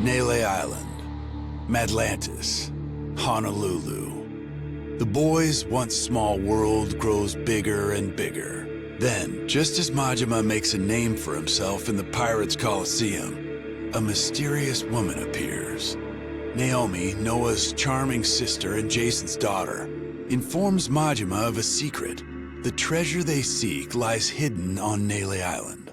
Nele Island, Madlantis, Honolulu. The boy's once small world grows bigger and bigger. Then, just as Majima makes a name for himself in the Pirates' Coliseum, a mysterious woman appears. Naomi, Noah's charming sister and Jason's daughter, informs Majima of a secret. The treasure they seek lies hidden on Nele Island.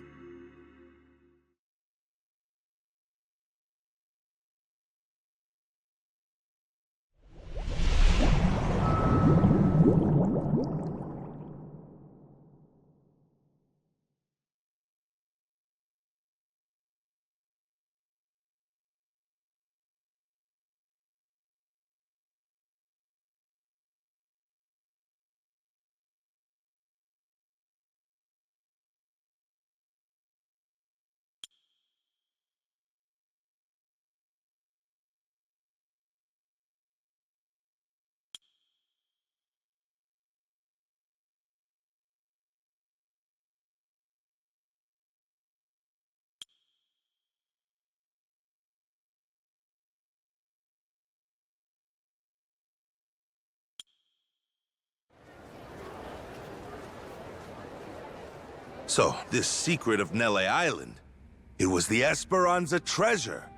So, this secret of Nele Island, it was the Esperanza treasure.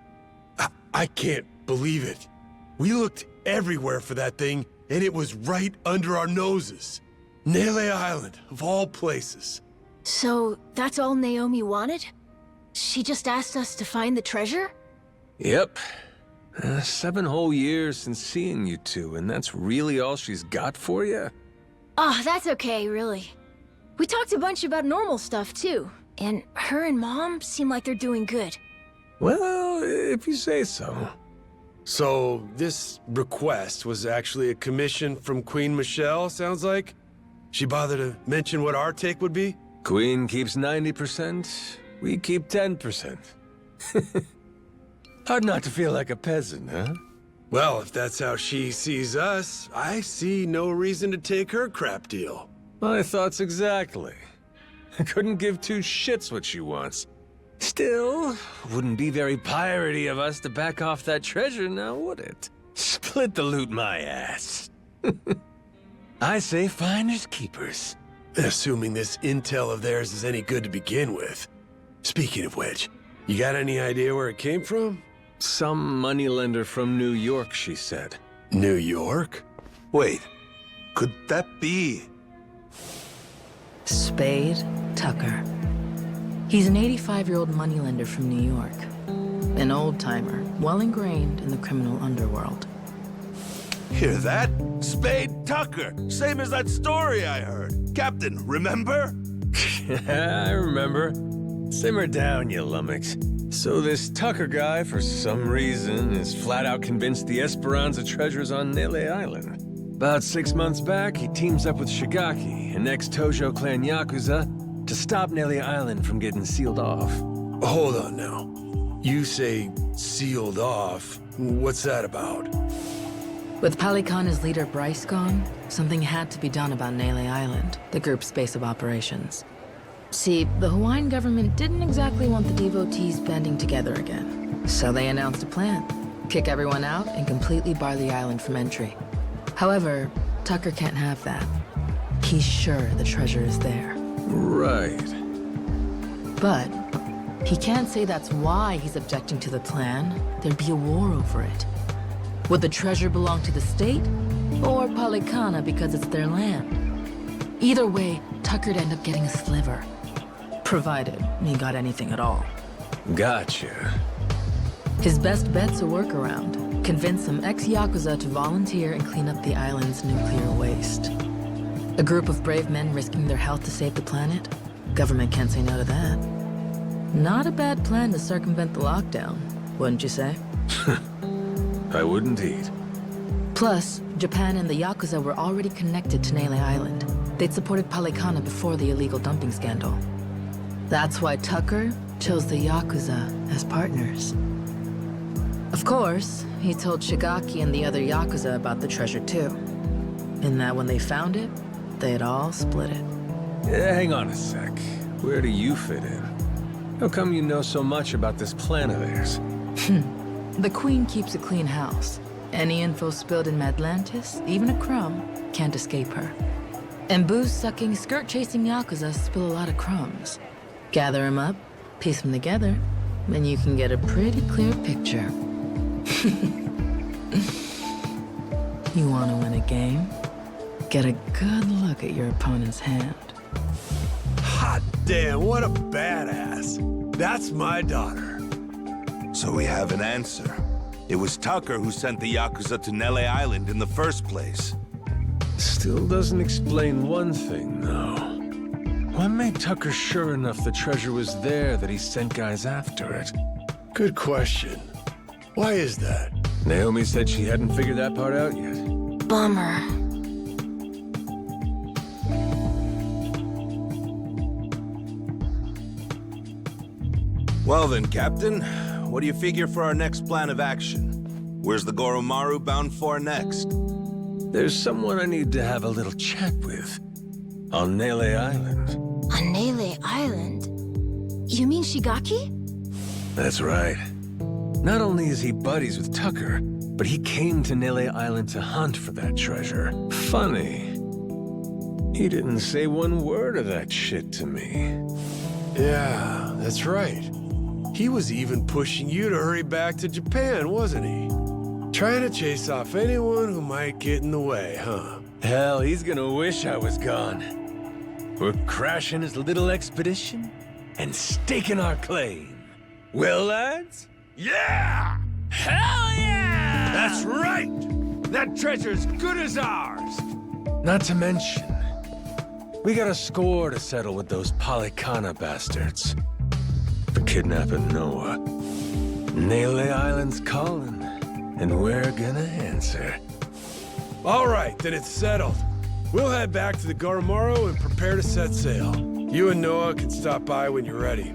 I can't believe it. We looked everywhere for that thing, and it was right under our noses. Nele Island, of all places. So, that's all Naomi wanted? She just asked us to find the treasure? Yep. 7 whole years since seeing you two, and that's really all she's got for you? Oh, that's okay, really. We talked a bunch about normal stuff, too. And her and Mom seem like they're doing good. Well, if you say so. So, this request was actually a commission from Queen Michelle, sounds like? She bothered to mention what our take would be? Queen keeps 90%, we keep 10%. Hard not to feel like a peasant, huh? Well, if that's how she sees us, I see no reason to take her crap deal. My thoughts exactly. I couldn't give 2 shits what she wants. Still, wouldn't be very piratey of us to back off that treasure now, would it? Split the loot, my ass. I say finders keepers. Assuming this intel of theirs is any good to begin with. Speaking of which, you got any idea where it came from? Some moneylender from New York, she said. New York? Wait, could that be? Spade Tucker. He's an 85-year-old moneylender from New York. An old-timer, well ingrained in the criminal underworld. Hear that? Spade Tucker, same as that story I heard. Captain, remember? I remember. Simmer down, you lummox. So this Tucker guy, for some reason, is flat out convinced the Esperanza treasure's on Nele Island. About 6 months back, he teams up with Shigaki, an ex-Tojo clan Yakuza, to stop Nele Island from getting sealed off. Hold on now. You say sealed off. What's that about? With Palikana's leader Bryce gone, something had to be done about Nele Island, the group's base of operations. See, the Hawaiian government didn't exactly want the devotees banding together again. So they announced a plan. Kick everyone out and completely bar the island from entry. However, Tucker can't have that. He's sure the treasure is there. Right. But he can't say that's why he's objecting to the plan. There'd be a war over it. Would the treasure belong to the state, or Palikana because it's their land? Either way, Tucker'd end up getting a sliver. Provided he got anything at all. Gotcha. His best bet's a workaround. Convince some ex-Yakuza to volunteer and clean up the island's nuclear waste. A group of brave men risking their health to save the planet? Government can't say no to that. Not a bad plan to circumvent the lockdown, wouldn't you say? I would indeed. Plus, Japan and the Yakuza were already connected to Nele Island. They'd supported Palikana before the illegal dumping scandal. That's why Tucker chose the Yakuza as partners. Of course, he told Shigaki and the other Yakuza about the treasure too. And that when they found it, they'd all split it. Hang on a sec. Where do you fit in? How come you know so much about this plan of theirs? The Queen keeps a clean house. Any info spilled in Madlantis, even a crumb, can't escape her. And booze-sucking, skirt-chasing Yakuza spill a lot of crumbs. Gather them up, piece them together, and you can get a pretty clear picture. You want to win a game? Get a good look at your opponent's hand. Hot damn, what a badass. That's my daughter. So we have an answer. It was Tucker who sent the Yakuza to Nele Island in the first place. Still doesn't explain one thing, though. What made Tucker sure enough the treasure was there that he sent guys after it? Good question. Why is that? Naomi said she hadn't figured that part out yet. Bummer. Well then, Captain, what do you figure for our next plan of action? Where's the Goromaru bound for next? There's someone I need to have a little chat with. On Nele Island. On Nele Island? You mean Shigaki? That's right. Not only is he buddies with Tucker, but he came to Nele Island to hunt for that treasure. Funny. He didn't say one word of that shit to me. Yeah, that's right. He was even pushing you to hurry back to Japan, wasn't he? Trying to chase off anyone who might get in the way, huh? Hell, he's gonna wish I was gone. We're crashing his little expedition and staking our claim. Well, lads? Yeah! Hell yeah! That's right! That treasure's good as ours! Not to mention, we got a score to settle with those Polycana bastards for kidnapping Noah. Nele Island's calling, and we're gonna answer. All right, then it's settled. We'll head back to the Goromaru and prepare to set sail. You and Noah can stop by when you're ready.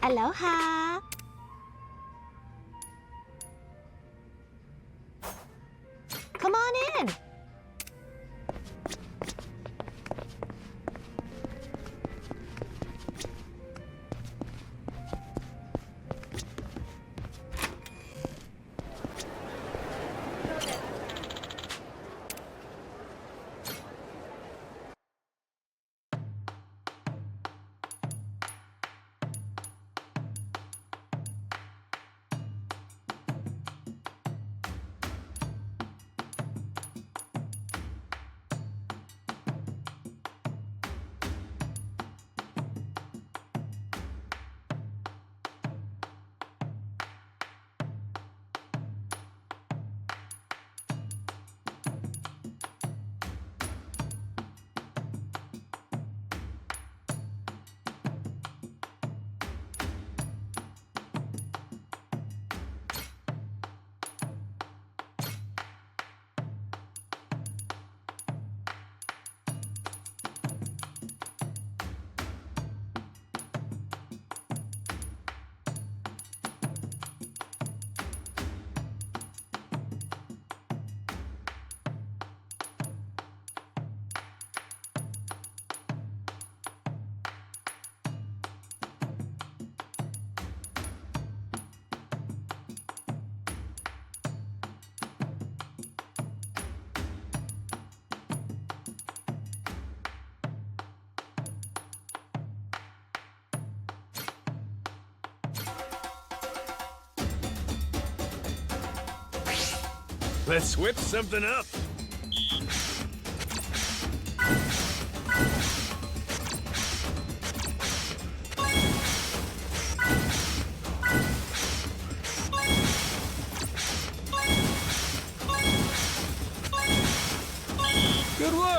Aloha! Come on in! Let's whip something up.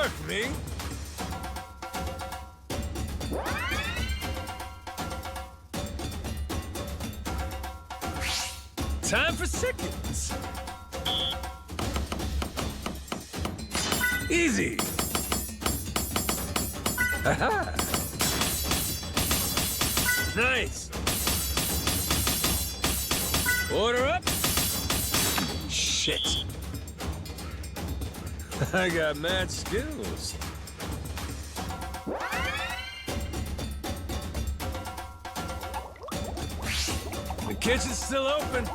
work, me. Time for seconds. Easy. Aha. Nice. Order up. Shit. I got mad skills. The kitchen's still open.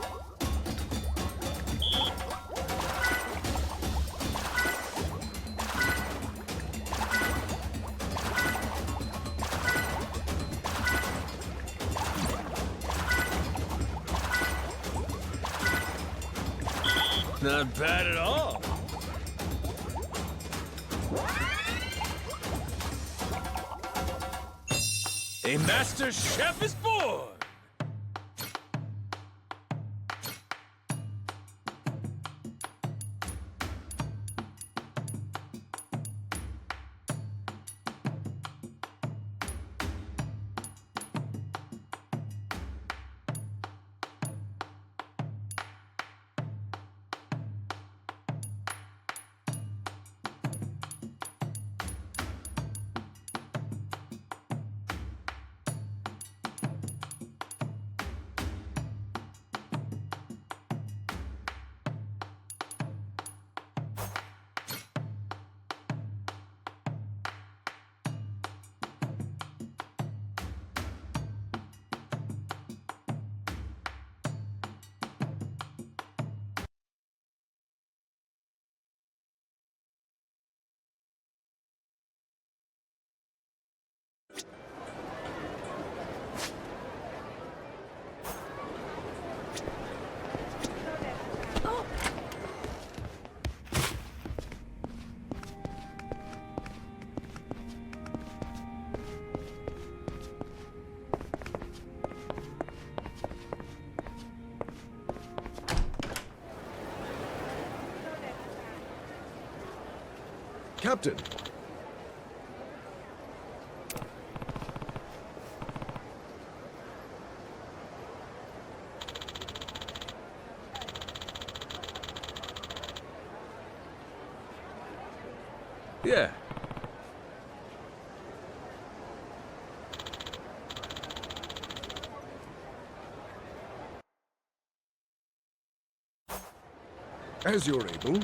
Not bad at all. A master chef is born! Captain. Yeah. As you're able.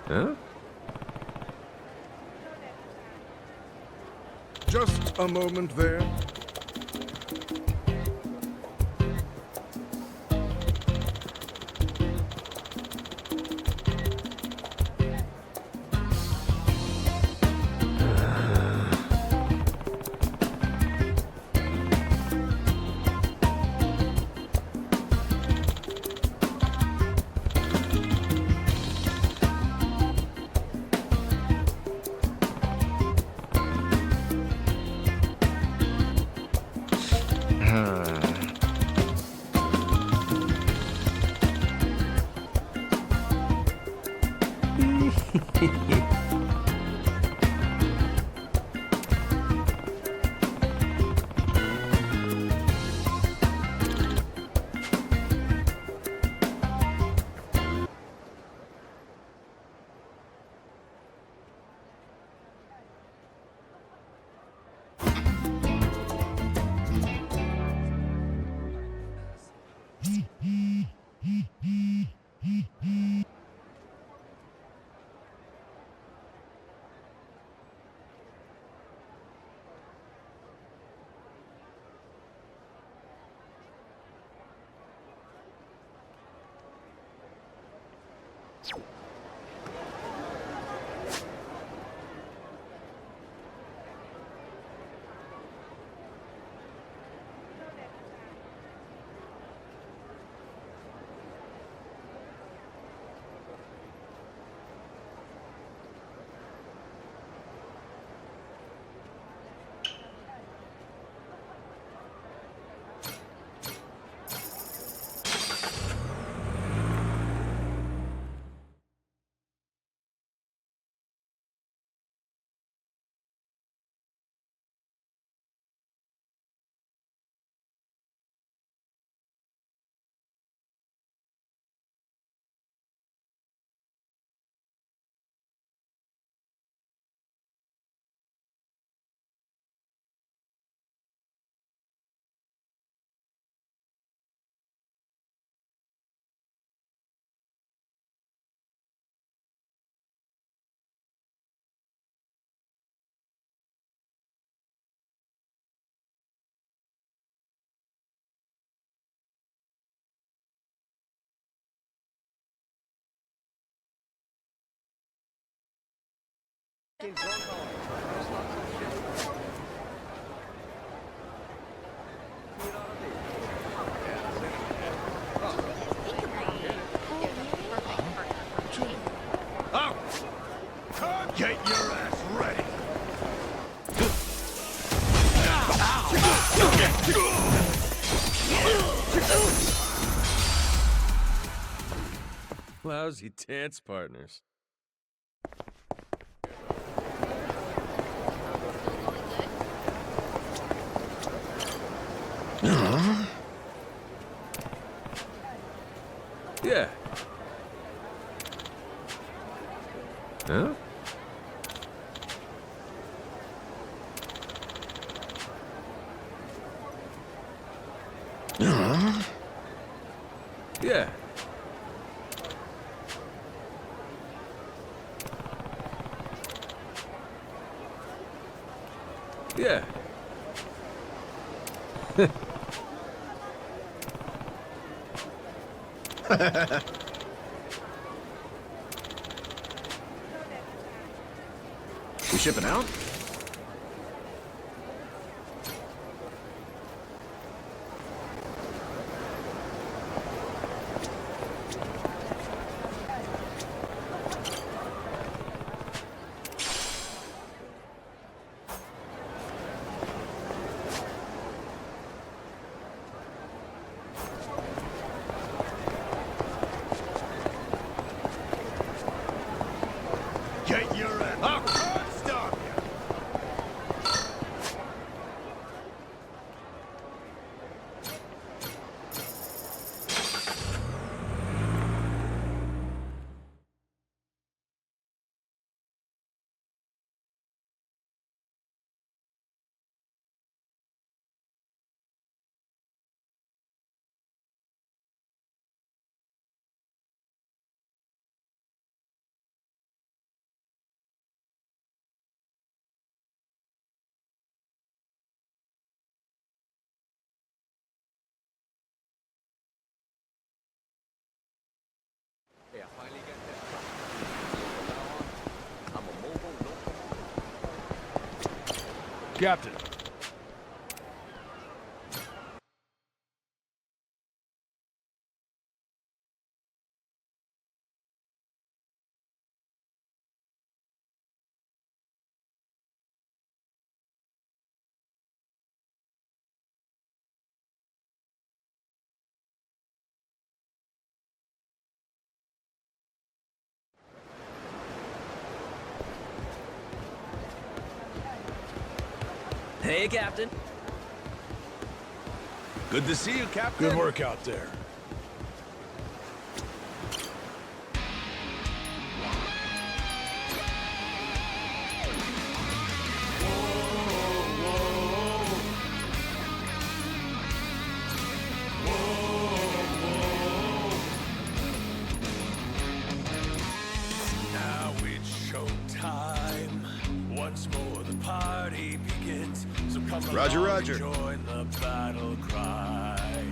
Huh? Just a moment there. Get your ass ready. Lousy dance partners. Yeah. Huh? Yeah. Yeah. We shipping out? Get your ass. I can't stop you. Captain. Hey, Captain. Good to see you, Captain. Good work out there. Now it's showtime. Once more the party begins. So come Roger, along Roger. and join the battle cry.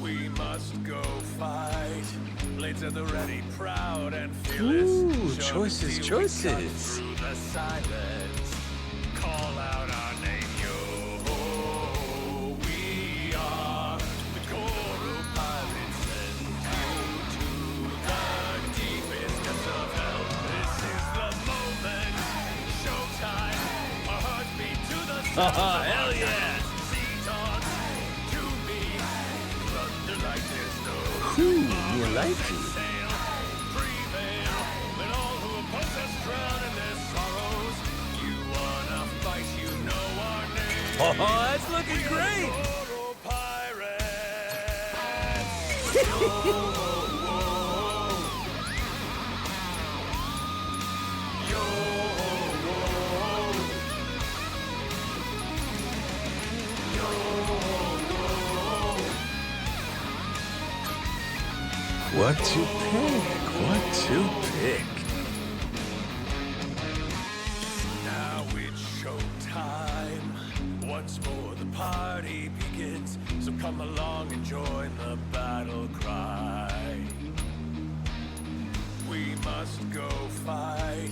We must go fight. Blades at the ready, proud and fearless. Ooh, Show choices, the sea we cut choices. Through the silence. Call out our name, yo. We are the Goro pirates and you to the deepest depths of hell. This is the moment. Showtime. Our hearts beat to the sound. Hell yeah! Sea dogs to me. Thunder like there's no Ooh, you like it? sail. Prevail. Let all who oppose us drown in their sorrows. You wanna fight, you know our name. Oh, that's looking great! Goro What to pick? What to pick? Now it's showtime. Once more the party begins. So come along and join the battle cry. we must go fight.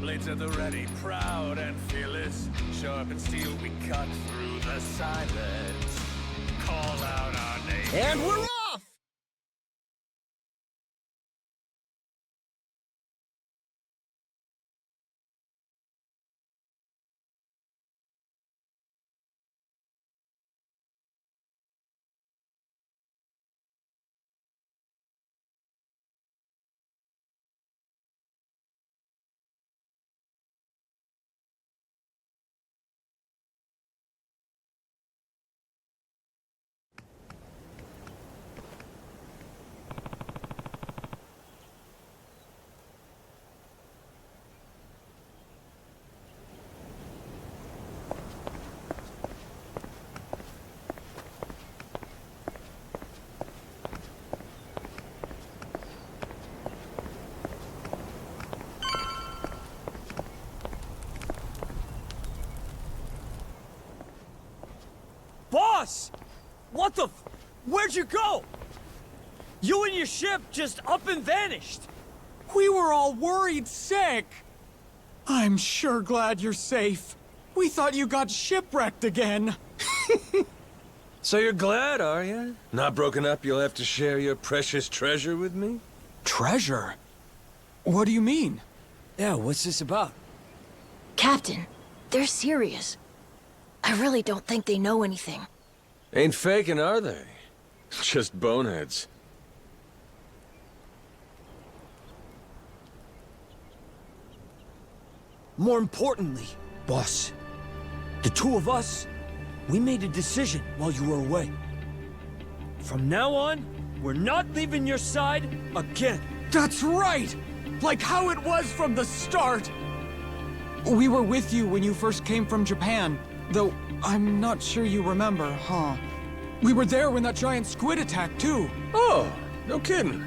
Blades at the ready, proud and fearless. Sharp and steel, we cut through the silence. Call out our name. And we're off! Boss! What the Where'd you go? You and your ship just up and vanished. We were all worried sick. I'm sure glad you're safe. We thought you got shipwrecked again. So you're glad, are you? Not broken up, you'll have to share your precious treasure with me? Treasure? What do you mean? Yeah, what's this about? Captain, they're serious. I really don't think they know anything. Ain't faking, are they? Just boneheads. More importantly, boss, the two of us, we made a decision while you were away. From now on, we're not leaving your side again. That's right! Like how it was from the start! We were with you when you first came from Japan, though I'm not sure you remember, huh? We were there when that giant squid attacked, too. Oh, no kidding.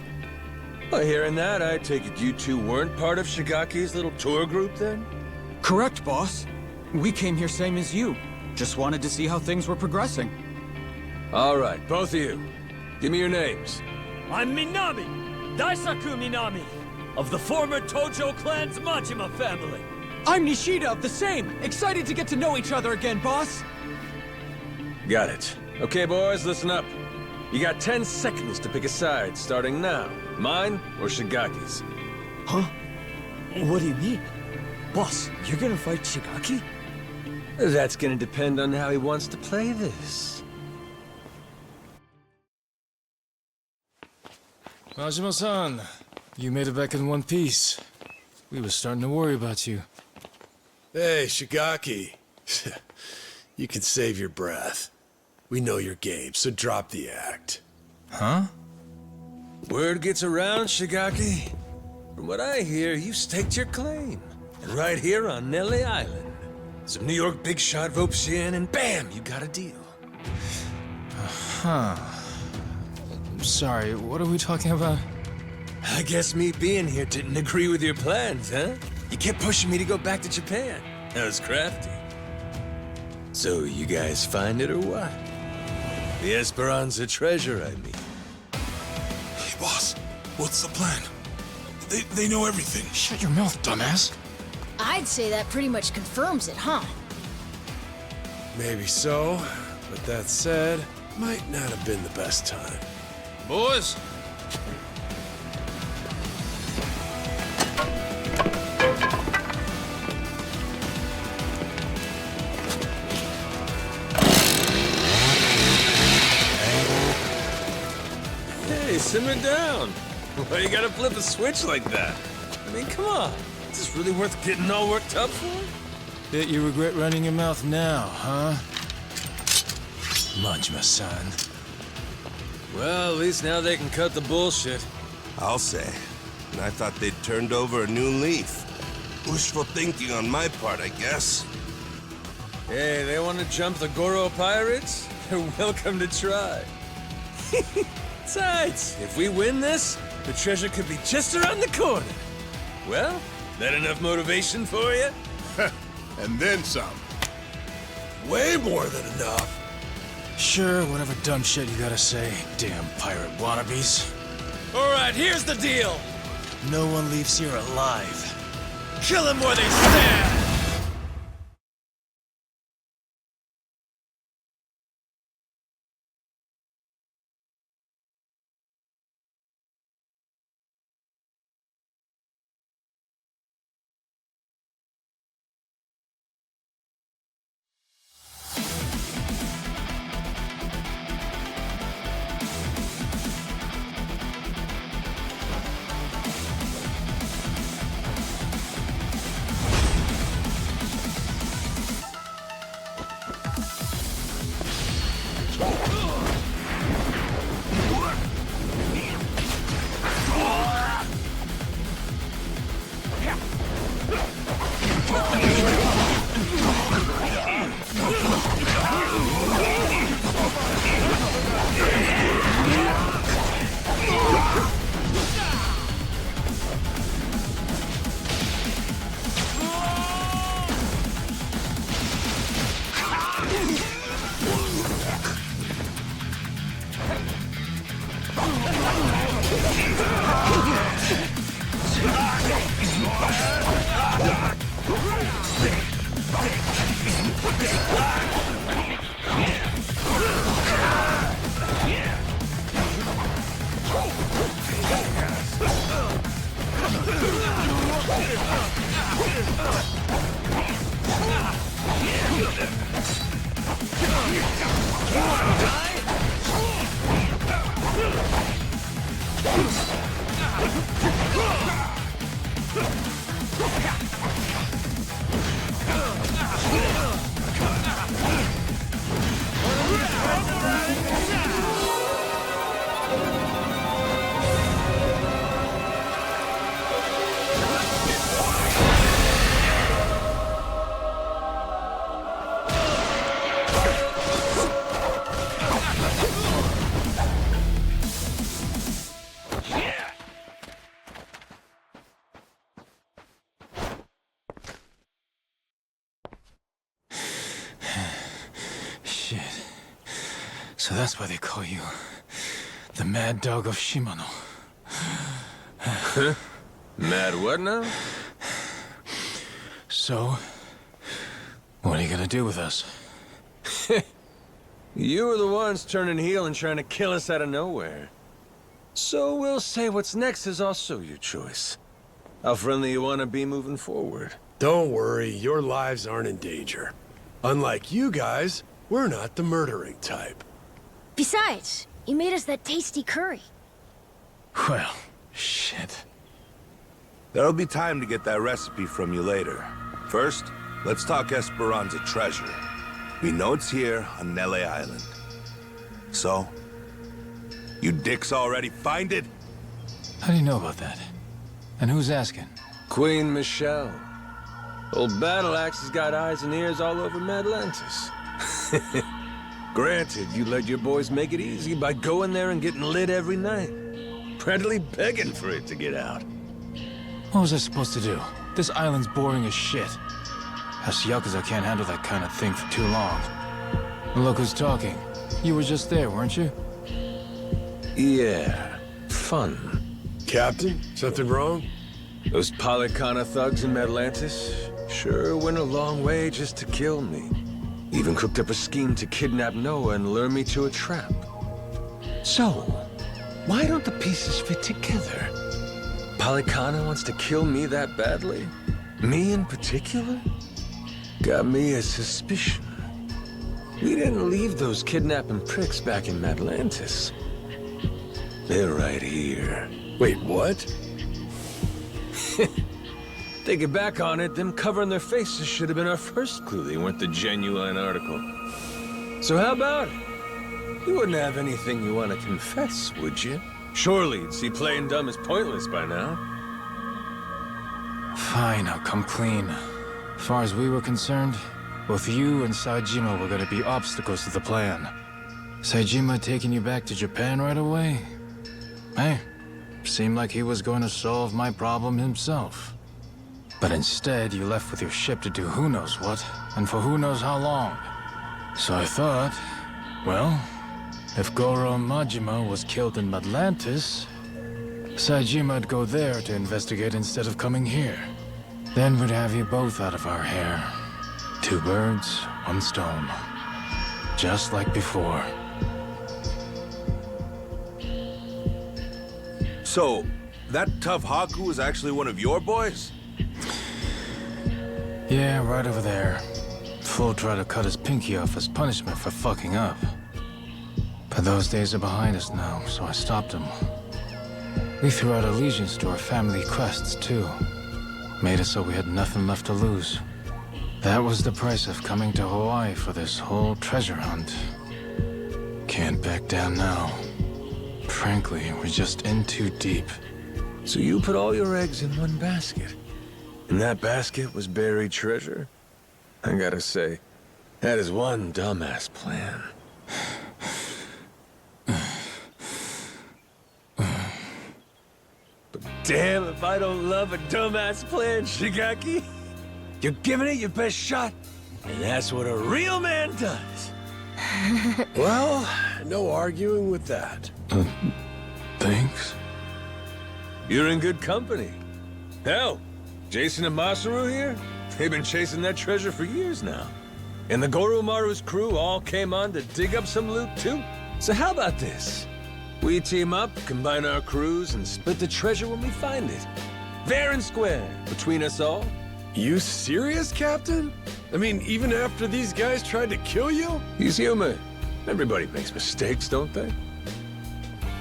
Well, hearing that, I take it you two weren't part of Shigaki's little tour group then? Correct, boss. We came here same as you. Just wanted to see how things were progressing. All right, both of you. Give me your names. I'm Minami, Daisaku Minami, of the former Tojo clan's Majima family. I'm Nishida of the same. Excited to get to know each other again, boss. Got it. Okay, boys, listen up. You got 10 seconds to pick a side, starting now. Mine or Shigaki's? Huh? What do you mean? Boss, you're gonna fight Shigaki? That's gonna depend on how he wants to play this. Majima-san, you made it back in one piece. We were starting to worry about you. Hey, Shigaki. You can save your breath. We know your game, so drop the act. Huh? Word gets around, Shigaki. From what I hear, you staked your claim. And right here on Nelly Island. Some New York big shot ropes you in, and bam, you got a deal. Huh. I'm sorry, what are we talking about? I guess me being here didn't agree with your plans, huh? You kept pushing me to go back to Japan. That was crafty. So you guys find it or what? The Esperanza treasure, I mean. Hey, boss, what's the plan? They know everything. Shut your mouth, dumbass. I'd say that pretty much confirms it, huh? Maybe so, but that said, might not have been the best time. Boys! Hey, simmer down. Why you gotta flip a switch like that? I mean, come on. Is this really worth getting all worked up for? Bet you regret running your mouth now, huh? Majima-san. Well, at least now they can cut the bullshit. I'll say. And I thought they'd turned over a new leaf. Wishful thinking on my part, I guess. Hey, they want to jump the Goro pirates? They're welcome to try. Besides, if we win this, the treasure could be just around the corner. Well, that enough motivation for you? And then some. Way more than enough. Sure, whatever dumb shit you gotta say, damn pirate wannabes. All right, here's the deal. No one leaves here alive. Kill them where they stand! Shit. So that's why they call you the Mad Dog of Shimano. Mad what now? So, what are you gonna do with us? You were the ones turning heel and trying to kill us out of nowhere. So we'll say what's next is also your choice. How friendly you want to be moving forward. Don't worry, your lives aren't in danger. Unlike you guys, we're not the murdering type. Besides, you made us that tasty curry. Well, shit. There'll be time to get that recipe from you later. First, let's talk Esperanza treasure. We know it's here on Nele Island. So, you dicks already find it? How do you know about that? And who's asking? Queen Michelle. Old Battle Axe has got eyes and ears all over Madlantis. Granted, you let your boys make it easy by going there and getting lit every night. Practically begging for it to get out. What was I supposed to do? This island's boring as shit. Us Yakuza can't handle that kind of thing for too long. And look who's talking. You were just there, weren't you? Yeah, fun. Captain, something wrong? Those Polycana thugs in Madlantis sure went a long way just to kill me. Even cooked up a scheme to kidnap Noah and lure me to a trap. So, why don't the pieces fit together? Polycana wants to kill me that badly? Me in particular? Got me a suspicion. We didn't leave those kidnapping pricks back in Madlantis. They're right here. Wait, what? Thinking back on it, them covering their faces should have been our first clue they weren't the genuine article. So how about it? You wouldn't have anything you want to confess, would you? Surely you'd see playing dumb is pointless by now. Fine, I'll come clean. As far as we were concerned, both you and Saejima were gonna be obstacles to the plan. Saejima taking you back to Japan right away? Hey, seemed like he was going to solve my problem himself. But instead, you left with your ship to do who knows what, and for who knows how long. So I thought, well, if Goro Majima was killed in Madlantis, Saejima'd go there to investigate instead of coming here. Then we'd have you both out of our hair. 2 birds, 1 stone. Just like before. So, that tough Haku was actually one of your boys? Yeah, right over there. Fool tried to cut his pinky off as punishment for fucking up. But those days are behind us now, so I stopped him. We threw out allegiance to our family quests, too. Made it so we had nothing left to lose. That was the price of coming to Hawaii for this whole treasure hunt. Can't back down now. Frankly, we're just in too deep. So you put all your eggs in one basket. And that basket was buried treasure? I gotta say, that is one dumbass plan. But damn if I don't love a dumbass plan, Shigaki. You're giving it your best shot, and that's what a real man does. Well, no arguing with that. Thanks? You're in good company. Hell, Jason and Masaru here, they've been chasing that treasure for years now. And the Goromaru's crew all came on to dig up some loot too. So how about this? We team up, combine our crews, and split the treasure when we find it. Fair and square, between us all. You serious, Captain? I mean, even after these guys tried to kill you? He's human. Everybody makes mistakes, don't they?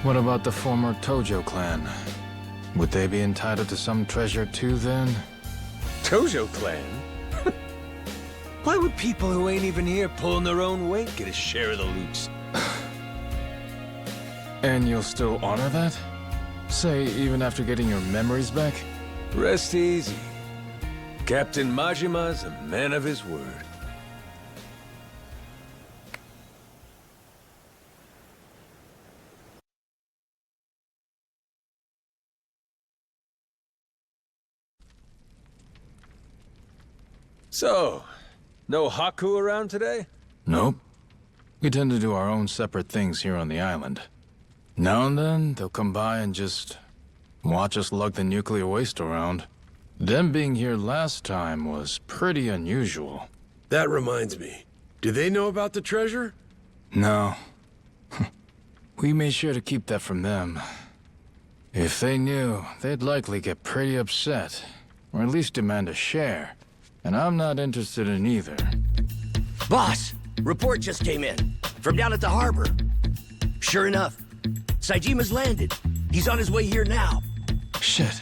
What about the former Tojo clan? Would they be entitled to some treasure too, then? Tojo clan? Why would people who ain't even here pulling their own weight get a share of the loot? And you'll still honor that? Say, even after getting your memories back? Rest easy. Captain Majima's a man of his word. So, no Haku around today? Nope. We tend to do our own separate things here on the island. Now and then, they'll come by and just watch us lug the nuclear waste around. Them being here last time was pretty unusual. That reminds me. Do they know about the treasure? No. We made sure to keep that from them. If they knew, they'd likely get pretty upset, or at least demand a share. And I'm not interested in either. Boss, report just came in. From down at the harbor. Sure enough, Saijima's landed. He's on his way here now. Shit.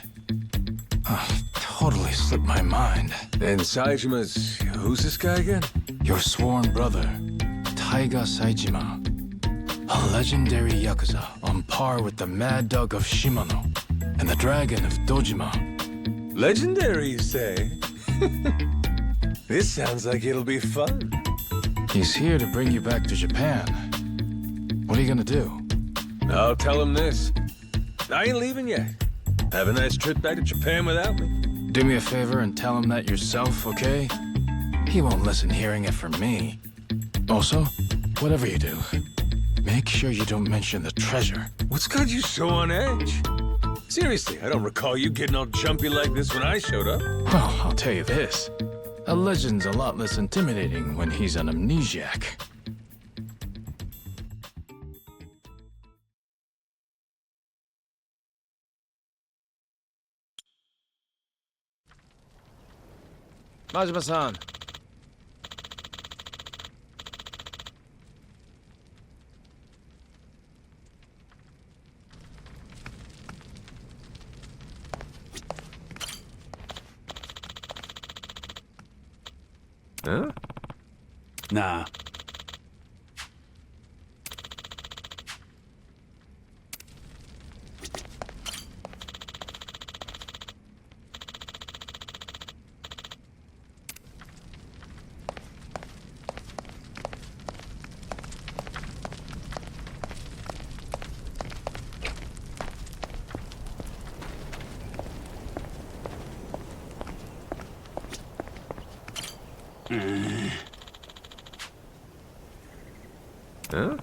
Totally slipped my mind. And Saijima's... who's this guy again? Your sworn brother, Taiga Saejima. A legendary Yakuza on par with the Mad Dog of Shimano and the Dragon of Dojima. Legendary, you say? This sounds like it'll be fun. He's here to bring you back to Japan. What are you gonna do? I'll tell him this. I ain't leaving yet. Have a nice trip back to Japan without me. Do me a favor and tell him that yourself, okay? He won't listen hearing it from me. Also, whatever you do, make sure you don't mention the treasure. What's got you so on edge? Seriously, I don't recall you getting all jumpy like this when I showed up. Well, I'll tell you this. A legend's a lot less intimidating when he's an amnesiac. Majima-san. Huh? Nah. Huh?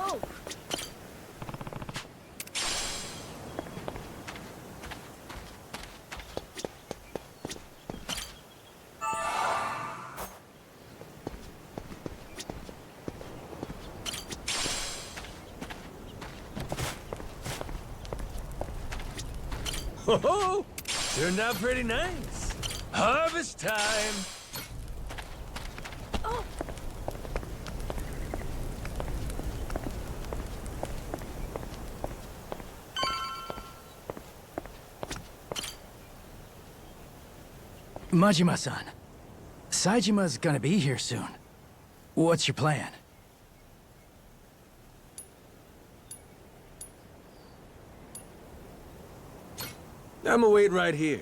Oh. Ho-ho! Turned out pretty nice. Harvest time! Oh. Majima-san, Saijima's gonna be here soon. What's your plan? I'ma wait right here.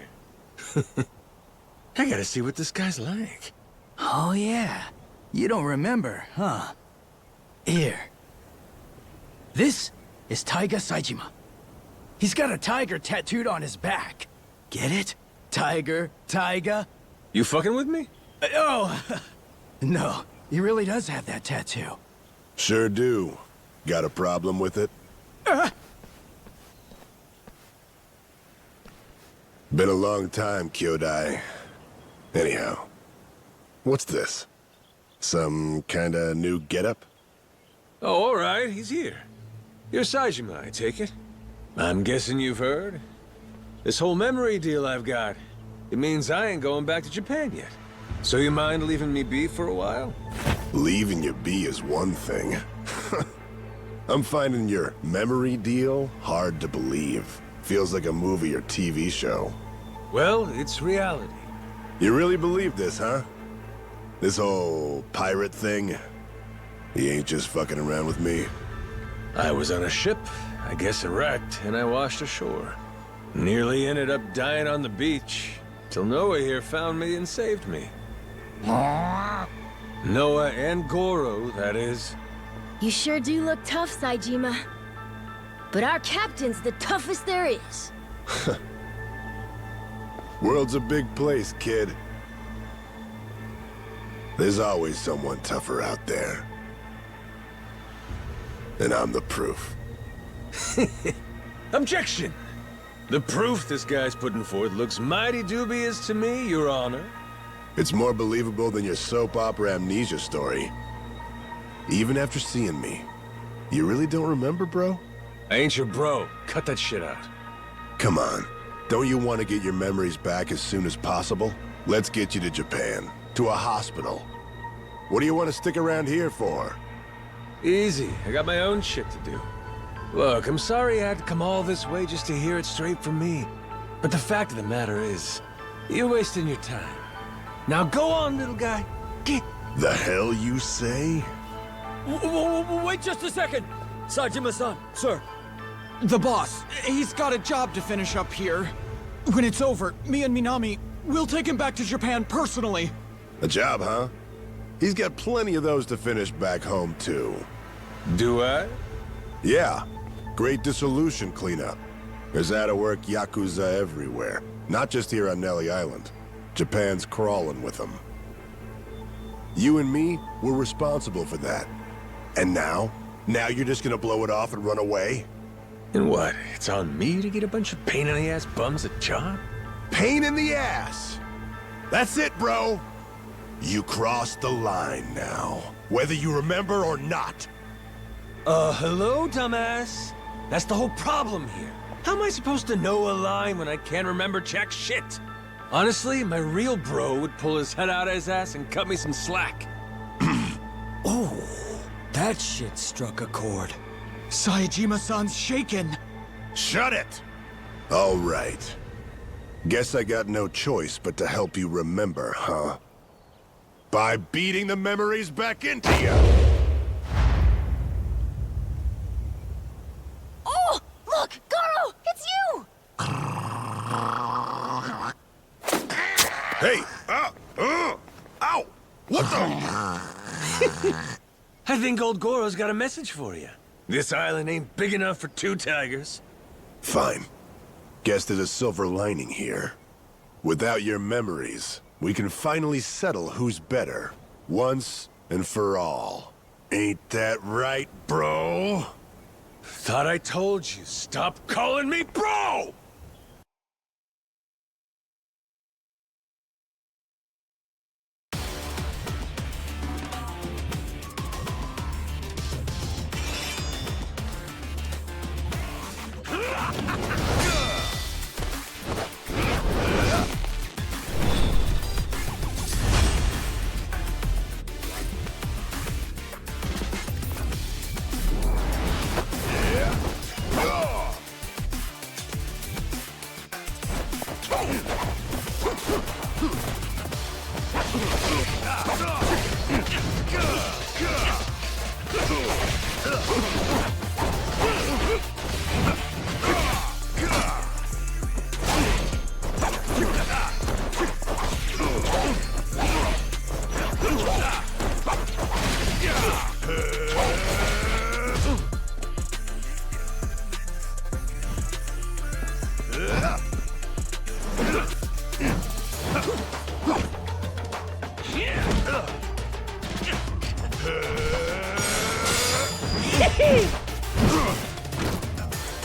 I gotta see what this guy's like. Oh yeah, you don't remember, huh? Here. This is Taiga Saijima. He's got a tiger tattooed on his back. Get it? Tiger, Taiga. You fucking with me? Oh, no, he really does have that tattoo. Sure do. Got a problem with it? Been a long time, Kyodai. Anyhow, what's this? Some kinda new getup? Oh, all right, he's here. You're Saijima, I take it. I'm guessing you've heard. This whole memory deal I've got, it means I ain't going back to Japan yet. So you mind leaving me be for a while? Leaving you be is one thing. I'm finding your memory deal hard to believe. Feels like a movie or TV show. Well, it's reality. You really believe this, huh? This whole pirate thing? You ain't just fucking around with me? I was on a ship, I guess it wrecked, and I washed ashore. Nearly ended up dying on the beach, till Noah here found me and saved me. Noah and Goro, that is. You sure do look tough, Saijima. But our captain's the toughest there is. World's a big place, kid. There's always someone tougher out there. And I'm the proof. Objection! The proof this guy's putting forth looks mighty dubious to me, Your Honor. It's more believable than your soap opera amnesia story. Even after seeing me. You really don't remember, bro? I ain't your bro. Cut that shit out. Come on. Don't you want to get your memories back as soon as possible? Let's get you to Japan. To a hospital. What do you want to stick around here for? Easy. I got my own shit to do. Look, I'm sorry I had to come all this way just to hear it straight from me. But the fact of the matter is, you're wasting your time. Now go on, little guy. Get... The hell you say? Wait just a second! Saijima-san, sir. The boss, he's got a job to finish up here. When it's over, me and Minami, we'll take him back to Japan personally. A job, huh? He's got plenty of those to finish back home, too. Do I? Yeah. Great dissolution cleanup. There's out-of-work Yakuza everywhere. Not just here on Nelly Island. Japan's crawling with them. You and me, we're responsible for that. And now? Now you're just gonna blow it off and run away? And what? It's on me to get a bunch of pain-in-the-ass bums a job? Pain in the ass! That's it, bro! You crossed the line now. Whether you remember or not. Hello, dumbass? That's the whole problem here. How am I supposed to know a line when I can't remember jack shit? Honestly, my real bro would pull his head out of his ass and cut me some slack. Oh, that shit struck a chord. Saijima-san's shaken. Shut it! All right. Guess I got no choice but to help you remember, huh? By beating the memories back into you! Oh! Look! Goro! It's you! Hey! Ow! What the? I think old Goro's got a message for you. This island ain't big enough for two tigers. Fine. Guess there's a silver lining here. Without your memories, we can finally settle who's better, once and for all. Ain't that right, bro? Thought I told you, stop calling me bro!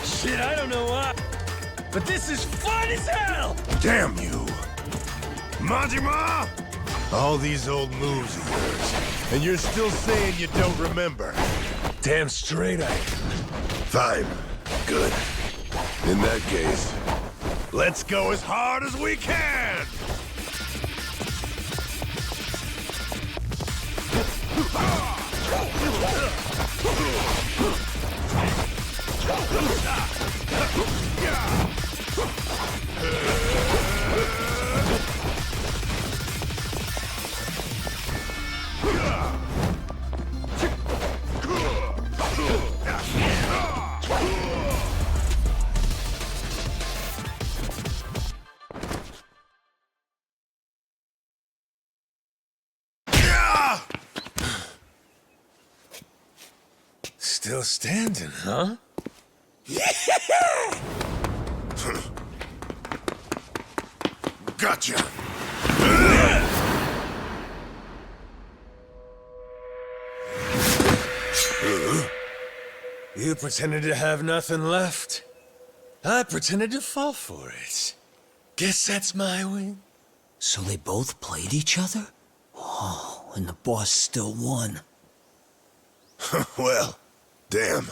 Shit, I don't know why, but this is fun as hell! Damn you! Majima! All these old moves of yours, and you're still saying you don't remember. Damn straight I am. Fine. Good. In that case, let's go as hard as we can! Still standing, huh? Gotcha! You pretended to have nothing left. I pretended to fall for it. Guess that's my win. So they both played each other? Oh, and the boss still won. Well, damn.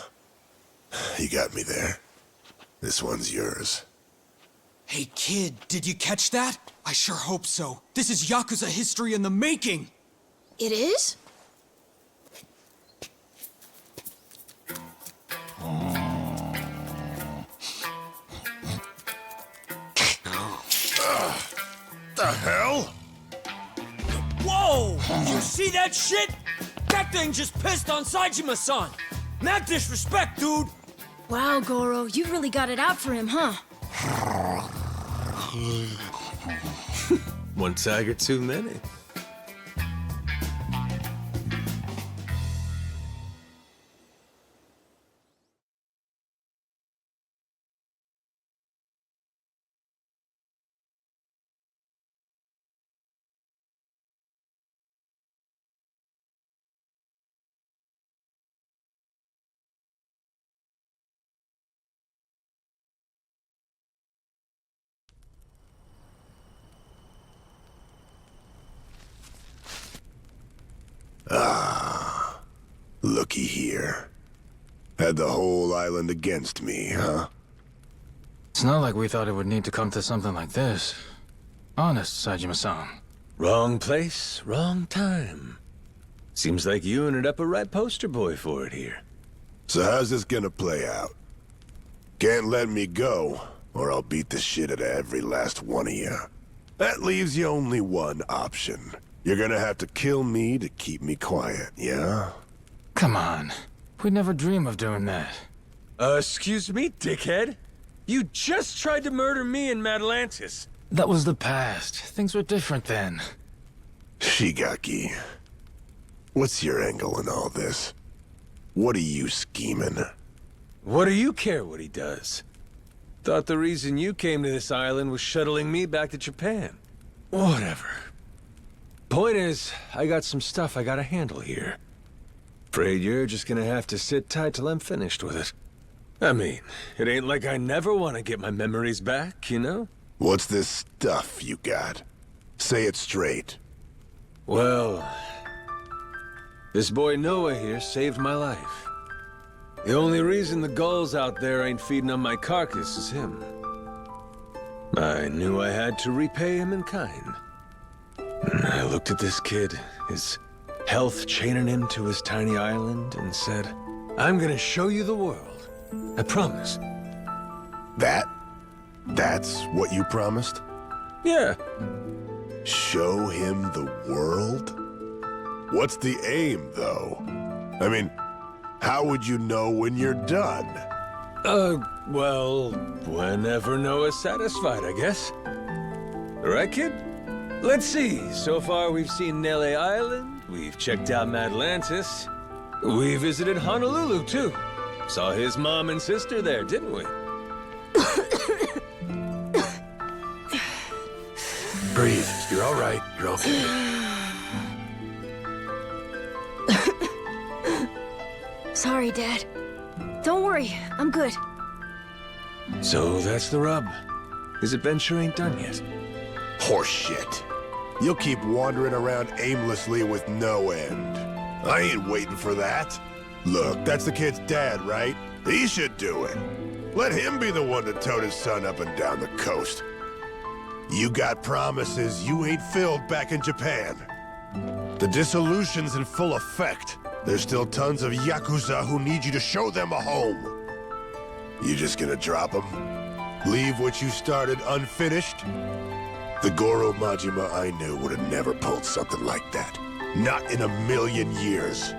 You got me there. This one's yours. Hey, kid, did you catch that? I sure hope so. This is Yakuza history in the making! It is? The hell? Whoa! You see that shit? That thing just pissed on Saejima-san! Mad disrespect, dude! Wow, Goro, you really got it out for him, huh? One tiger too many. Looky here. Had the whole island against me, huh? It's not like we thought it would need to come to something like this. Honest, Saejima-san. Wrong place, wrong time. Seems like you ended up a right poster boy for it here. So how's this gonna play out? Can't let me go, or I'll beat the shit out of every last one of you. That leaves you only one option. You're gonna have to kill me to keep me quiet, yeah? Come on. We'd never dream of doing that. Excuse me, dickhead? You just tried to murder me in Atlantis. That was the past. Things were different then. Shigaki, what's your angle in all this? What are you scheming? What do you care what he does? Thought the reason you came to this island was shuttling me back to Japan. Whatever. Point is, I got some stuff I gotta handle here. Afraid you're just gonna have to sit tight till I'm finished with it. I mean, it ain't like I never want to get my memories back, you know? What's this stuff you got? Say it straight. Well, this boy Noah here saved my life. The only reason the gulls out there ain't feeding on my carcass is him. I knew I had to repay him in kind. I looked at this kid, his health chaining him to his tiny island, and said, I'm gonna show you the world. I promise. That's what you promised? Yeah. Show him the world? What's the aim, though? I mean, how would you know when you're done? Well, whenever Noah's satisfied, I guess. Right, kid? Let's see. So far, we've seen Nele Island, we've checked out Madlantis, we visited Honolulu, too. Saw his mom and sister there, didn't we? Breathe. You're all right. You're okay. Sorry, Dad. Don't worry, I'm good. So that's the rub. His adventure ain't done yet. Horseshit. You'll keep wandering around aimlessly with no end. I ain't waiting for that. Look, that's the kid's dad, right? He should do it. Let him be the one to tote his son up and down the coast. You got promises you ain't filled back in Japan. The dissolution's in full effect. There's still tons of Yakuza who need you to show them a home. You just gonna drop them? Leave what you started unfinished? The Goro Majima I knew would have never pulled something like that. Not in a million years.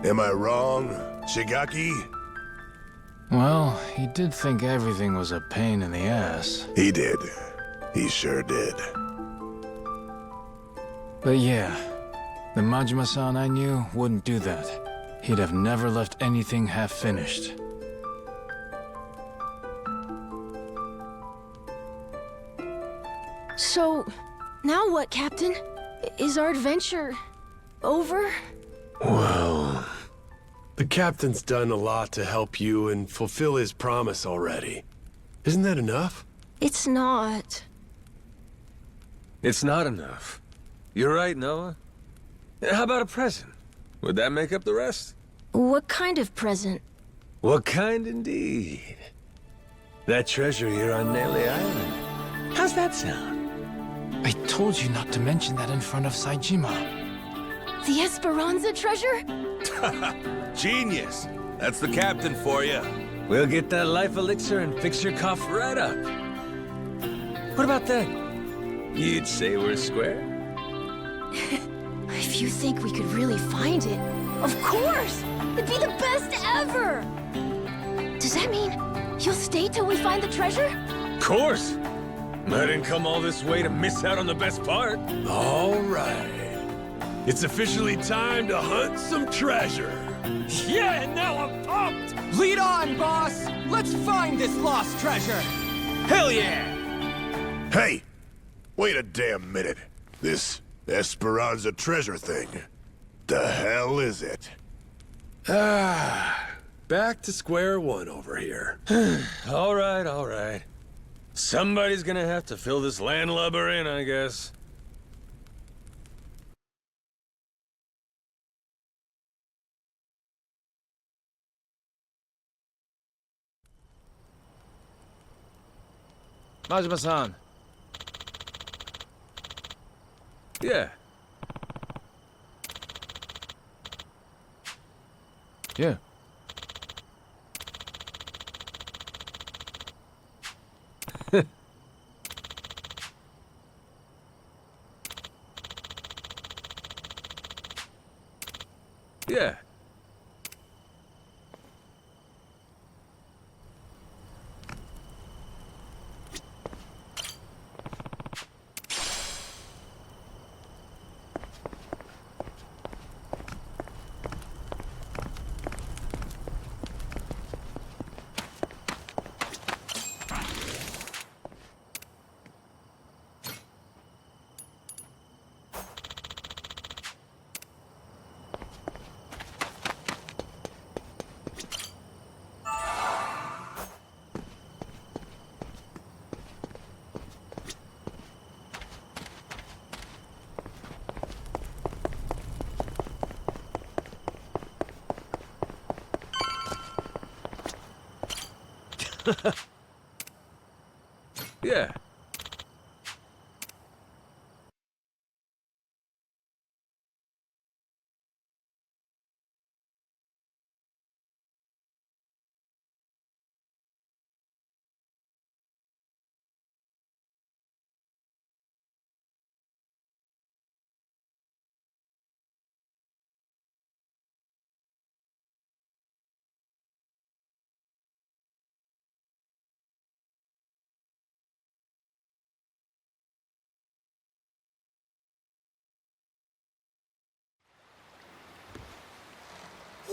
Am I wrong, Shigaki? Well, he did think everything was a pain in the ass. He did. He sure did. But yeah, the Majima-san I knew wouldn't do that. He'd have never left anything half-finished. So, now what, Captain? Is our adventure over? Well, the captain's done a lot to help you and fulfill his promise already. Isn't that enough? It's not. It's not enough. You're right, Noah. How about a present? Would that make up the rest? What kind of present? What kind indeed? That treasure here on Nele Island. How's that sound? I told you not to mention that in front of Saejima. The Esperanza treasure? Genius! That's the captain for you. We'll get that life elixir and fix your cough right up. What about that? You'd say we're square? If you think we could really find it, of course! It'd be the best ever! Does that mean you'll stay till we find the treasure? Of course! I didn't come all this way to miss out on the best part. All right. It's officially time to hunt some treasure. Yeah, and now I'm pumped! Lead on, boss! Let's find this lost treasure! Hell yeah! Hey! Wait a damn minute. This Esperanza treasure thing. The hell is it? Back to square one over here. All right, all right. Somebody's gonna have to fill this landlubber in, I guess. Majima-san. Yeah. Yeah. Yeah. Yeah.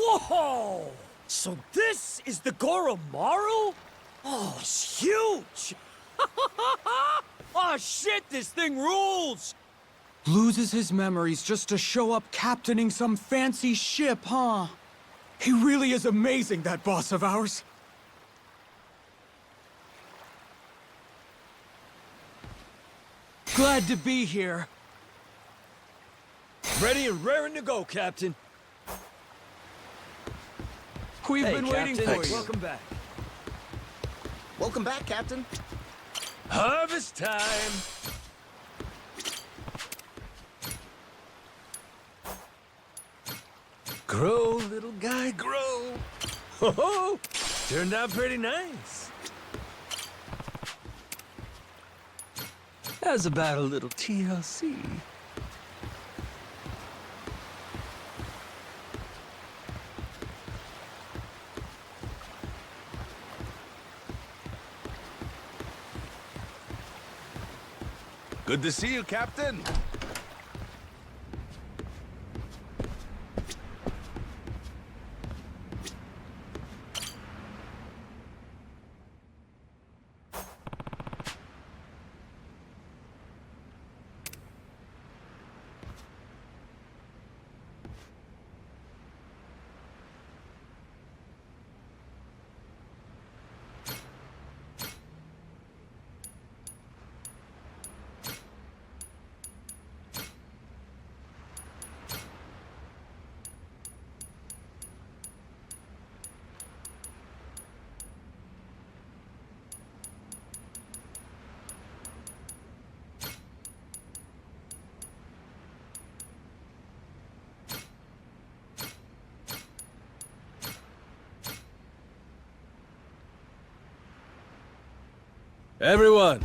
Whoa! So this is the Goromaru? Oh, it's huge! Oh shit, this thing rules! Loses his memories just to show up captaining some fancy ship, huh? He really is amazing, that boss of ours. Glad to be here. Ready and raring to go, Captain. We've Hey, been waiting Captain. for you. Welcome back. Welcome back, Captain. Harvest time! Grow, little guy, grow. Ho ho! Turned out pretty nice. How's about a little TLC? Good to see you, Captain. Everyone,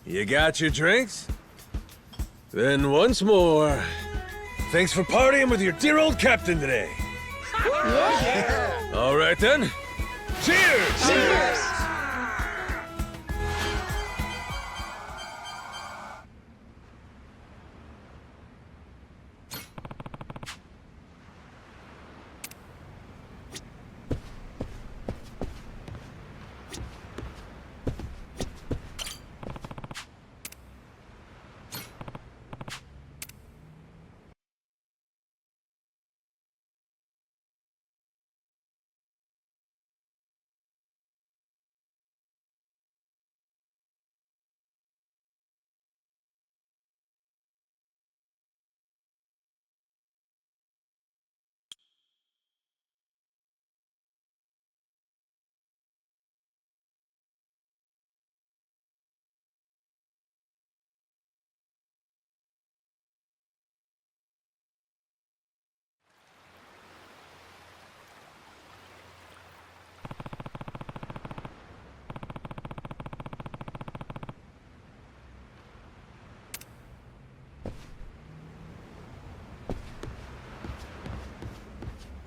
you got your drinks? Then once more, thanks for partying with your dear old captain today. Yeah. All right then, cheers! Cheers!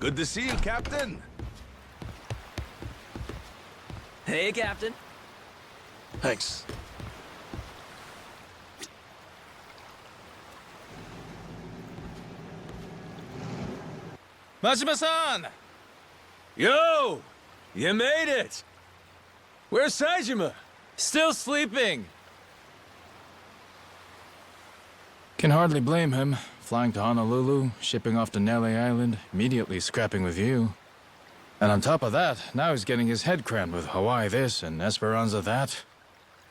Good to see you, Captain. Hey, Captain. Thanks. Majima-san! Yo! You made it! Where's Saejima? Still sleeping. Can hardly blame him. Flying to Honolulu, shipping off to Nele Island, immediately scrapping with you. And on top of that, now he's getting his head crammed with Hawaii this and Esperanza that.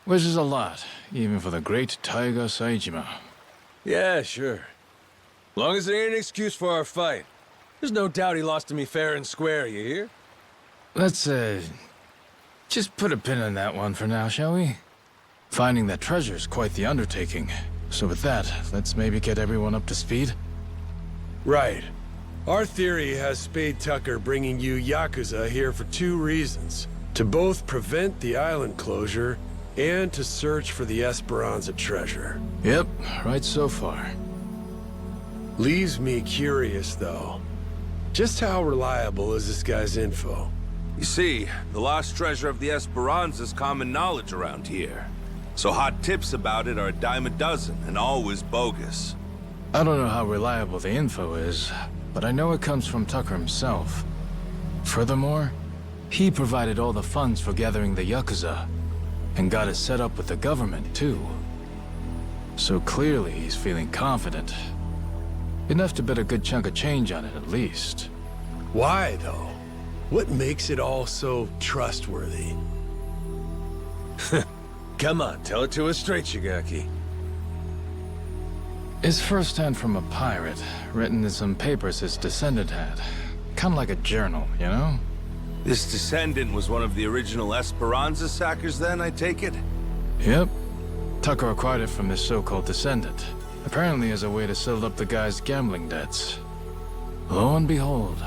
Which is a lot, even for the great Taiga Saejima. Yeah, sure. Long as it ain't an excuse for our fight. There's no doubt he lost to me fair and square, you hear? Let's, just put a pin in that one for now, shall we? Finding that treasure's quite the undertaking. So with that, let's maybe get everyone up to speed. Right. Our theory has Spade Tucker bringing you Yakuza here for 2 reasons. To both prevent the island closure, and to search for the Esperanza treasure. Yep, right so far. Leaves me curious, though. Just how reliable is this guy's info? You see, the lost treasure of the Esperanza is common knowledge around here. So hot tips about it are a dime a dozen, and always bogus. I don't know how reliable the info is, but I know it comes from Tucker himself. Furthermore, he provided all the funds for gathering the Yakuza, and got it set up with the government, too. So clearly he's feeling confident. Enough to bet a good chunk of change on it, at least. Why, though? What makes it all so trustworthy? Come on, tell it to us straight, Shigaki. It's firsthand from a pirate, written in some papers his descendant had. Kinda like a journal, you know? This descendant was one of the original Esperanza sackers then, I take it? Yep. Tucker acquired it from this so-called descendant. Apparently as a way to settle up the guy's gambling debts. Lo and behold,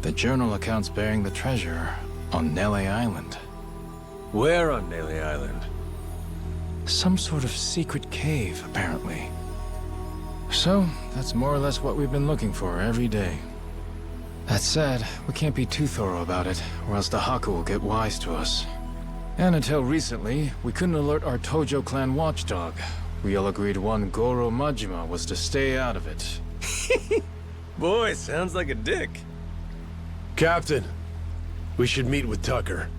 the journal accounts bearing the treasure on Nele Island. Where on Nele Island? Some sort of secret cave, apparently. So, that's more or less what we've been looking for every day. That said, we can't be too thorough about it, or else the Haku will get wise to us. And until recently, we couldn't alert our Tojo clan watchdog. We all agreed one Goro Majima was to stay out of it. Boy, sounds like a dick. Captain, we should meet with Tucker.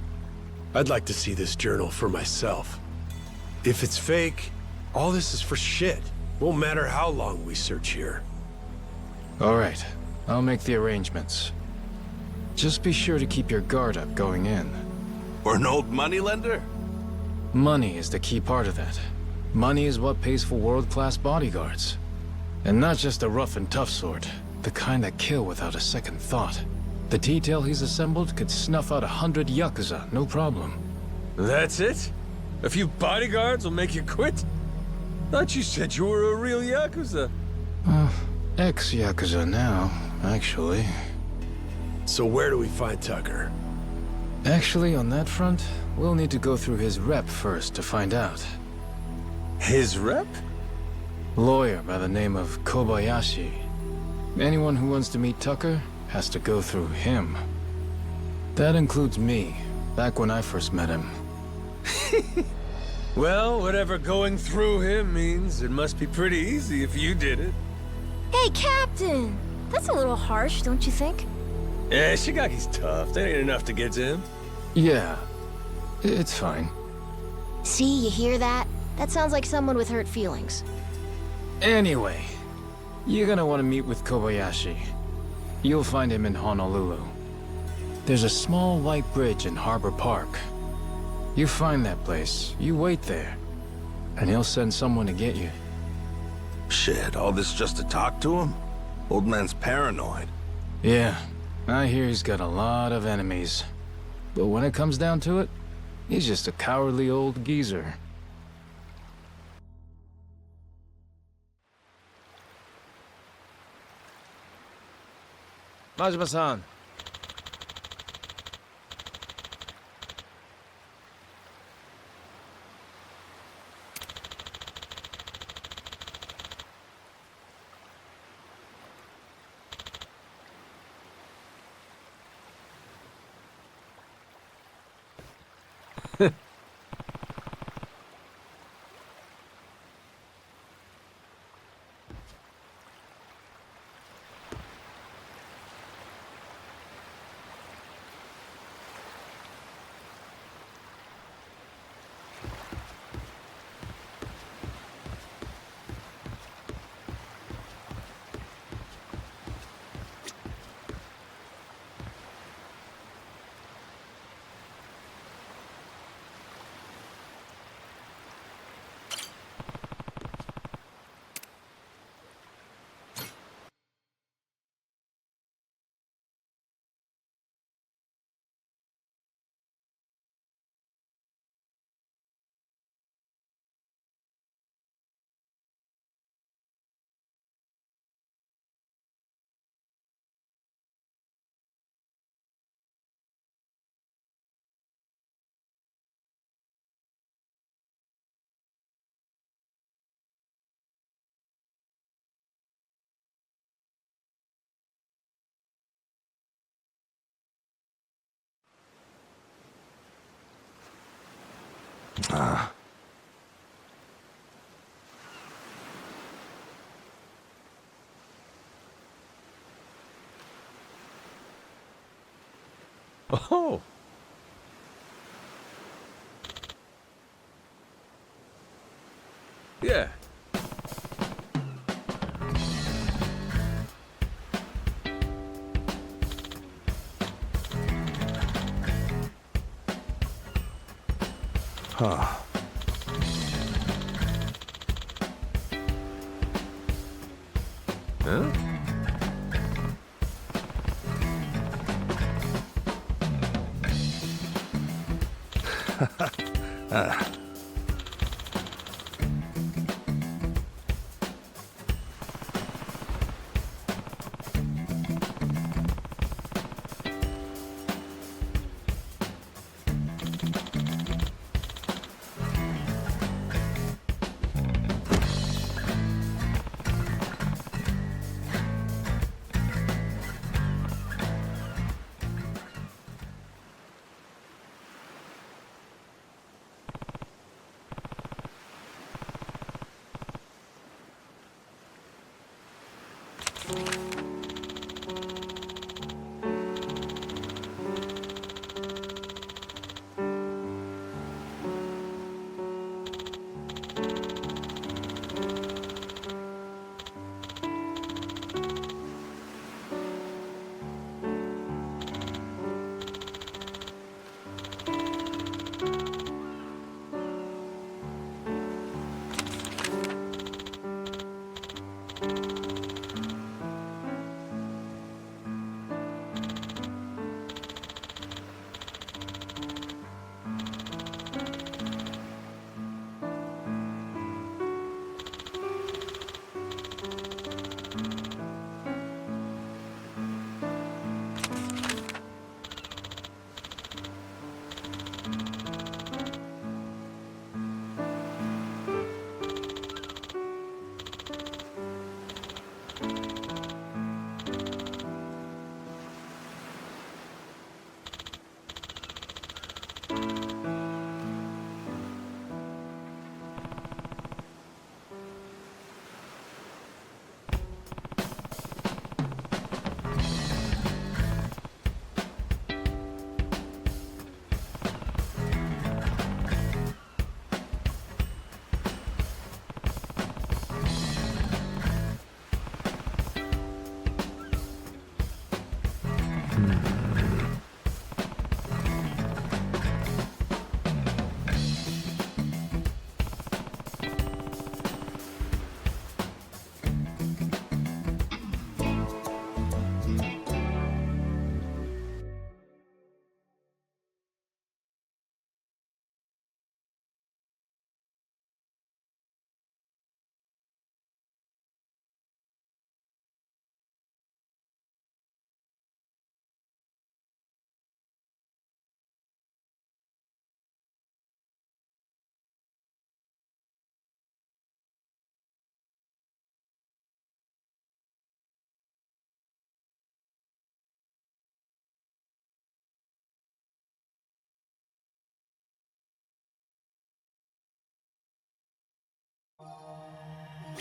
I'd like to see this journal for myself. If it's fake, all this is for shit. Won't matter how long we search here. All right, I'll make the arrangements. Just be sure to keep your guard up going in. Or an old moneylender? Money is the key part of that. Money is what pays for world-class bodyguards. And not just the rough and tough sort, the kind that kill without a second thought. The detail he's assembled could snuff out 100 Yakuza, no problem. That's it? A few bodyguards will make you quit? Thought you said you were a real Yakuza. Ex-Yakuza now, actually. So where do we find Tucker? Actually, on that front, we'll need to go through his rep first to find out. His rep? Lawyer by the name of Kobayashi. Anyone who wants to meet Tucker has to go through him. That includes me, back when I first met him. Well, whatever going through him means, it must be pretty easy if you did it. Hey, Captain! That's a little harsh, don't you think? Yeah, Shigaki's tough. That ain't enough to get to him. Yeah, it's fine. See, you hear that? That sounds like someone with hurt feelings. Anyway, you're gonna want to meet with Kobayashi. You'll find him in Honolulu. There's a small white bridge in Harbor Park. You find that place, you wait there, and he'll send someone to get you. Shit, all this just to talk to him? Old man's paranoid. Yeah, I hear he's got a lot of enemies. But when it comes down to it, he's just a cowardly old geezer. Majima-san. Oh. Yeah. Huh.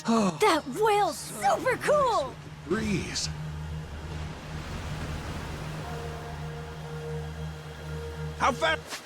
Huh? That whale's super cool! Breeze. How fast?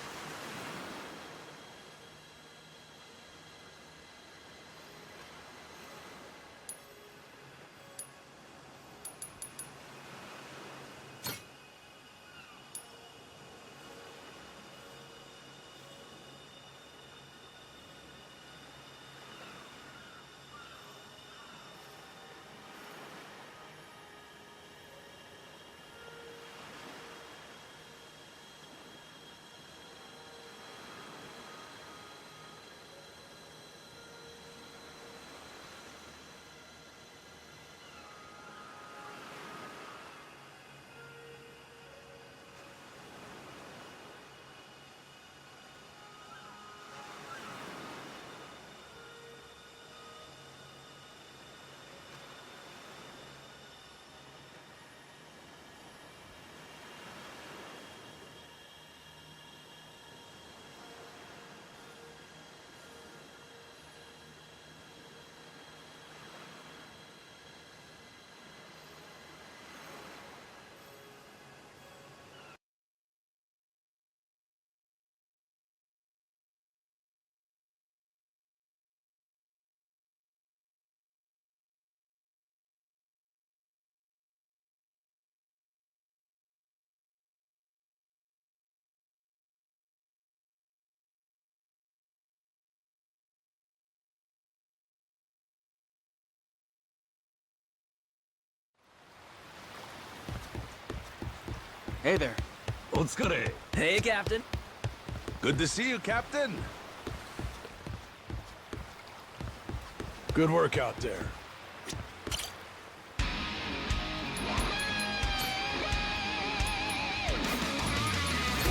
Hey there. Hey, Captain. Good to see you, Captain. Good work out there.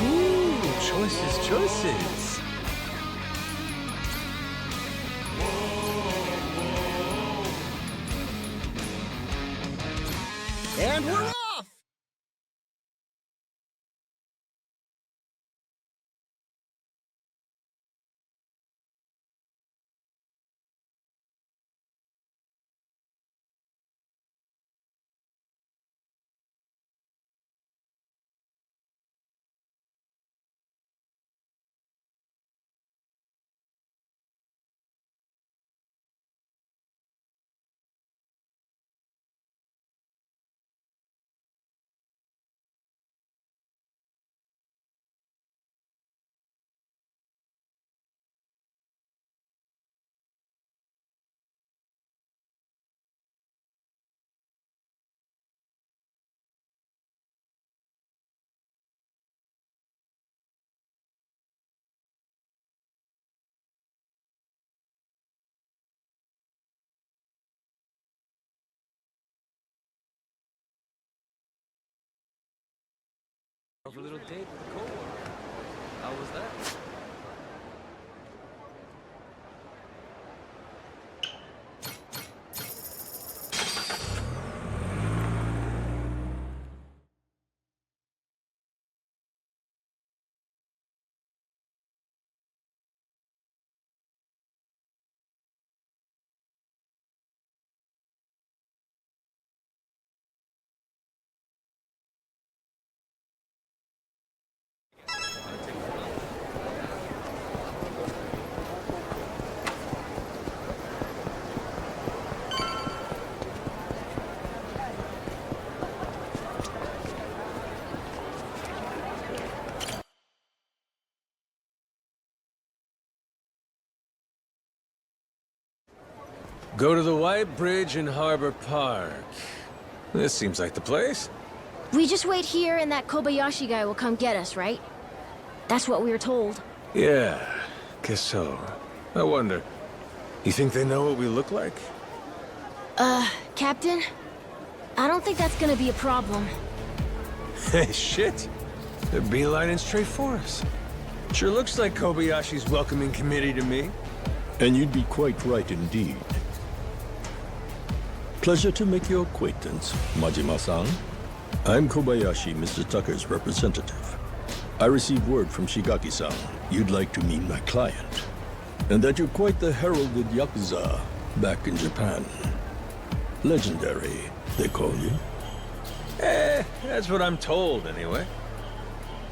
Ooh, choices. And we're off! A little date with the co-worker. How was that? Go to the White Bridge in Harbor Park. This seems like the place. We just wait here and that Kobayashi guy will come get us, right? That's what we were told. Yeah, guess so. I wonder, you think they know what we look like? Captain? I don't think that's gonna be a problem. Hey, shit. They're beelining straight for us. Sure looks like Kobayashi's welcoming committee to me. And you'd be quite right indeed. Pleasure to make your acquaintance, Majima-san. I'm Kobayashi, Mr. Tucker's representative. I received word from Shigaki-san you'd like to meet my client, and that you're quite the heralded Yakuza back in Japan. Legendary, they call you. That's what I'm told, anyway.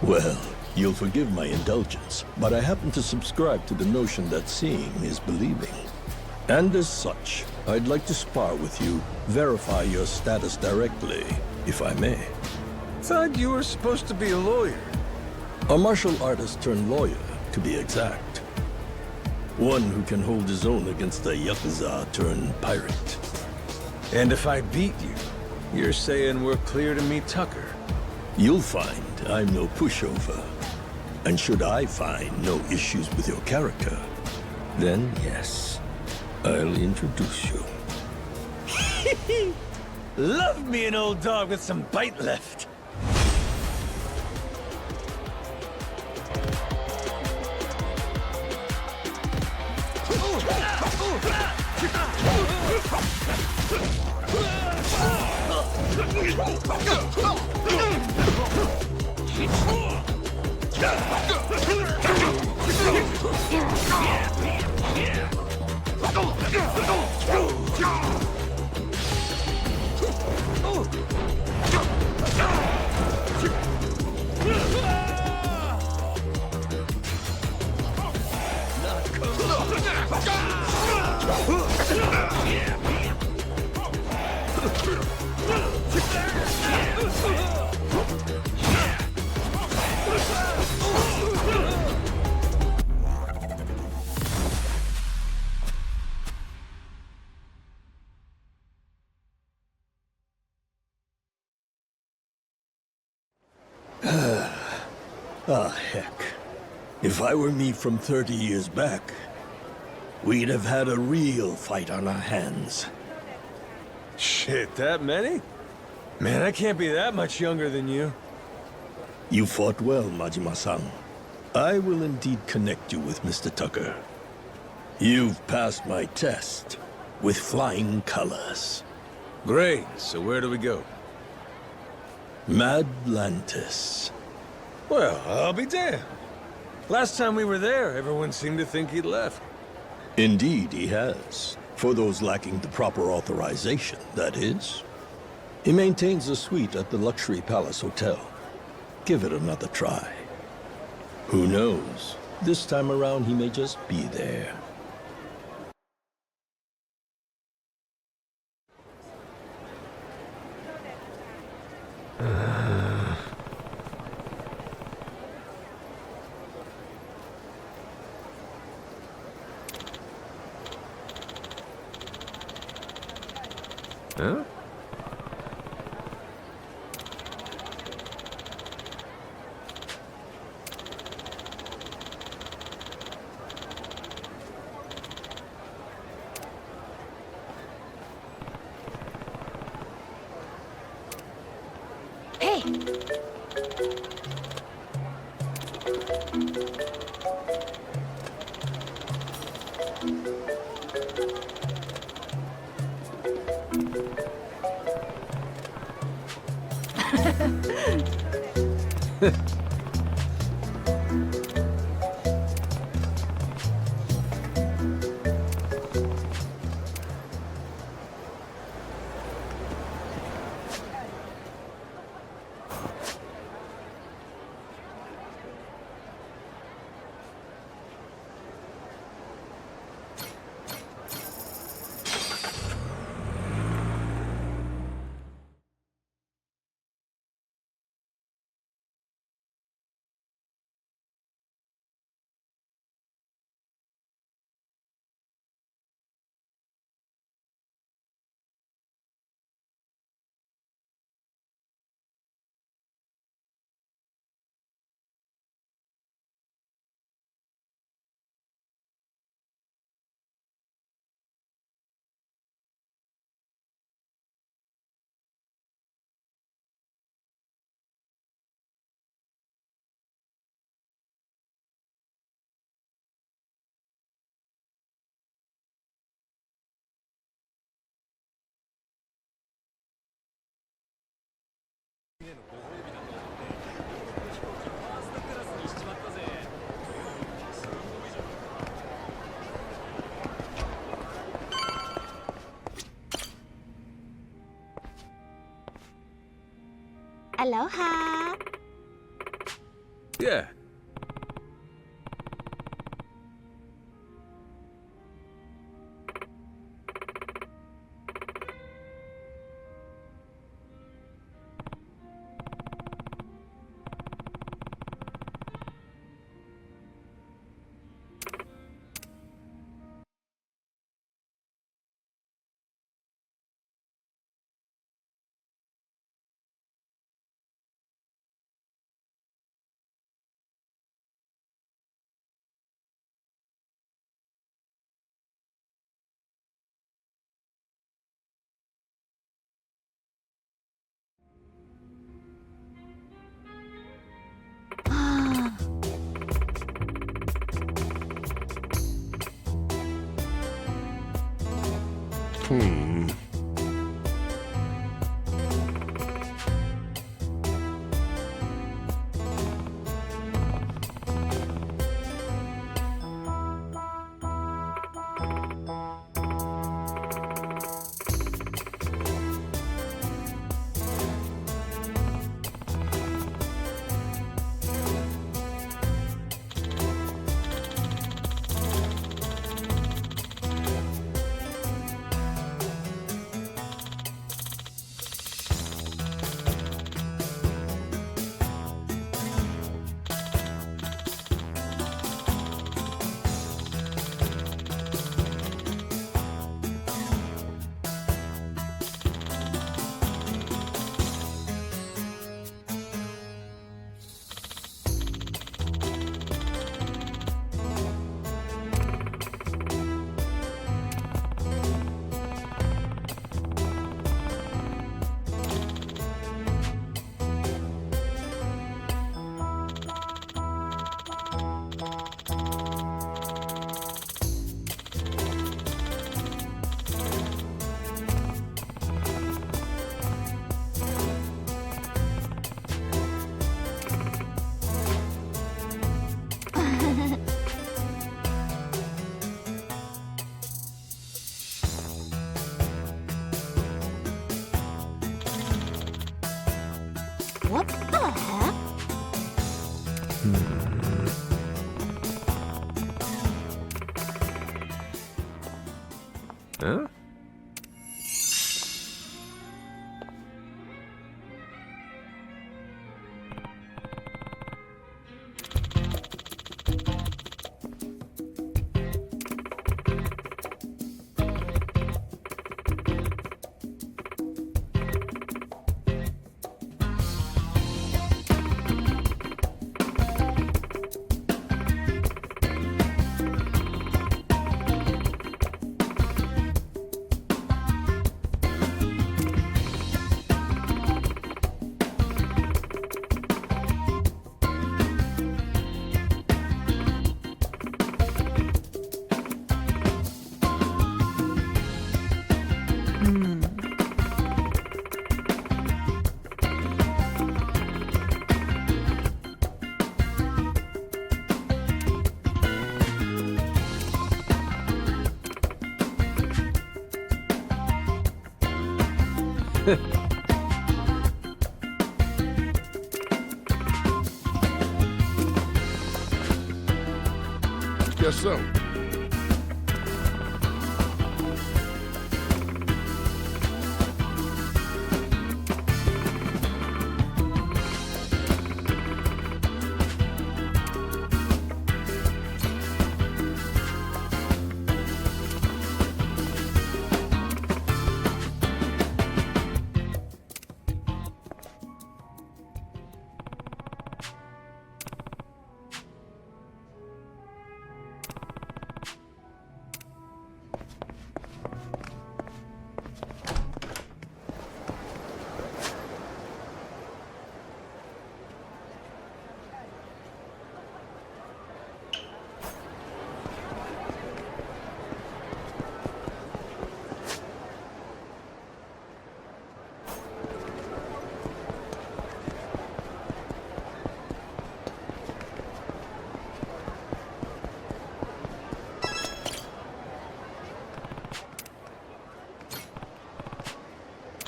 Well, you'll forgive my indulgence, but I happen to subscribe to the notion that seeing is believing. And as such, I'd like to spar with you, verify your status directly, if I may. Thought you were supposed to be a lawyer. A martial artist turned lawyer, to be exact. One who can hold his own against a Yakuza turned pirate. And if I beat you, you're saying we're clear to meet Tucker? You'll find I'm no pushover. And should I find no issues with your character, then yes, I'll introduce you. Love me an old dog with some bite left. Ah, heck. If I were me from 30 years back, we'd have had a real fight on our hands. Shit, that many? Man, I can't be that much younger than you. You fought well, Majima-san. I will indeed connect you with Mr. Tucker. You've passed my test with flying colors. Great, so where do we go? Madlantis. Well, I'll be damned. Last time we were there, everyone seemed to think he'd left. Indeed, he has. For those lacking the proper authorization, that is. He maintains a suite at the Luxury Palace Hotel. Give it another try. Who knows? This time around, he may just be there. Huh? Hey! Aloha. Yeah. What the heck? Huh? Guess so.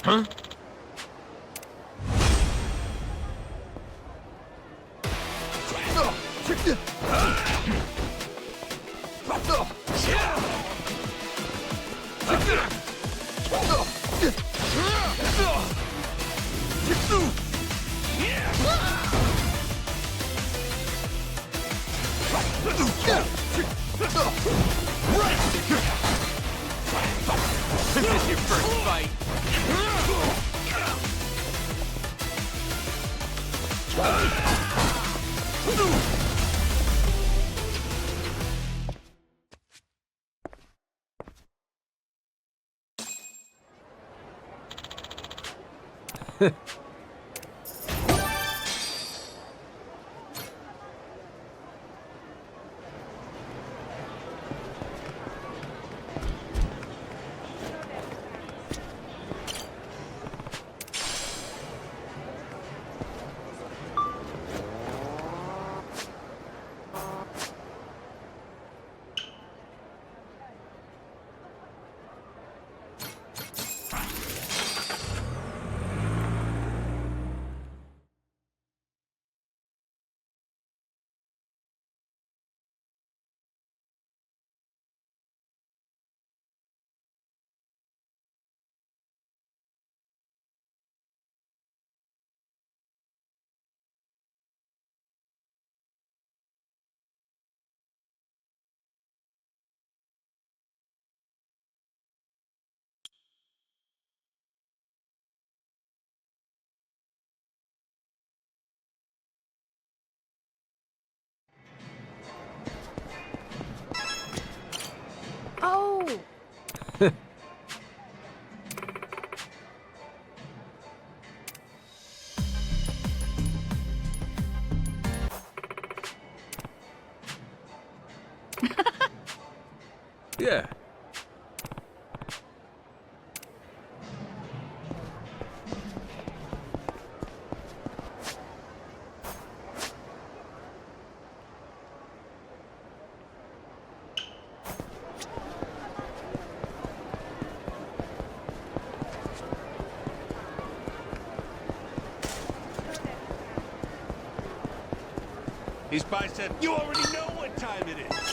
Huh? This is your first fight. Oh! Yeah. He's probably said, you already know what time it is.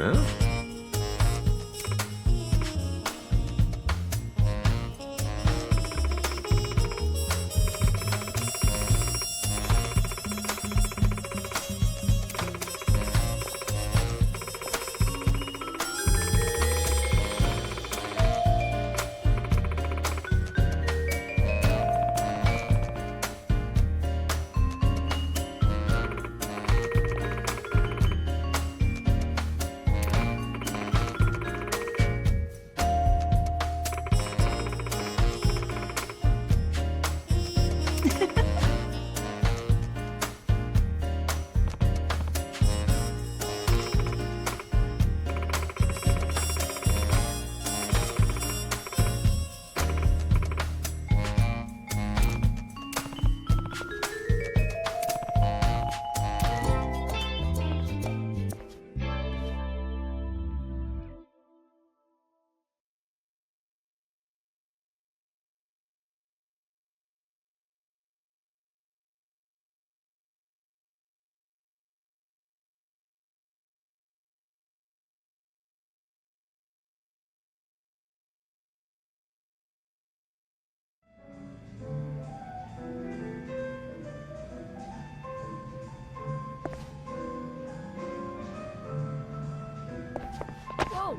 Huh? Whoa!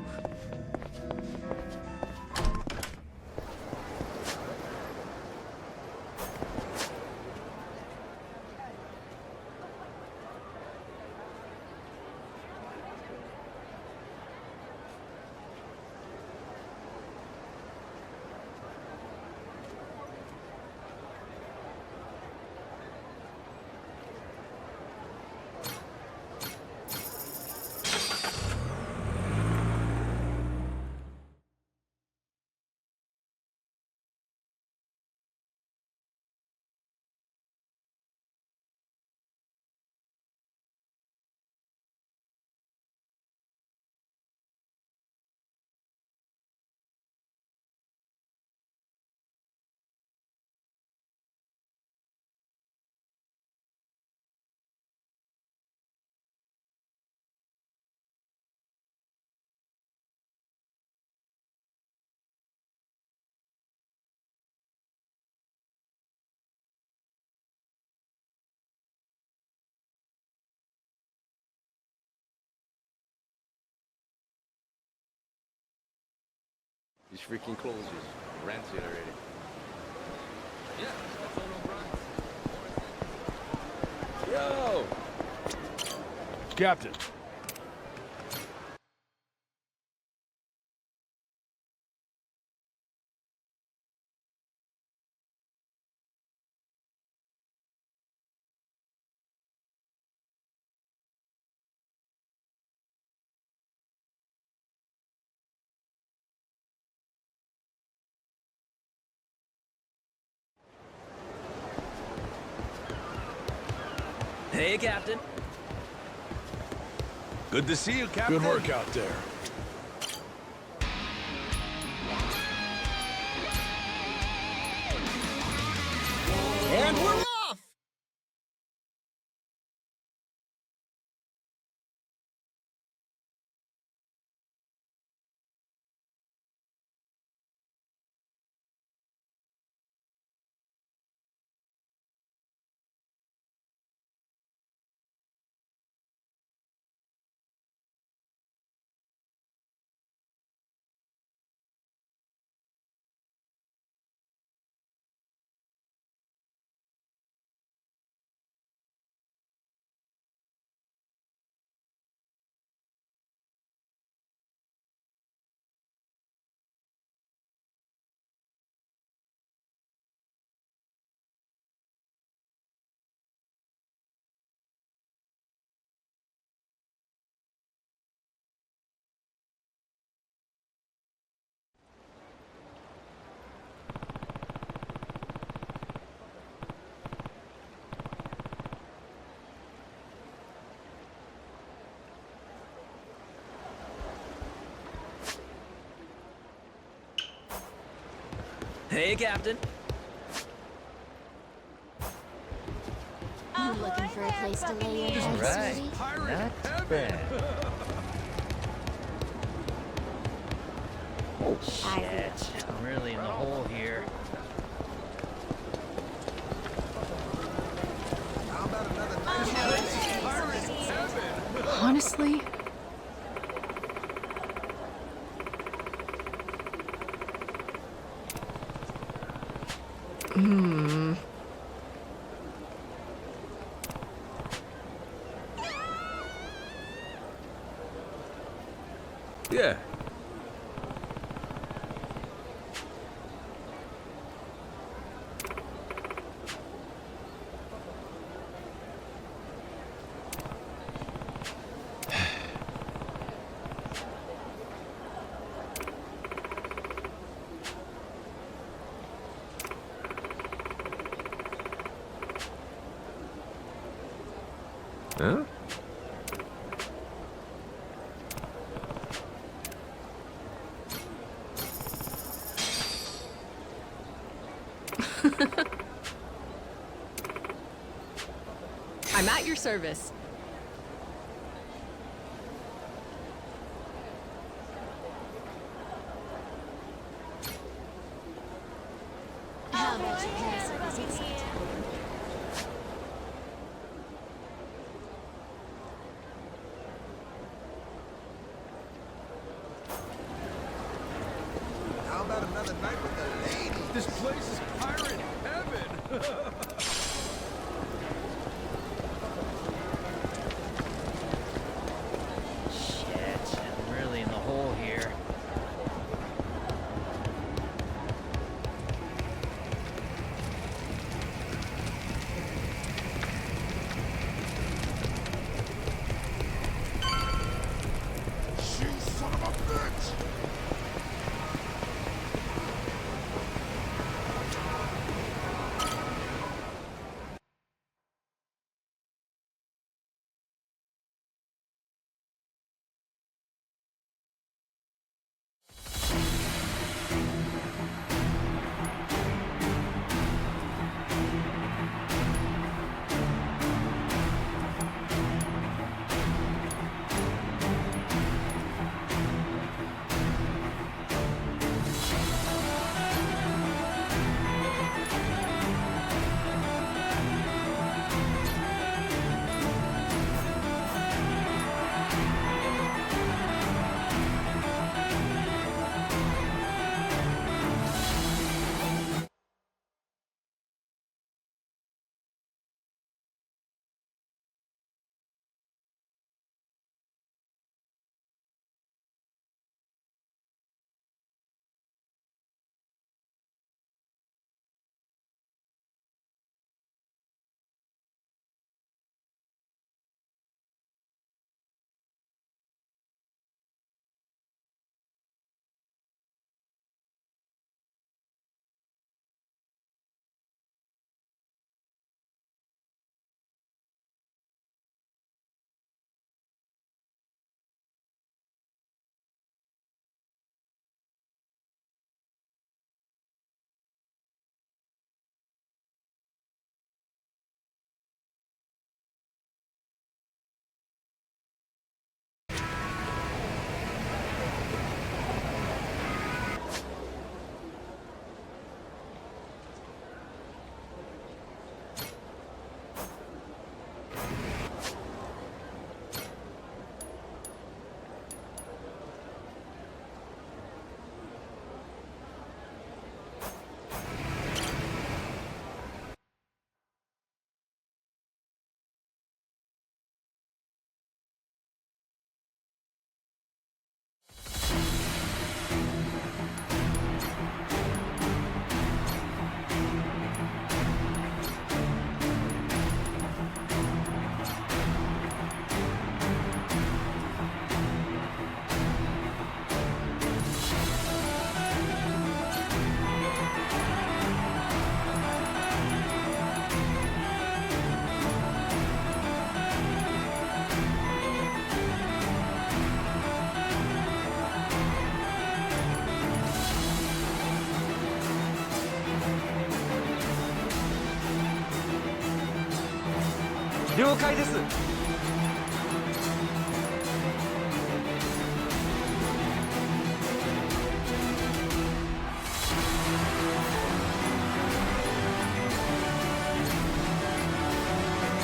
These freaking clothes is rancid already. Yeah, that's all Yo! Captain. Hey, Captain. Good to see you, Captain. Good work out there. And we're off! Hey, Captain. You looking for a place to lay your head, Right. sweetie? Not bad. Shit, I'm really in the hole here. Honestly, Yeah. Huh? I'm at your service. How about another night with the ladies? This place is pirate heaven! Shit, I'm really in the hole here. You son of a bitch!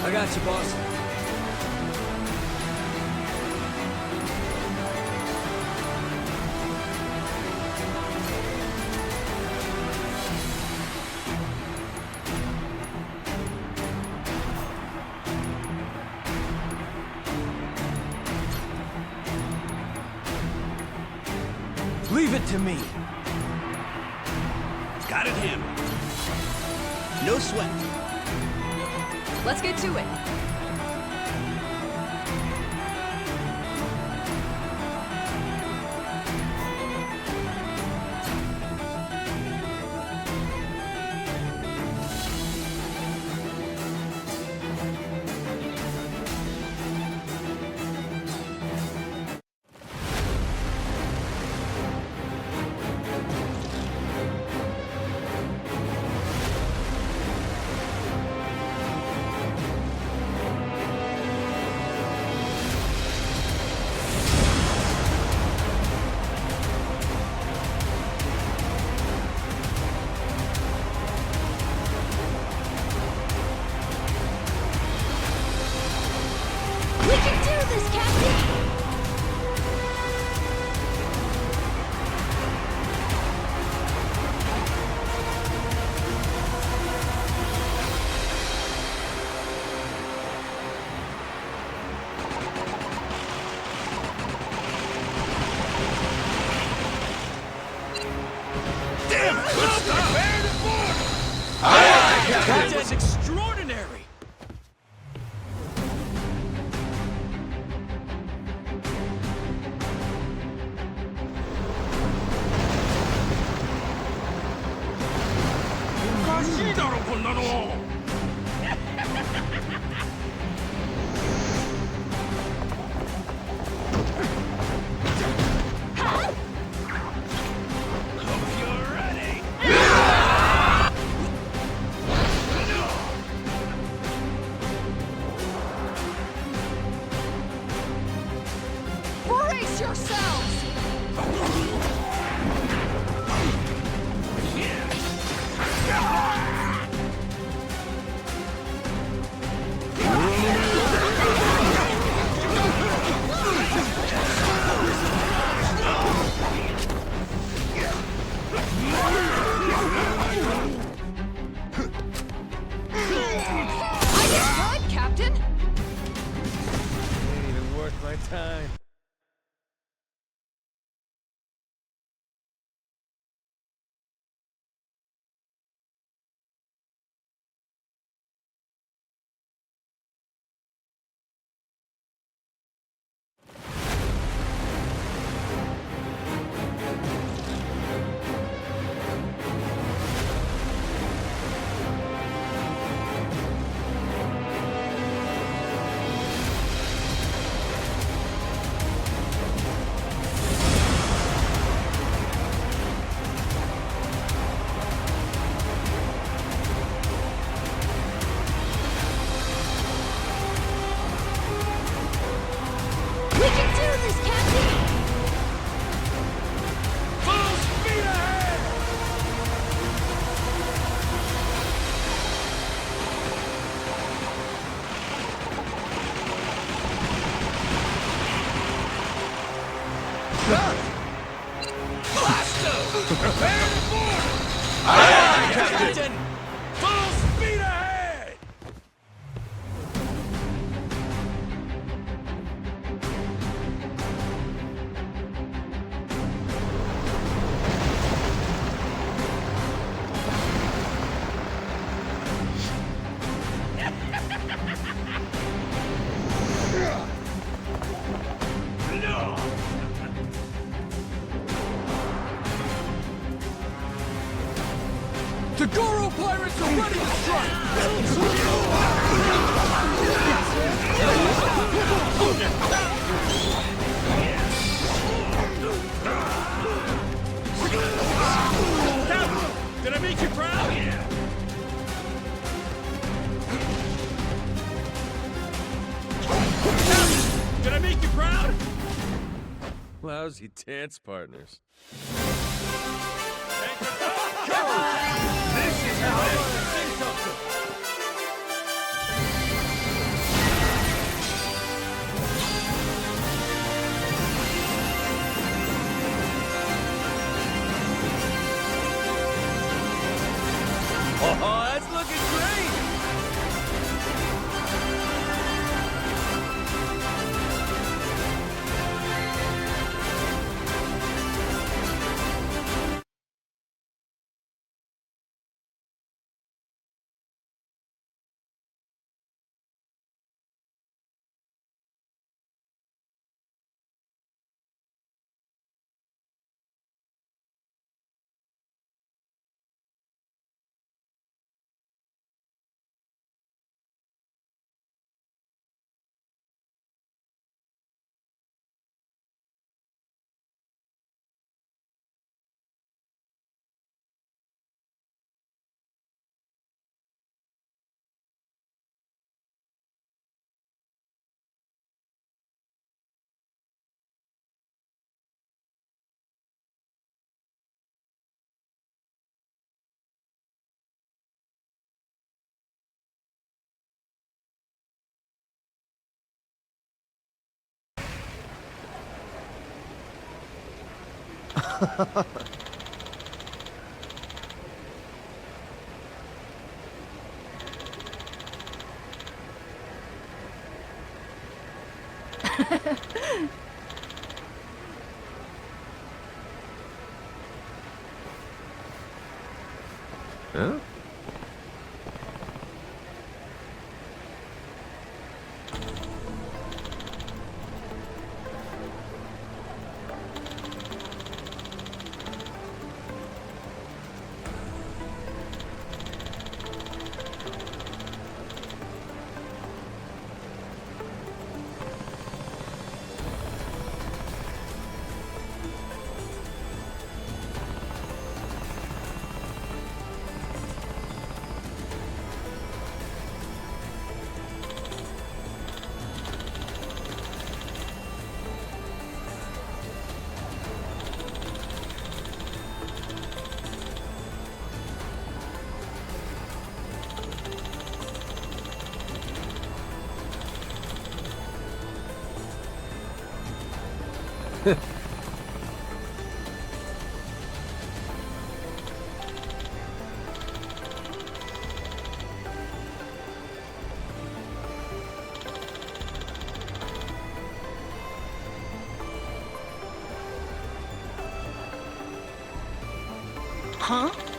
I got you, boss. Leave it to me. Got it handled. No sweat. Let's get to it. We can do this, Captain! Damn it! Let's stop! That is extraordinary! Brace yourselves! I did good, Captain! Ain't even worth my time. We can do this, Captain! Full speed ahead! Blaster! Prepare to board! Aye, Captain! Full speed ahead! The Goro pirates are ready to strike! Did I make you proud? Did I make you proud? Lousy dance partners. This is how I sing something! Huh? Huh?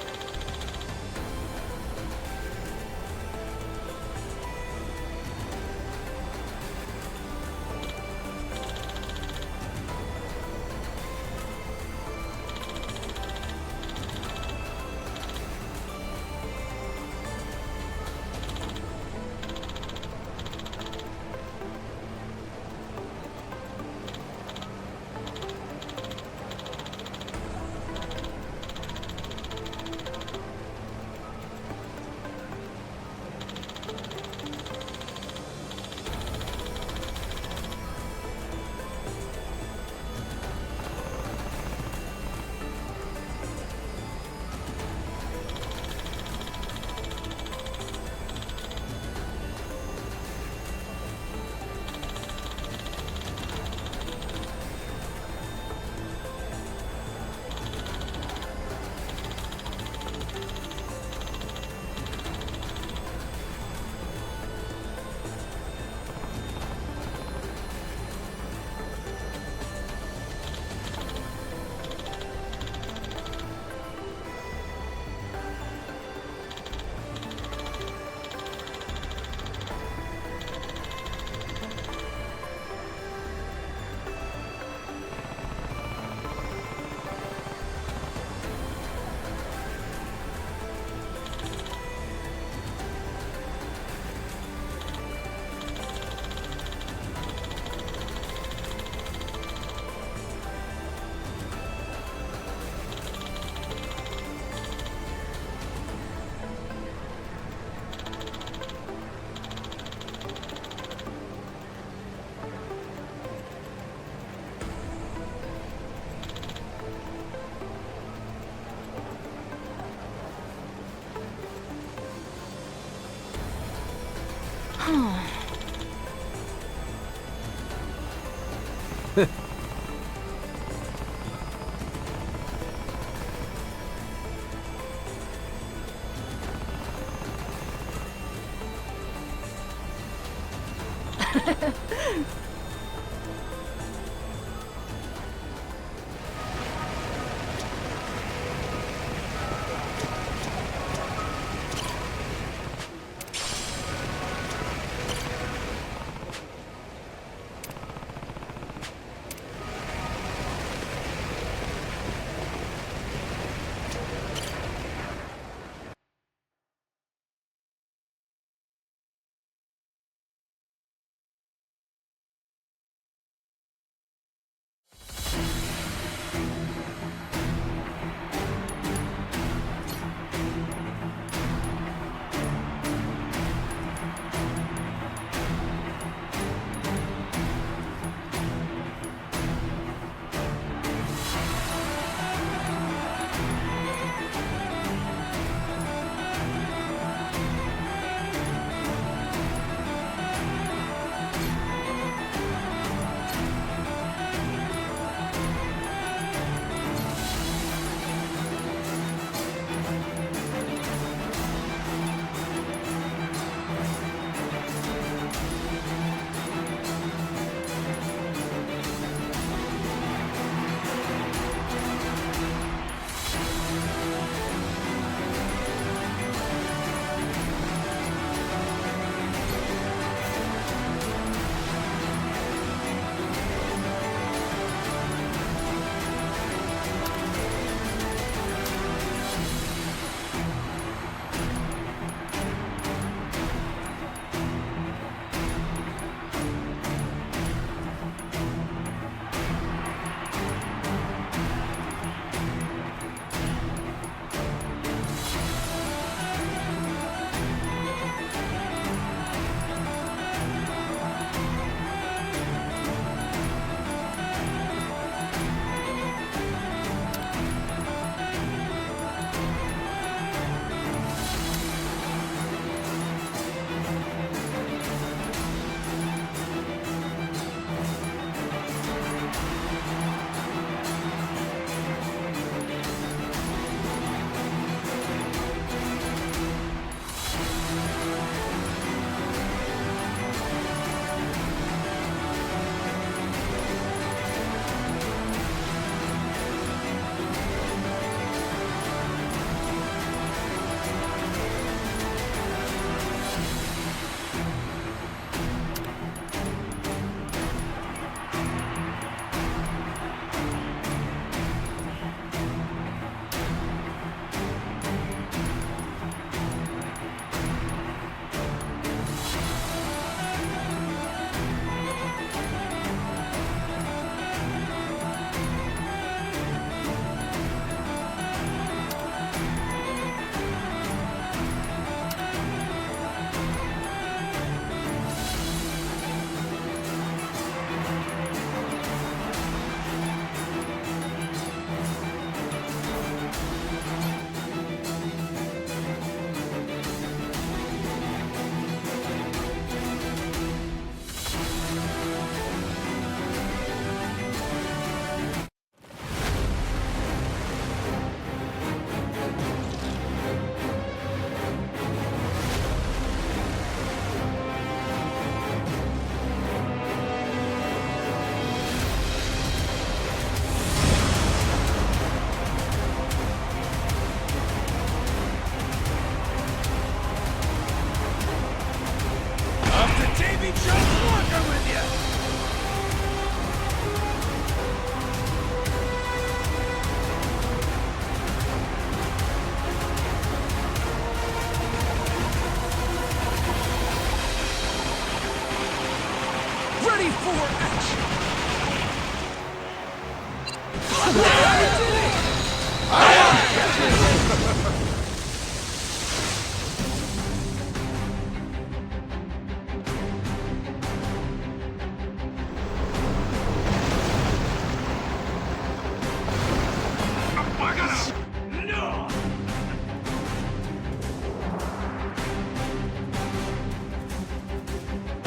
Ready for action!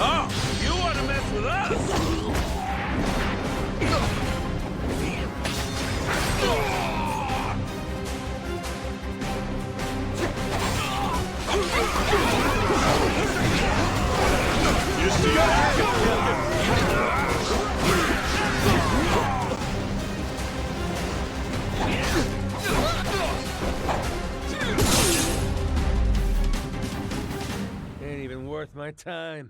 Oh, you want to mess with us? Ain't even worth my time.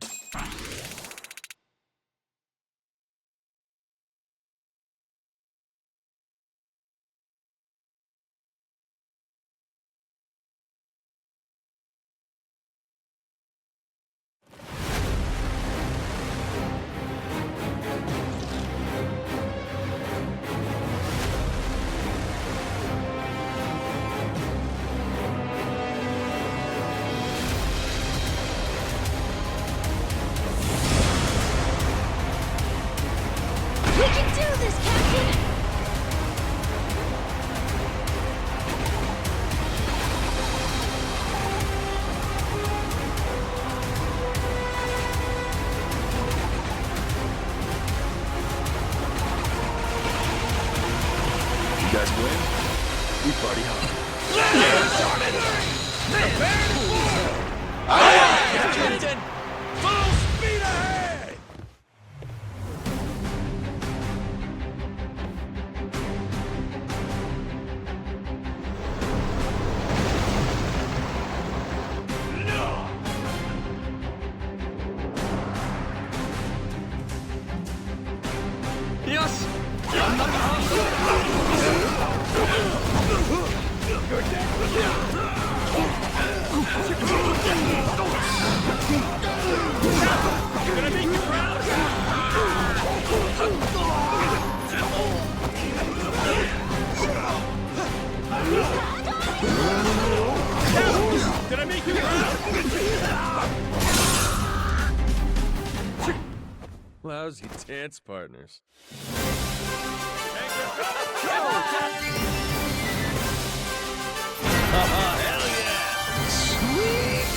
We can do this, Captain! You guys win? We party hard. Captain! Full speed ahead! Yes! Gonna make you proud! Did I make you proud? Lousy dance partners. Hell yeah! Sweet!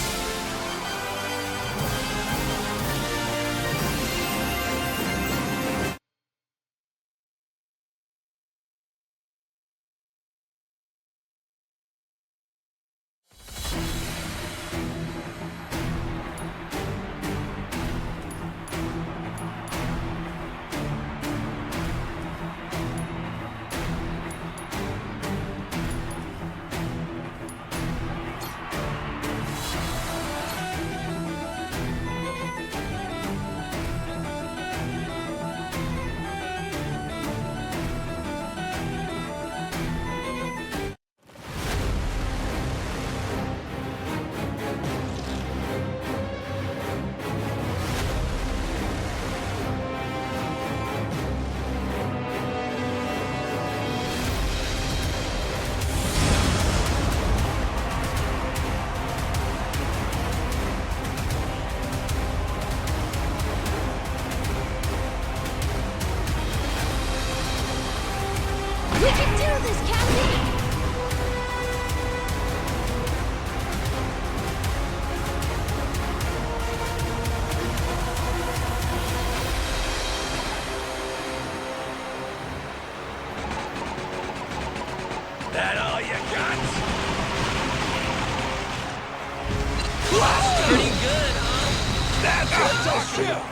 We can do this, Captain! That all you got? Pretty good, huh? That's a ship!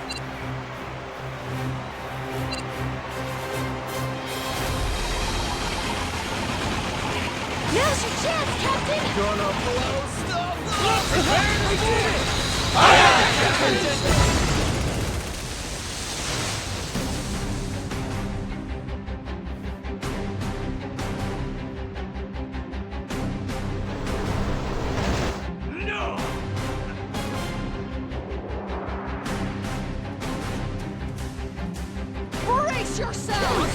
Now's your chance, Captain! Gonna blow stuff up! We did it! Aye, aye, Captain! Brace yourselves!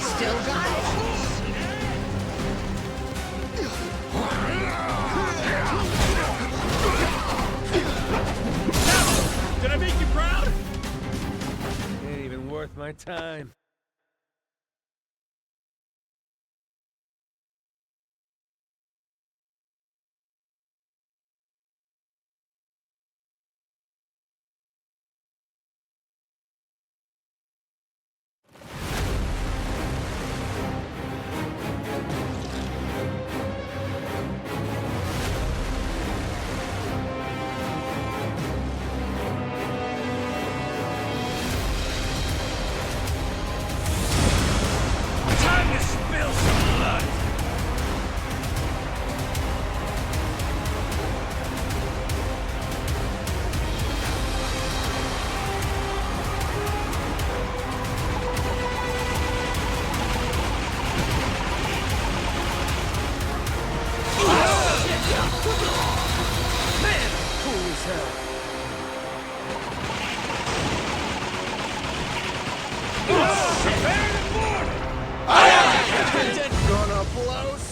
Still got it. Did I make you proud? Ain't even worth my time. Gonna blows.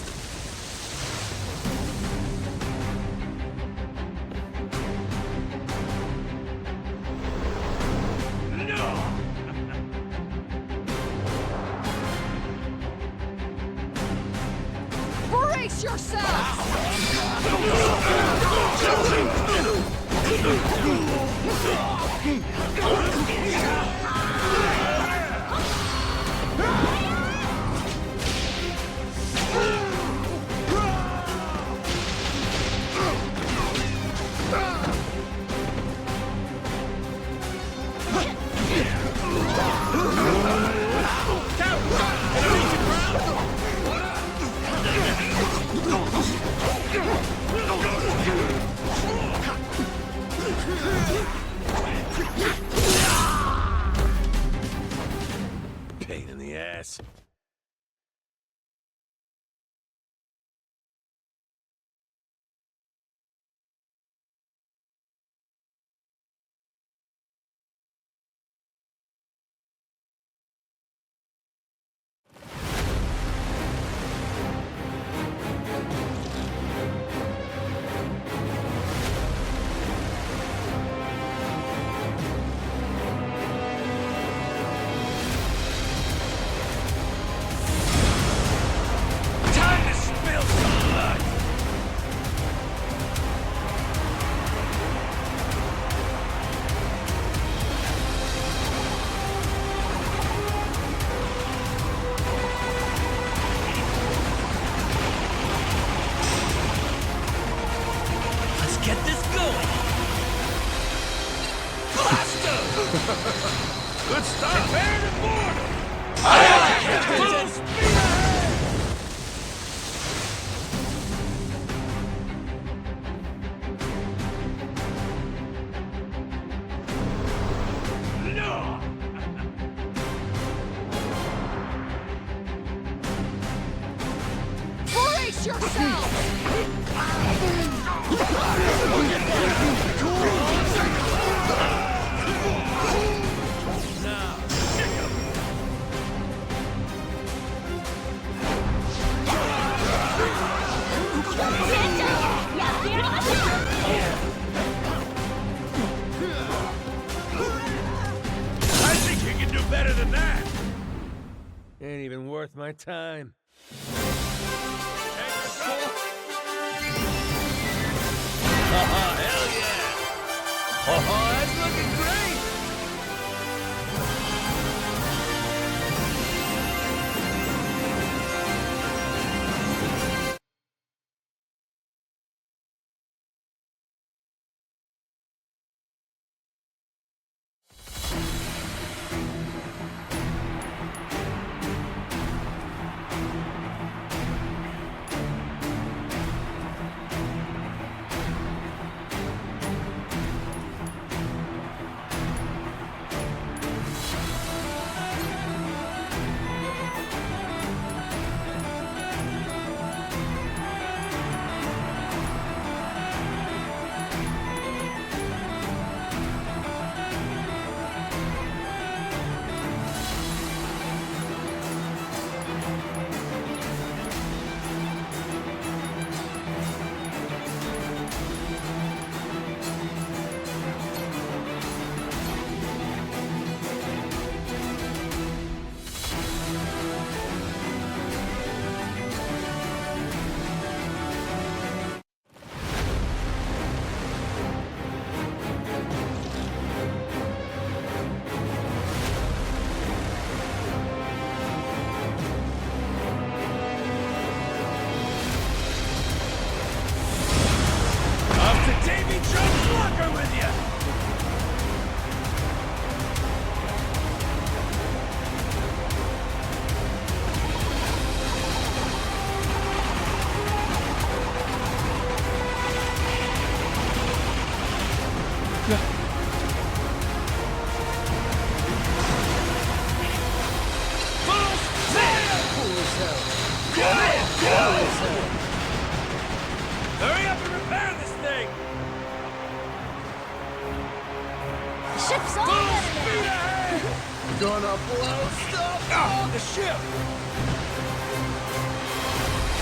Brace yourselves! Pain in the ass. Good start. Prepare to board! Full speed ahead! No! Brace yourselves! I think you can do better than that. Ain't even worth my time. Hell yeah! Oh, that's looking great! heavy chunk slugger with you! Hurry up and repair this thing! The ship's all better now. Gonna blow stuff off the ship!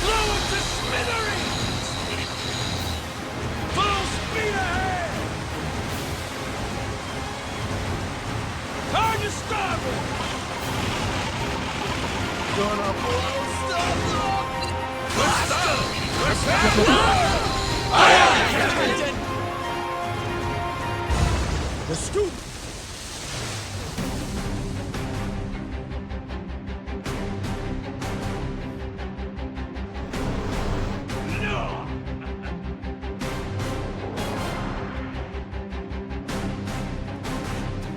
Blow it to smithereens! Full speed ahead! Turn to starboard! Gonna blow stuff up! Let's go! The scoop!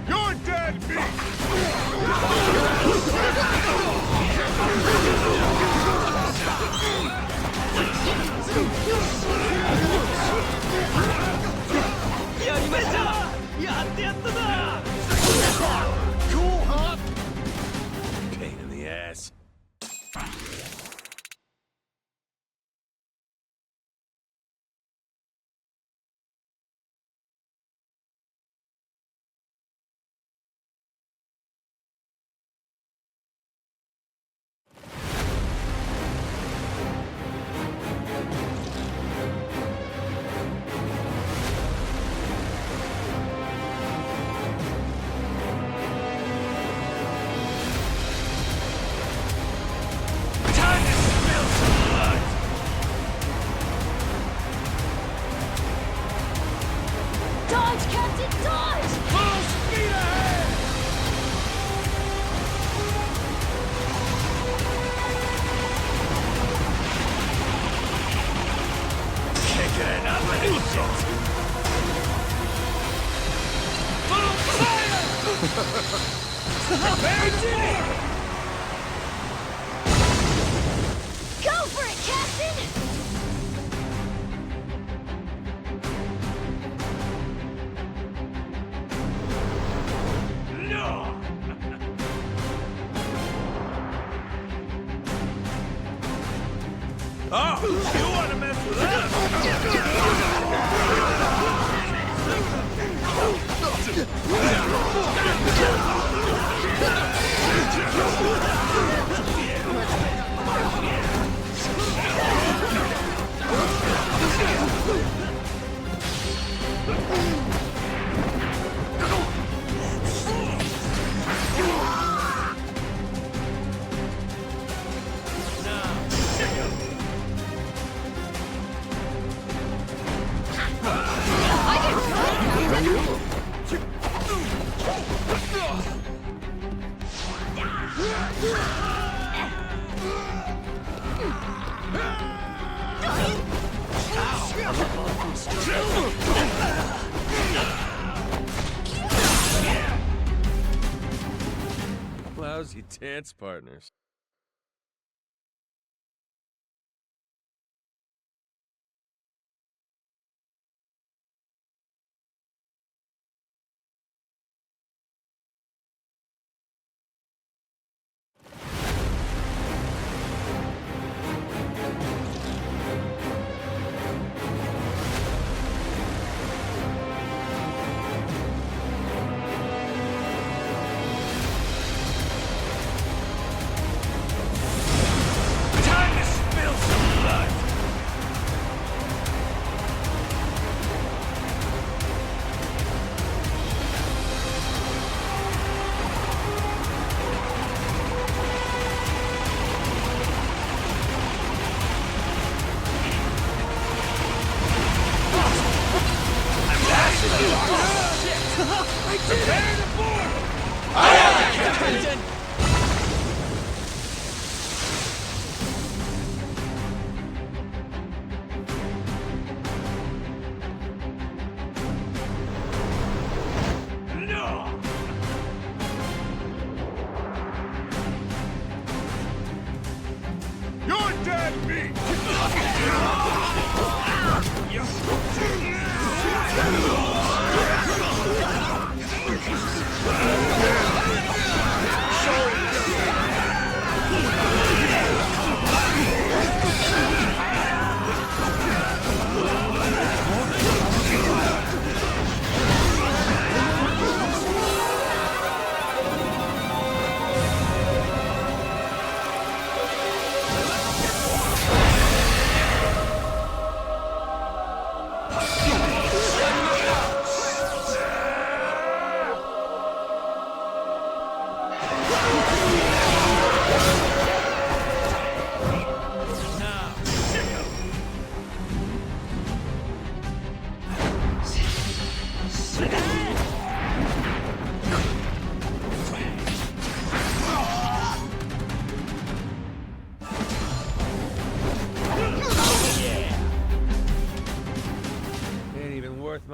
You're dead meat! Cool, huh? Pain in the ass. Dodge, Captain, dodge! Full speed ahead! Kicking up an insult! Full fire! Prepare to Go for it, Captain! Oh, you want to mess with Lousy dance partners.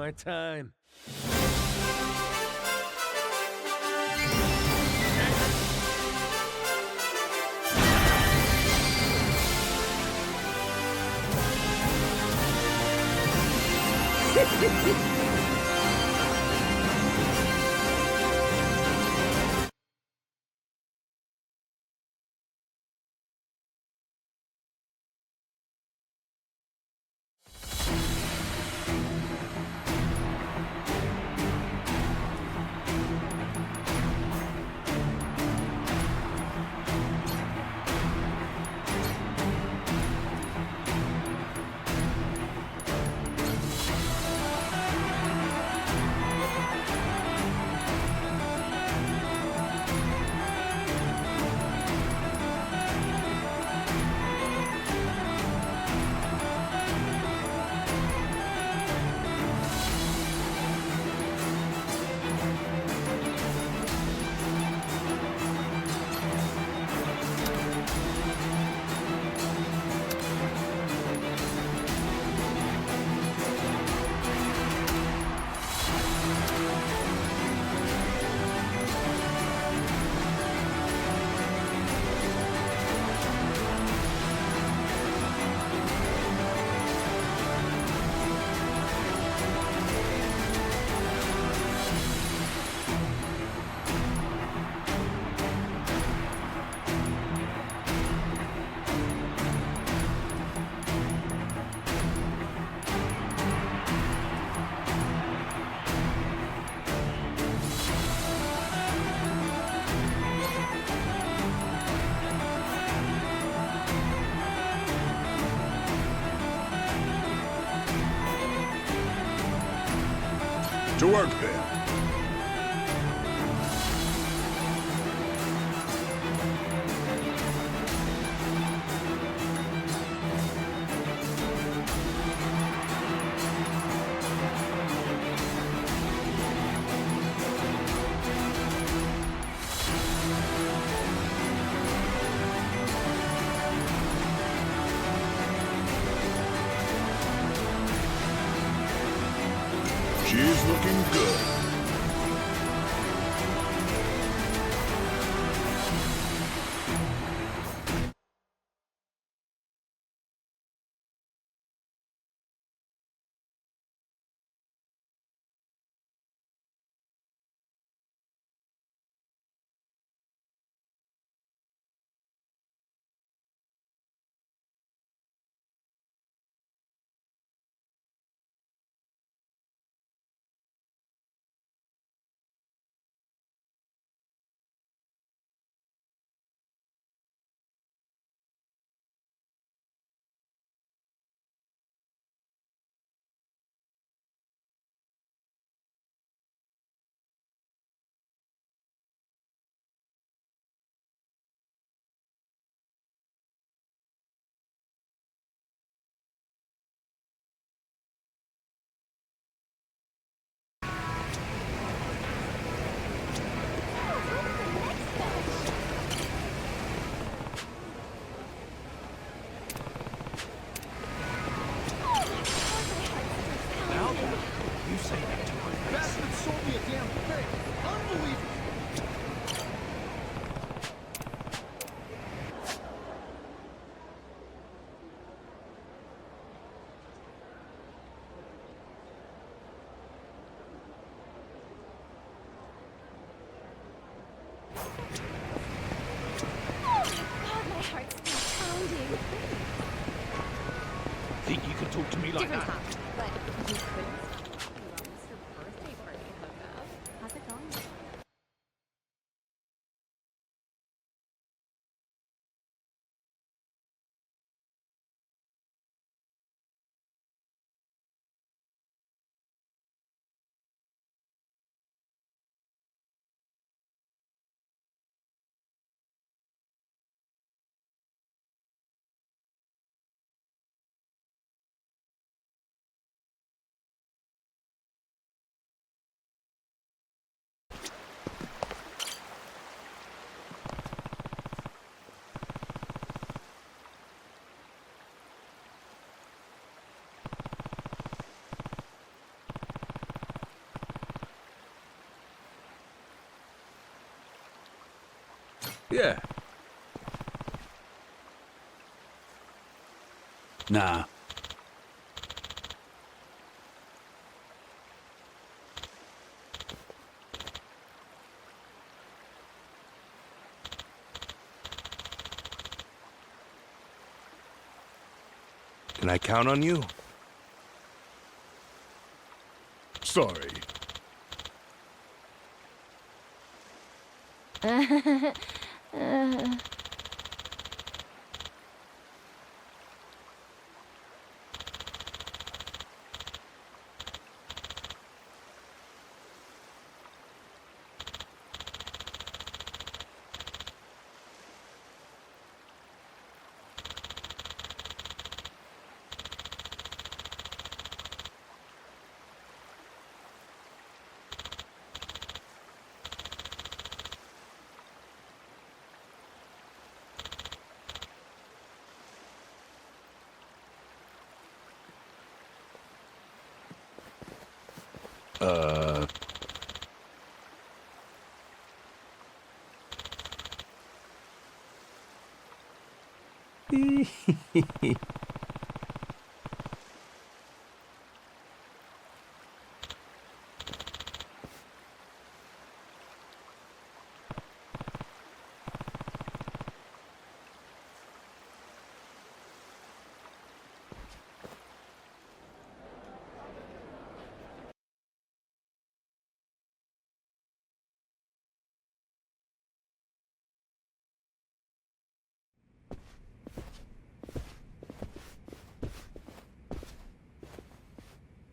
my time. To work, then. She's looking good. Think you can talk to me like Different that? topic, but you couldn't Yeah. Nah. Can I count on you? Sorry.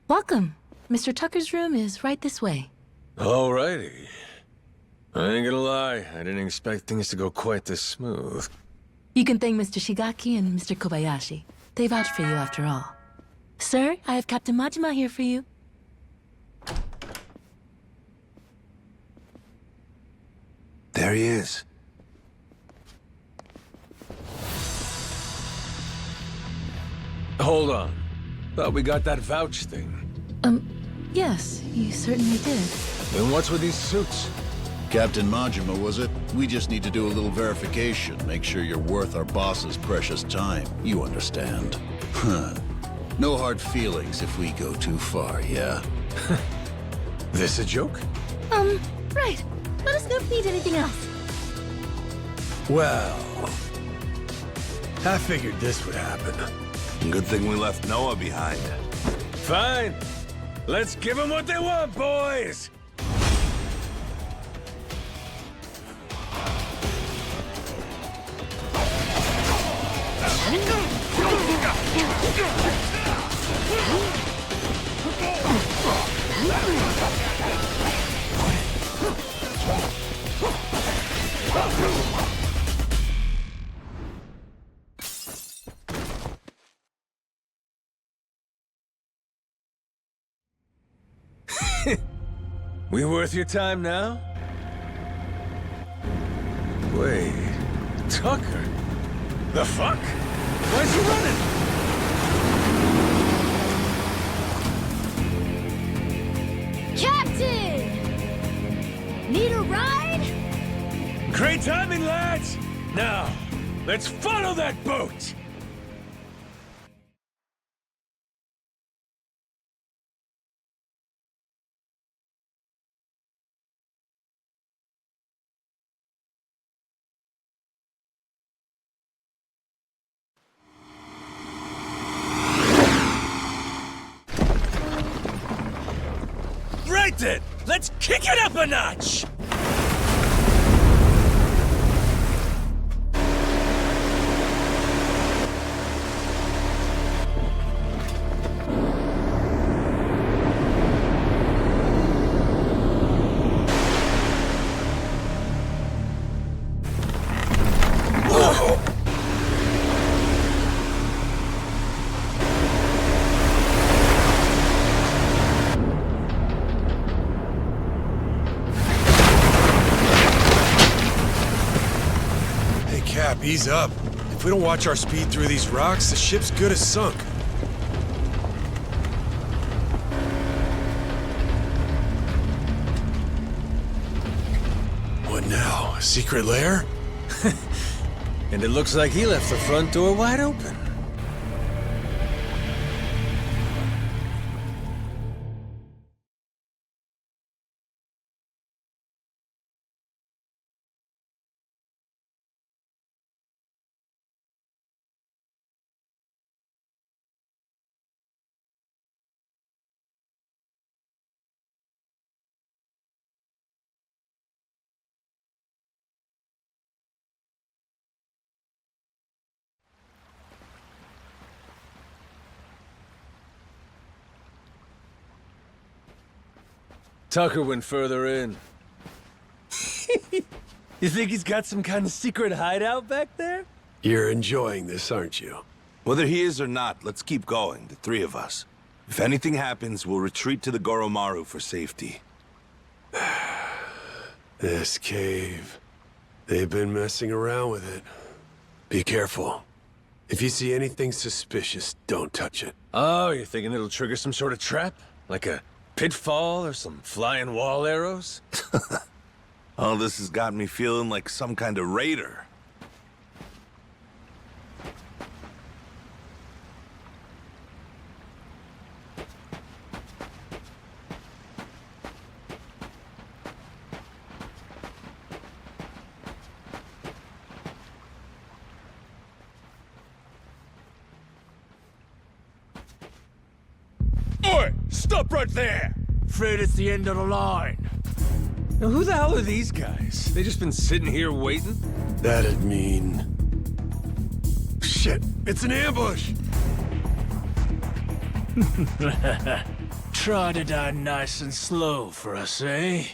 Welcome. Mr. Tucker's room is right this way. Alrighty. I ain't gonna lie, I didn't expect things to go quite this smooth. You can thank Mr. Shigaki and Mr. Kobayashi. They vouched for you after all. Sir, I have Captain Majima here for you. There he is. Hold on. Thought we got that vouch thing. Yes, you certainly did. Then what's with these suits? Captain Majima, was it? We just need to do a little verification, make sure you're worth our boss's precious time. You understand. Huh. No hard feelings if we go too far, yeah? This a joke? Right. Let us know if you need anything else. Well, I figured this would happen. Good thing we left Noah behind. Fine. Let's give them what they want, boys! We worth your time now? Wait, Tucker? The fuck? Where's he running? Captain! Need a ride? Great timing, lads! Now, let's follow that boat! Right then! Let's kick it up a notch! Cap, ease up. If we don't watch our speed through these rocks, the ship's good as sunk. What now? A secret lair? And it looks like he left the front door wide open. Tucker went further in. You think he's got some kind of secret hideout back there? You're enjoying this, aren't you? Whether he is or not, let's keep going, the three of us. If anything happens, we'll retreat to the Goromaru for safety. This cave. They've been messing around with it. Be careful. If you see anything suspicious, don't touch it. Oh, you're thinking it'll trigger some sort of trap? Like a pitfall or some flying wall arrows? All this has got me feeling like some kind of raider. Oi! Stop right there! Afraid it's the end of the line. Now, who the hell are these guys? They just been sitting here waiting? That'd mean... Shit! It's an ambush! Try to die nice and slow for us, eh?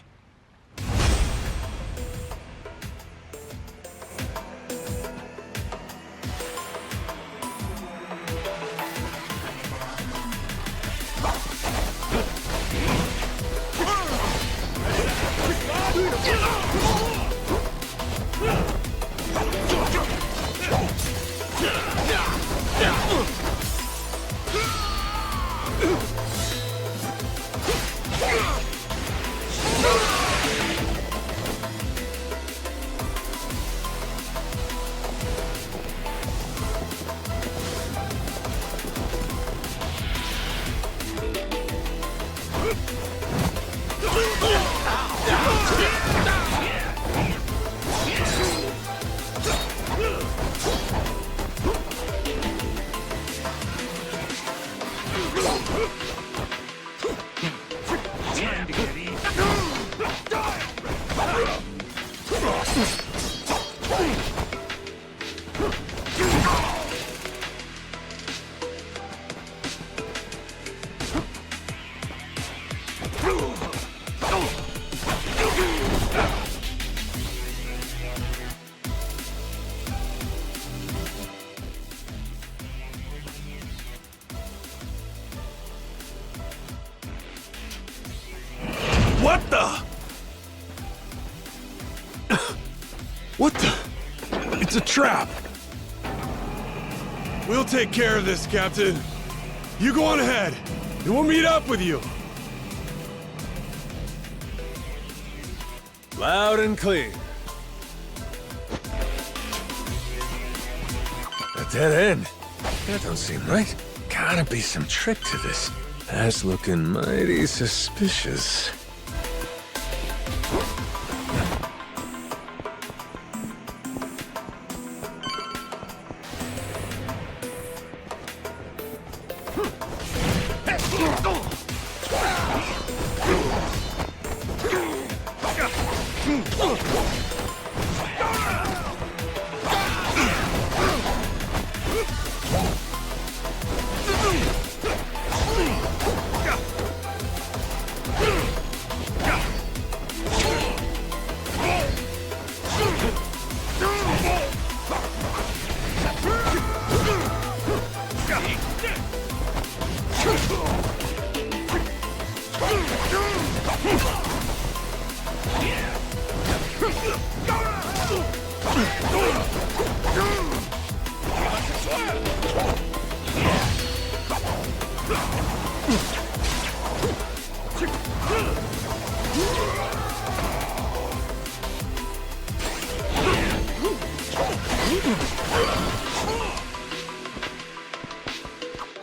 What the? What the? It's a trap. We'll take care of this, Captain. You go on ahead, and we'll meet up with you. Loud and clear. A dead end? That don't seem right. Gotta be some trick to this. That's looking mighty suspicious.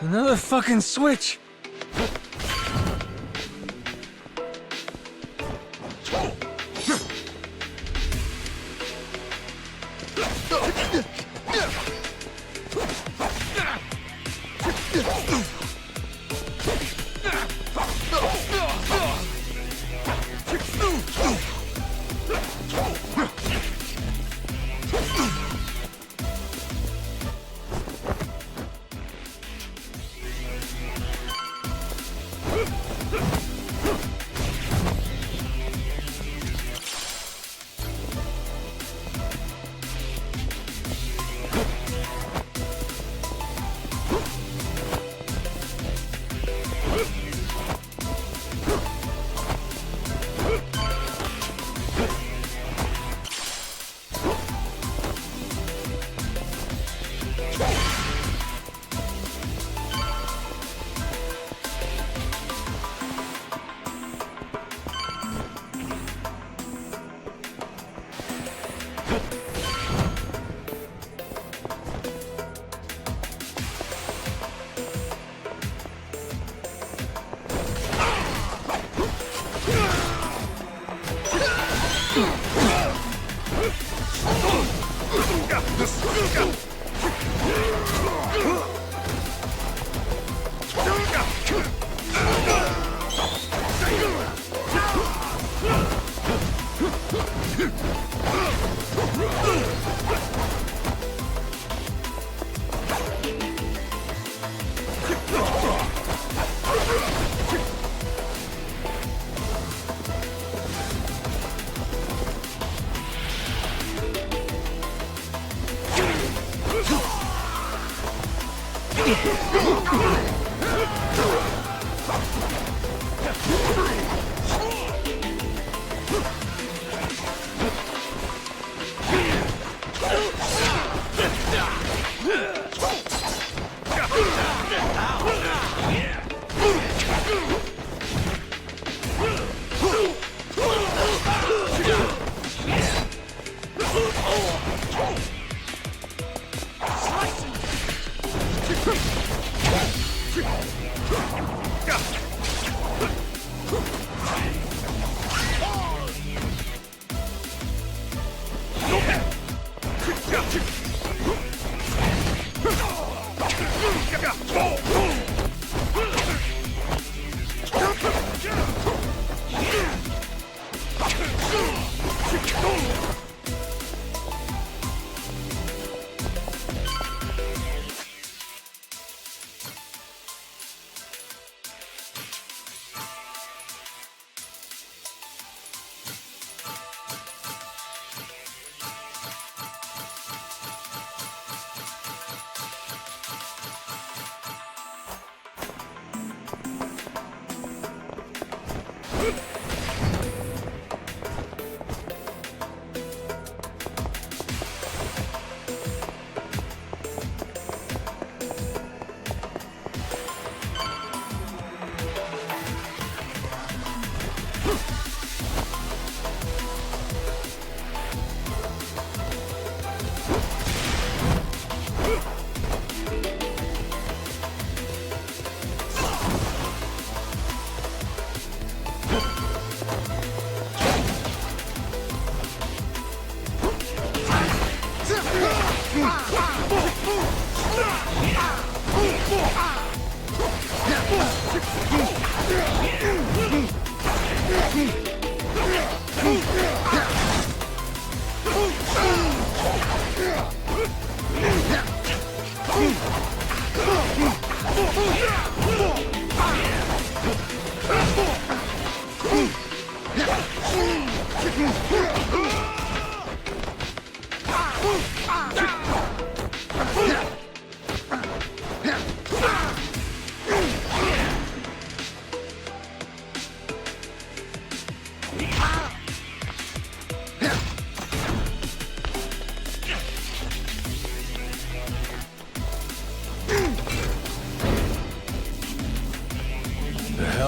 Another fucking switch.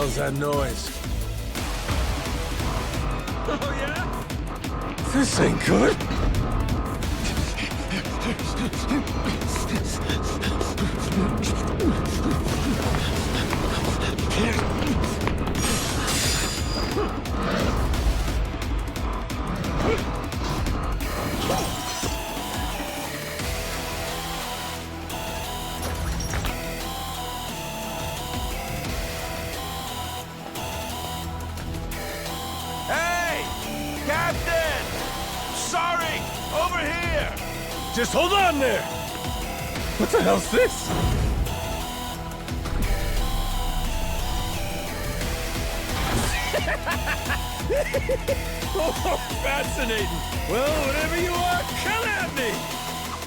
How's that noise? Oh, yeah? This ain't good. Hey! Captain! Sorry! Over here! Just hold on there! What the hell's this? Oh, fascinating! Well, whatever you are, come at me!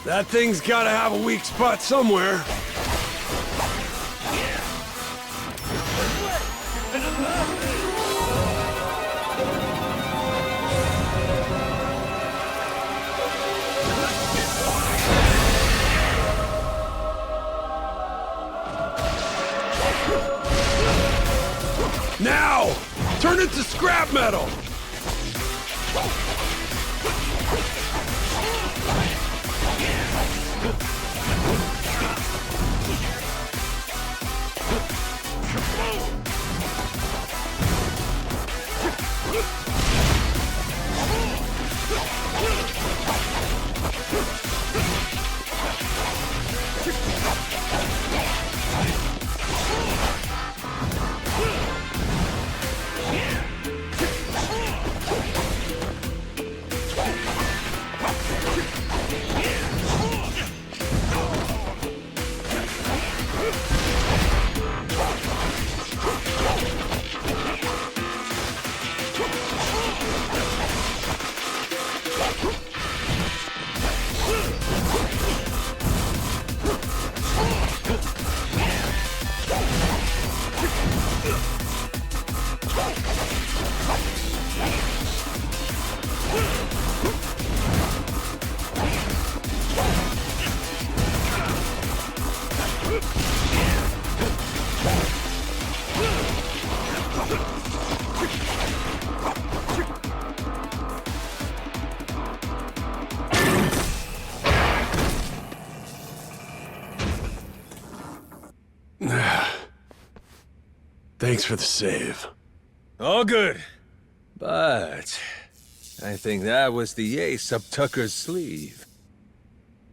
That thing's gotta have a weak spot somewhere. Now! Turn it to scrap metal! Thanks for the save. All good. But I think that was the ace up Tucker's sleeve.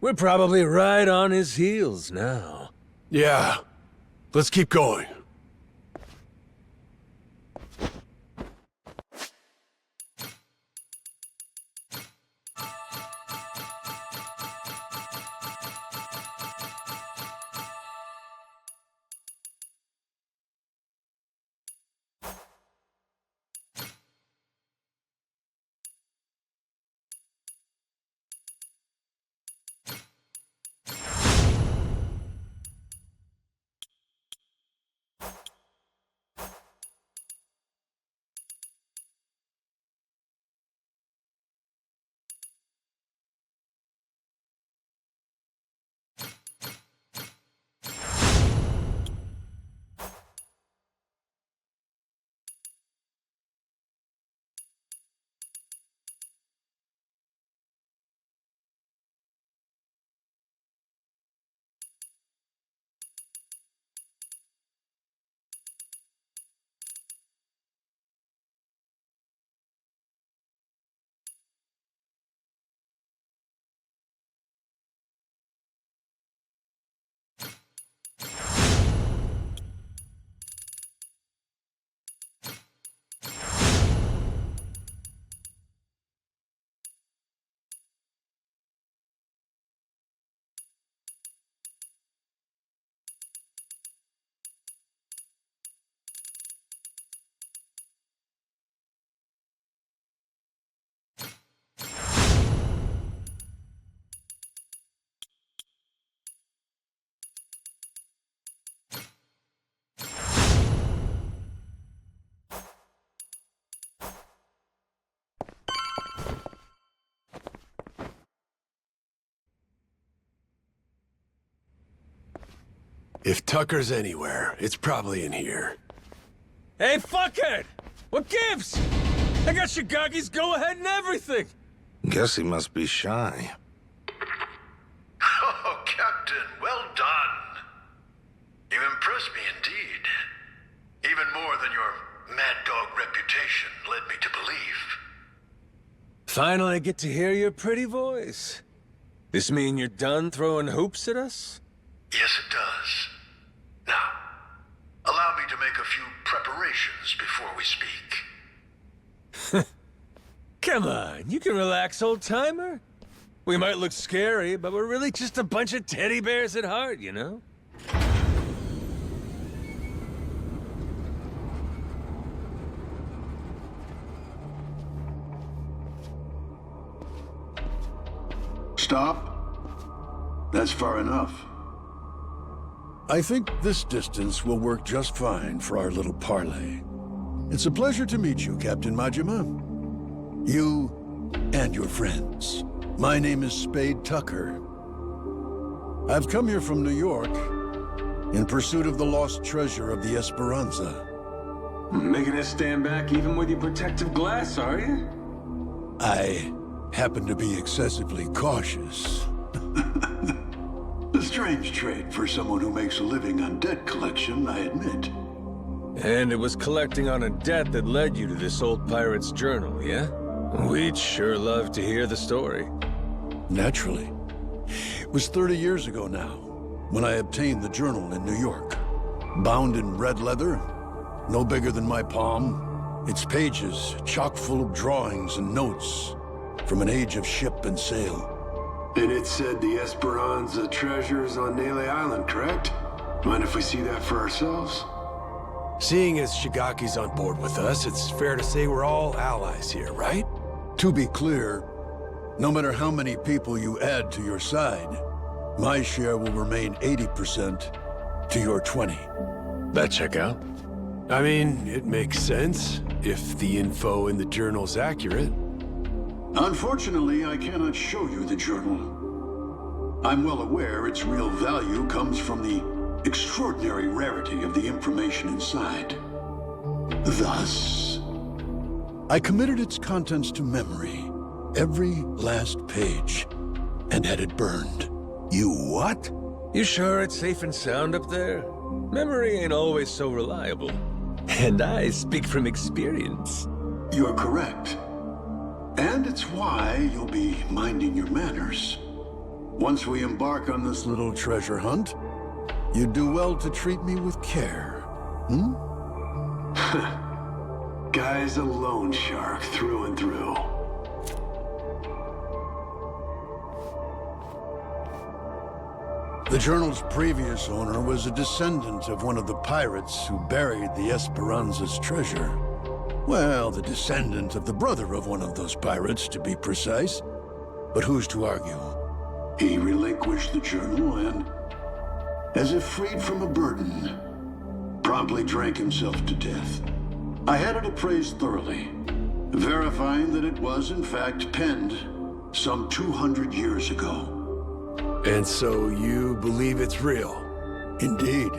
We're probably right on his heels now. Yeah. Let's keep going. If Tucker's anywhere, it's probably in here. Hey, fuckhead! What gives? I got Shigagi's go-ahead and everything! Guess he must be shy. Captain. Well done. You impressed me indeed. Even more than your mad dog reputation led me to believe. Finally get to hear your pretty voice. This mean you're done throwing hoops at us? Yes, it does. Now, allow me to make a few preparations before we speak. Come on, you can relax, old-timer. We might look scary, but we're really just a bunch of teddy bears at heart, you know? Stop. That's far enough. I think this distance will work just fine for our little parley. It's a pleasure to meet you, Captain Majima. You and your friends. My name is Spade Tucker. I've come here from New York in pursuit of the lost treasure of the Esperanza. Making us stand back even with your protective glass, are you? I happen to be excessively cautious. A strange trait for someone who makes a living on debt collection, I admit. And it was collecting on a debt that led you to this old pirate's journal, yeah? We'd sure love to hear the story. Naturally. It was 30 years ago now, when I obtained the journal in New York. Bound in red leather, no bigger than my palm, its pages chock full of drawings and notes from an age of ship and sail. And it said the Esperanza treasure's on Nele Island, correct? Mind if we see that for ourselves? Seeing as Shigaki's on board with us, it's fair to say we're all allies here, right? To be clear, no matter how many people you add to your side, my share will remain 80% to your 20. That check out? I mean, it makes sense, if the info in the journal's accurate. Unfortunately, I cannot show you the journal. I'm well aware its real value comes from the extraordinary rarity of the information inside. Thus, I committed its contents to memory, every last page, and had it burned. You what? You sure it's safe and sound up there? Memory ain't always so reliable. And I speak from experience. You're correct. And it's why you'll be minding your manners. Once we embark on this little treasure hunt, you'd do well to treat me with care. Hmm? Guy's a loan shark through and through. The journal's previous owner was a descendant of one of the pirates who buried the Esperanza's treasure. Well, the descendant of the brother of one of those pirates, to be precise. But who's to argue? He relinquished the journal and, as if freed from a burden, promptly drank himself to death. I had it appraised thoroughly, verifying that it was in fact penned some 200 years ago. And so you believe it's real? Indeed.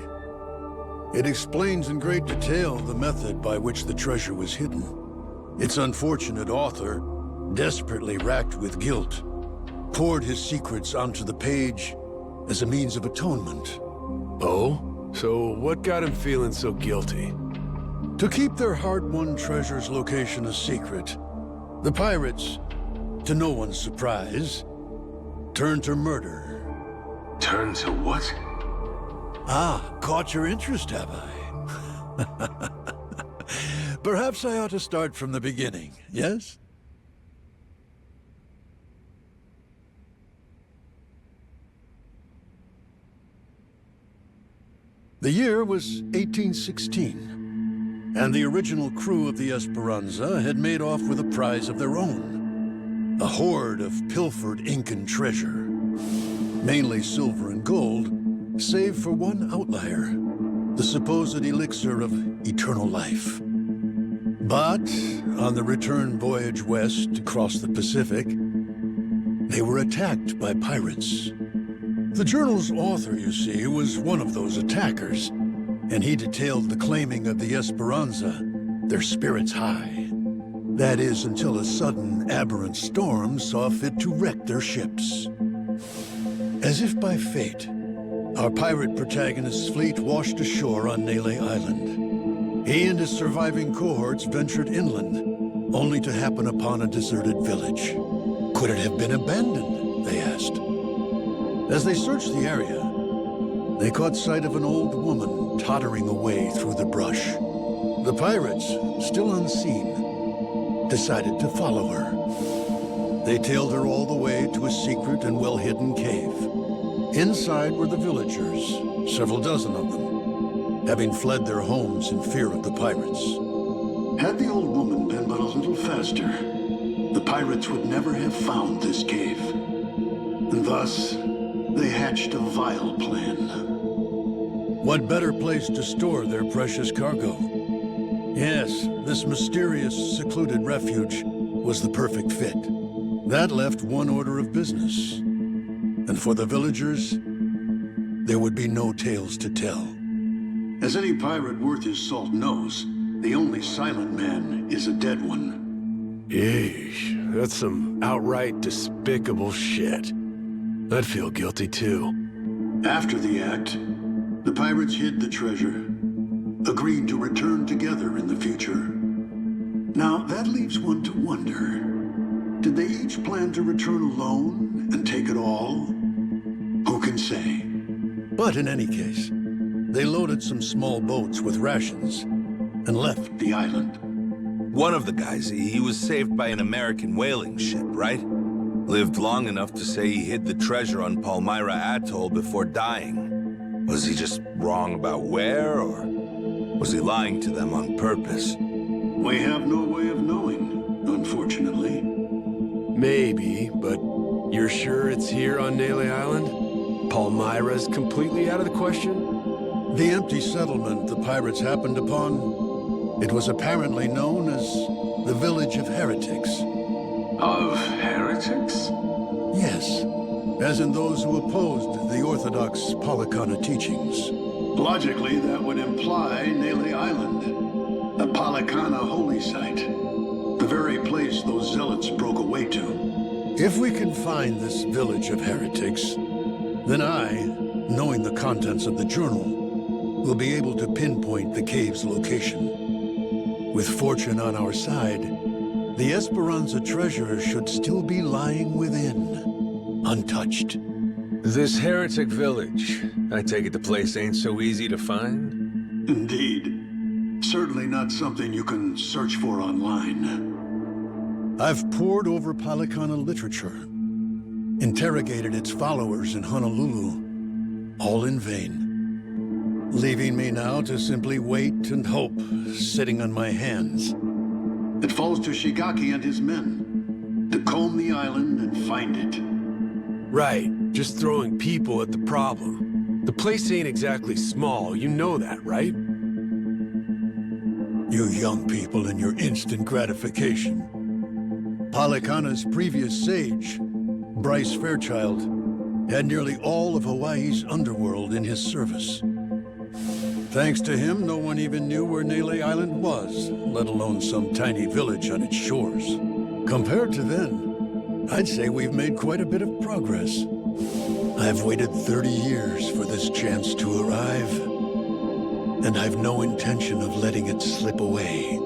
It explains in great detail the method by which the treasure was hidden. Its unfortunate author, desperately racked with guilt, poured his secrets onto the page as a means of atonement. Oh? So what got him feeling so guilty? To keep their hard-won treasure's location a secret, the pirates, to no one's surprise, turned to murder. Turned to what? Ah, caught your interest, have I? Perhaps I ought to start from the beginning, yes? The year was 1816, and the original crew of the Esperanza had made off with a prize of their own. A hoard of pilfered Incan treasure, mainly silver and gold, save for one outlier, the supposed elixir of eternal life. But on the return voyage west across the Pacific, they were attacked by pirates. The journal's author, you see, was one of those attackers, and he detailed the claiming of the Esperanza, their spirits high. That is, until a sudden, aberrant storm saw fit to wreck their ships. As if by fate, Our pirate protagonist's fleet washed ashore on Nele Island. He and his surviving cohorts ventured inland, only to happen upon a deserted village. Could it have been abandoned, they asked. As they searched the area, they caught sight of an old woman tottering away through the brush. The pirates, still unseen, decided to follow her. They tailed her all the way to a secret and well-hidden cave. Inside were the villagers, several dozen of them, having fled their homes in fear of the pirates. Had the old woman been but a little faster, the pirates would never have found this cave. And thus, they hatched a vile plan. What better place to store their precious cargo? Yes, this mysterious, secluded refuge was the perfect fit. That left one order of business. And for the villagers, there would be no tales to tell. As any pirate worth his salt knows, the only silent man is a dead one. Yeesh, that's some outright despicable shit. I'd feel guilty too. After the act, the pirates hid the treasure, agreed to return together in the future. Now, that leaves one to wonder, did they each plan to return alone and take it all? Who can say? But in any case, they loaded some small boats with rations and left the island. One of the guys, he was saved by an American whaling ship, right? Lived long enough to say he hid the treasure on Palmyra Atoll before dying. Was he just wrong about where, or was he lying to them on purpose? We have no way of knowing, unfortunately. Maybe, but you're sure it's here on Nele Island? Palmyra's completely out of the question? The empty settlement the pirates happened upon, it was apparently known as the Village of Heretics. Of heretics? Yes, as in those who opposed the orthodox Polycana teachings. Logically, that would imply Nele Island, a Polycana holy site. The very place those zealots broke away to. If we can find this Village of Heretics, then I, knowing the contents of the journal, will be able to pinpoint the cave's location. With fortune on our side, the Esperanza treasure should still be lying within, untouched. This heretic village, I take it the place ain't so easy to find? Indeed. Certainly not something you can search for online. I've pored over Polycana literature, interrogated its followers in Honolulu, all in vain. Leaving me now to simply wait and hope, sitting on my hands. It falls to Shigaki and his men to comb the island and find it. Right, just throwing people at the problem. The place ain't exactly small, you know that, right? You young people and your instant gratification. Polycana's previous sage, Bryce Fairchild, had nearly all of Hawaii's underworld in his service. Thanks to him, no one even knew where Nele Island was, let alone some tiny village on its shores. Compared to then, I'd say we've made quite a bit of progress. I've waited 30 years for this chance to arrive, and I've no intention of letting it slip away.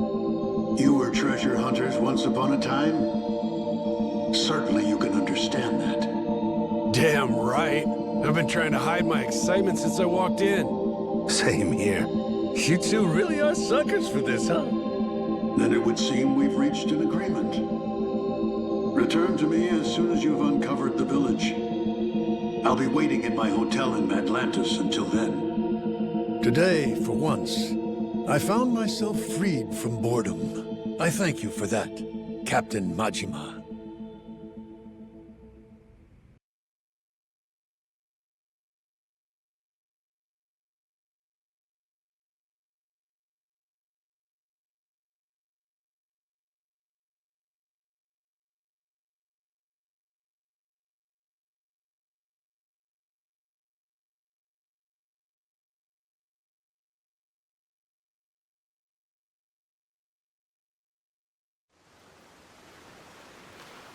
You were treasure hunters once upon a time? Certainly you can understand that. Damn right. I've been trying to hide my excitement since I walked in. Same here. You two really are suckers for this, huh? Then it would seem we've reached an agreement. Return to me as soon as you've uncovered the village. I'll be waiting in my hotel in Atlantis until then. Today, for once, I found myself freed from boredom. I thank you for that, Captain Majima.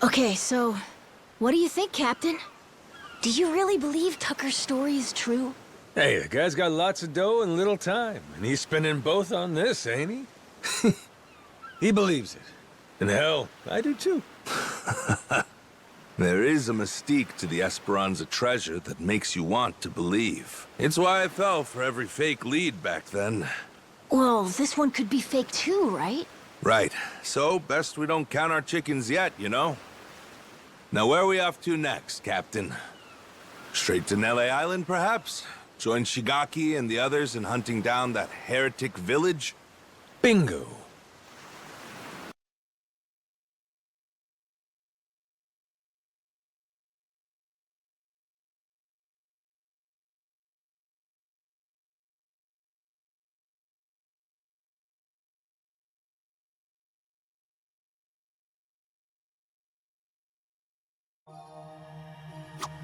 Okay, so, what do you think, Captain? Do you really believe Tucker's story is true? Hey, the guy's got lots of dough and little time, and he's spending both on this, ain't he? He believes it. And hell, I do too. There is a mystique to the Esperanza treasure that makes you want to believe. It's why I fell for every fake lead back then. Well, this one could be fake too, right? Right. So, best we don't count our chickens yet, you know? Now, where are we off to next, Captain? Straight to Nele Island, perhaps? Join Shigaki and the others in hunting down that heretic village? Bingo.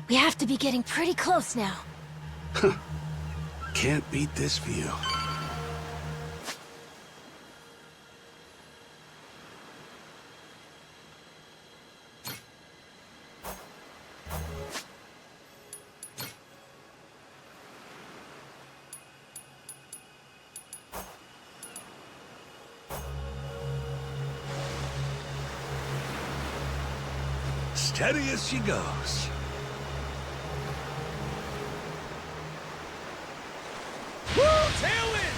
We have to be getting pretty close now. Can't beat this view. Steady as she goes. Woo! Tailwind!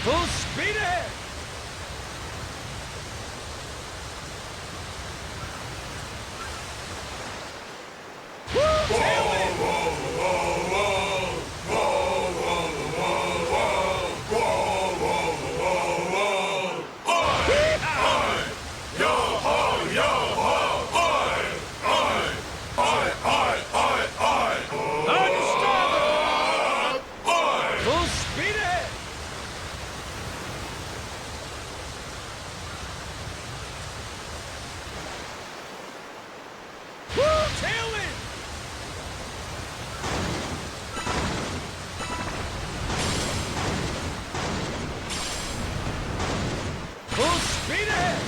Full speed ahead! Woo! Tailwind! Full speed ahead! Woo! Tailwind! Full speed ahead!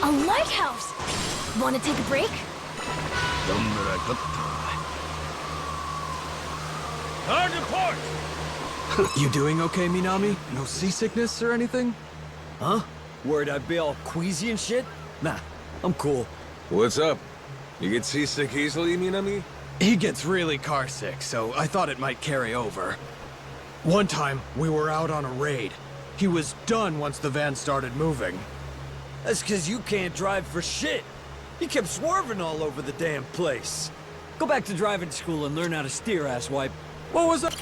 A lighthouse! Want to take a break? Hard to port! You doing okay, Minami? No seasickness or anything? Huh? Worried I'd be all queasy and shit? Nah, I'm cool. What's up? You get seasick easily, Minami? He gets really carsick, so I thought it might carry over. One time, we were out on a raid. He was done once the van started moving. That's 'cause you can't drive for shit. You kept swerving all over the damn place. Go back to driving school and learn how to steer, asswipe. What was that?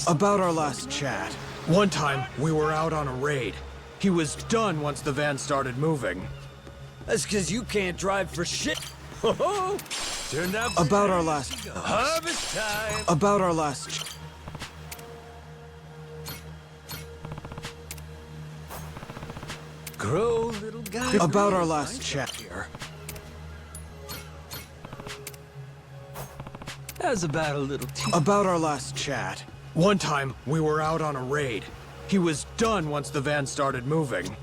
About our last chat. One time, we were out on a raid. He was done once the van started moving. That's 'cause you can't drive for shit. Ho-ho! Turned out About our last... harvest time! About our last... Grow, little guy. About grow. our last chat here. How's about a little tea? About our last chat. One time, we were out on a raid. He was done once the van started moving.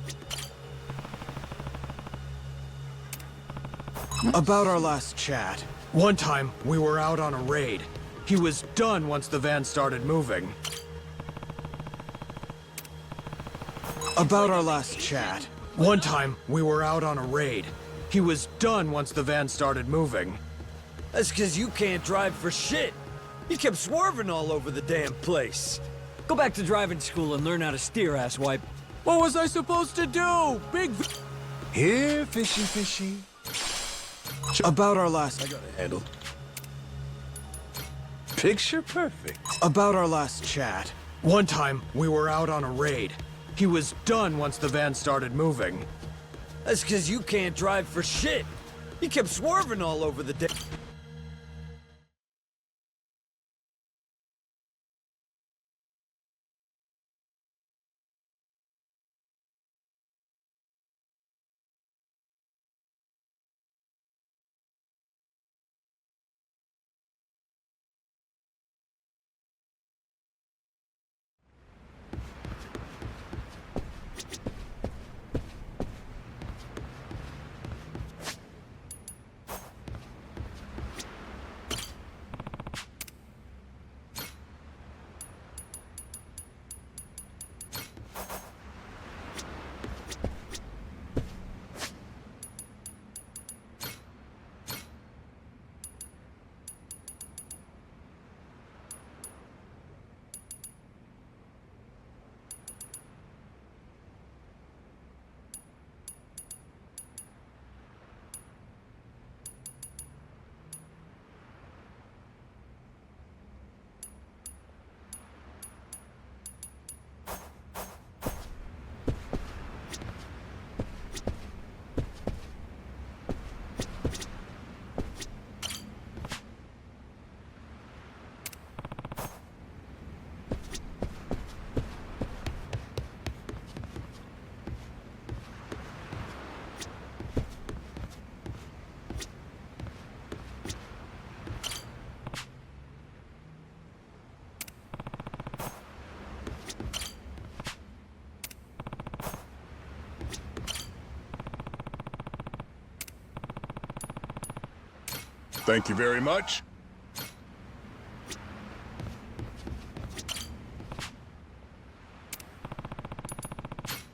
About our last chat. One time, we were out on a raid. He was done once the van started moving. About our last chat. One time, we were out on a raid. He was done once the van started moving. That's 'cause you can't drive for shit. You kept swerving all over the damn place. Go back to driving school and learn how to steer, asswipe. What was I supposed to do? Big... Here, fishy, fishy. About our last... I got a handle. Picture perfect. About our last chat. One time, we were out on a raid. He was done once the van started moving. That's 'cause you can't drive for shit. You kept swerving all over the damn... Thank you very much.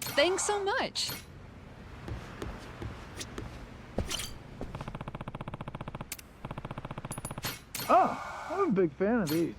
Thanks so much. Oh, I'm a big fan of these.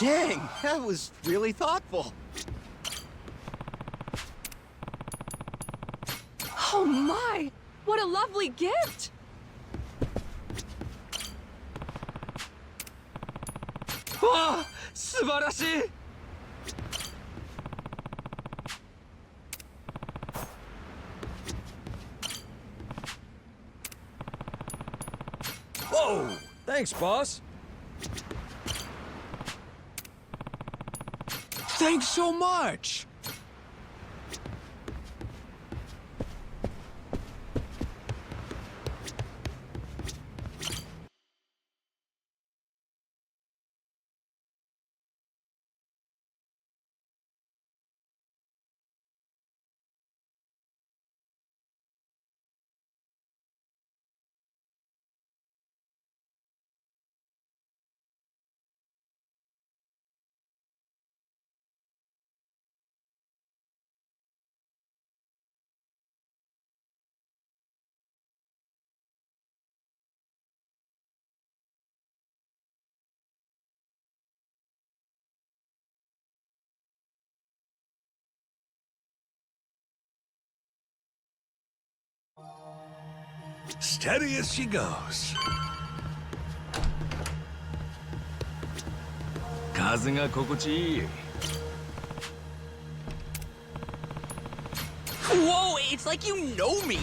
Dang, that was really thoughtful. Oh my! What a lovely gift! Ah, 素晴らしい! Whoa! Thanks, boss. Thanks so much! Steady as she goes. 風が心地いい. Whoa, it's like you know me!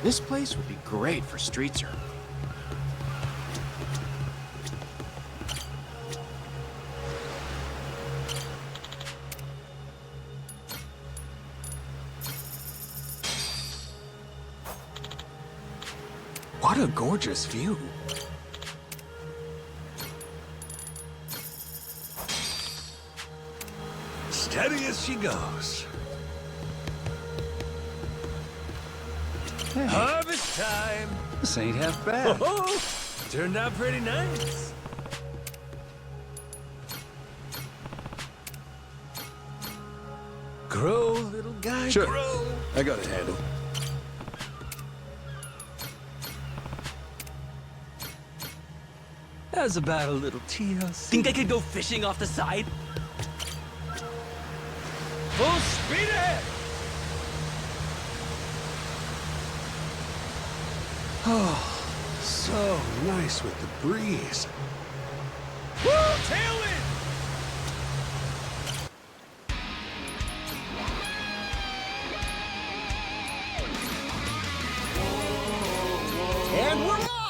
This place would be great for street serving. What a gorgeous view. Steady as she goes. Hey. Harvest time! This ain't half bad. Oh, turned out pretty nice. Grow, little guy, Sure. grow. I got a handle. How's about a little TLC? Think I could go fishing off the side? Full speed ahead! Oh, so nice with the breeze. Woo, tailwind! And we're off!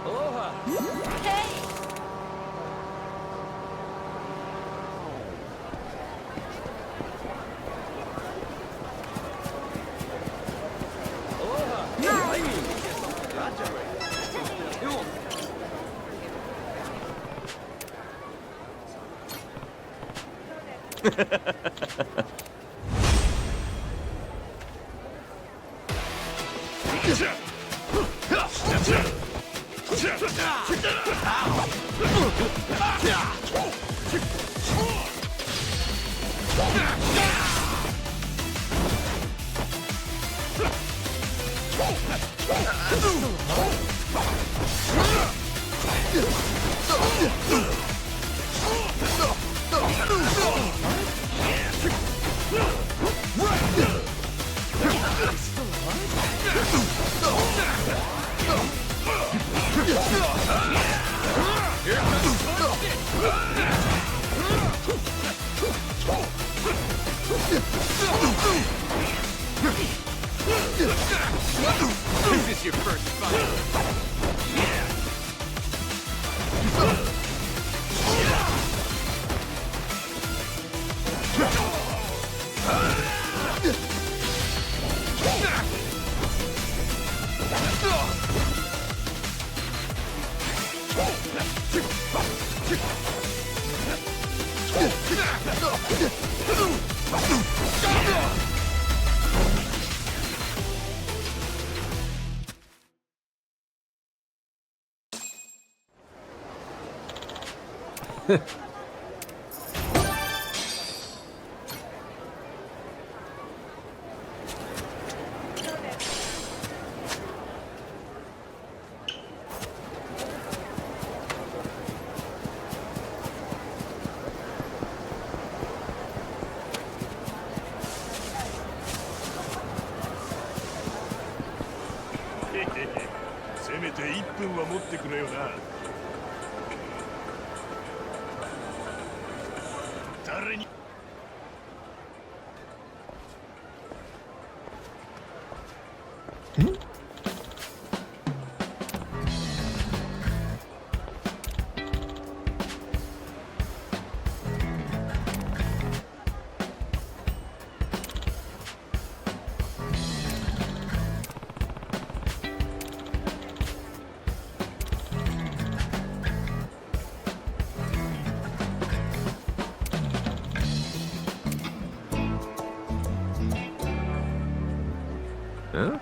Aloha! Hey! Is this your first fight? Huh?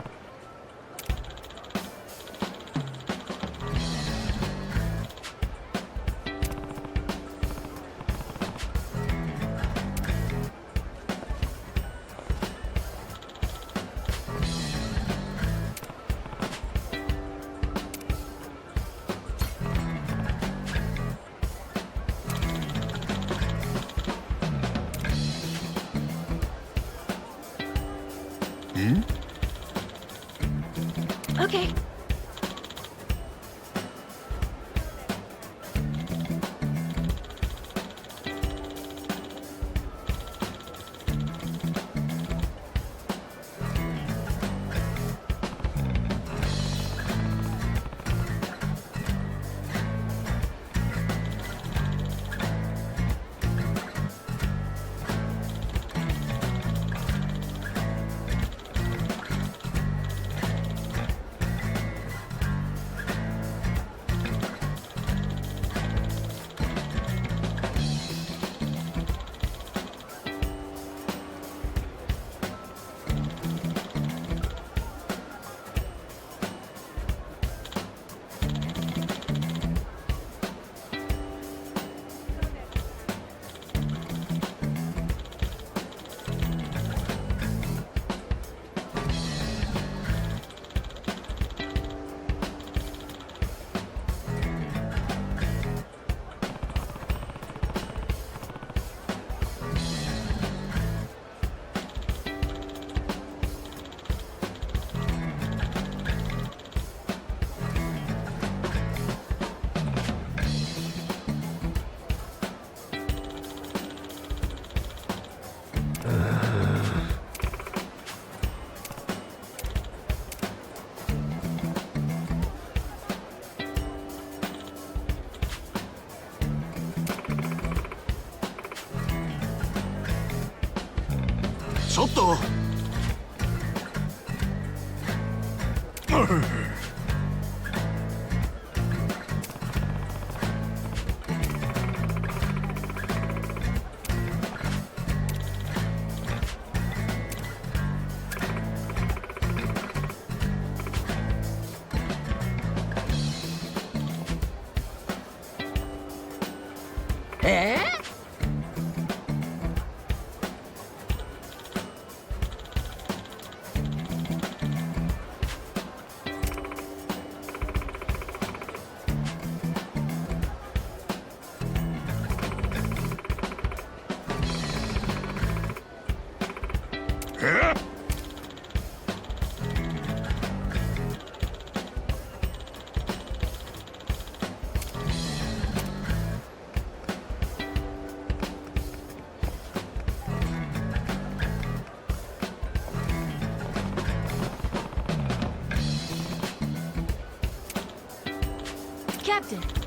Okay. to? Captain.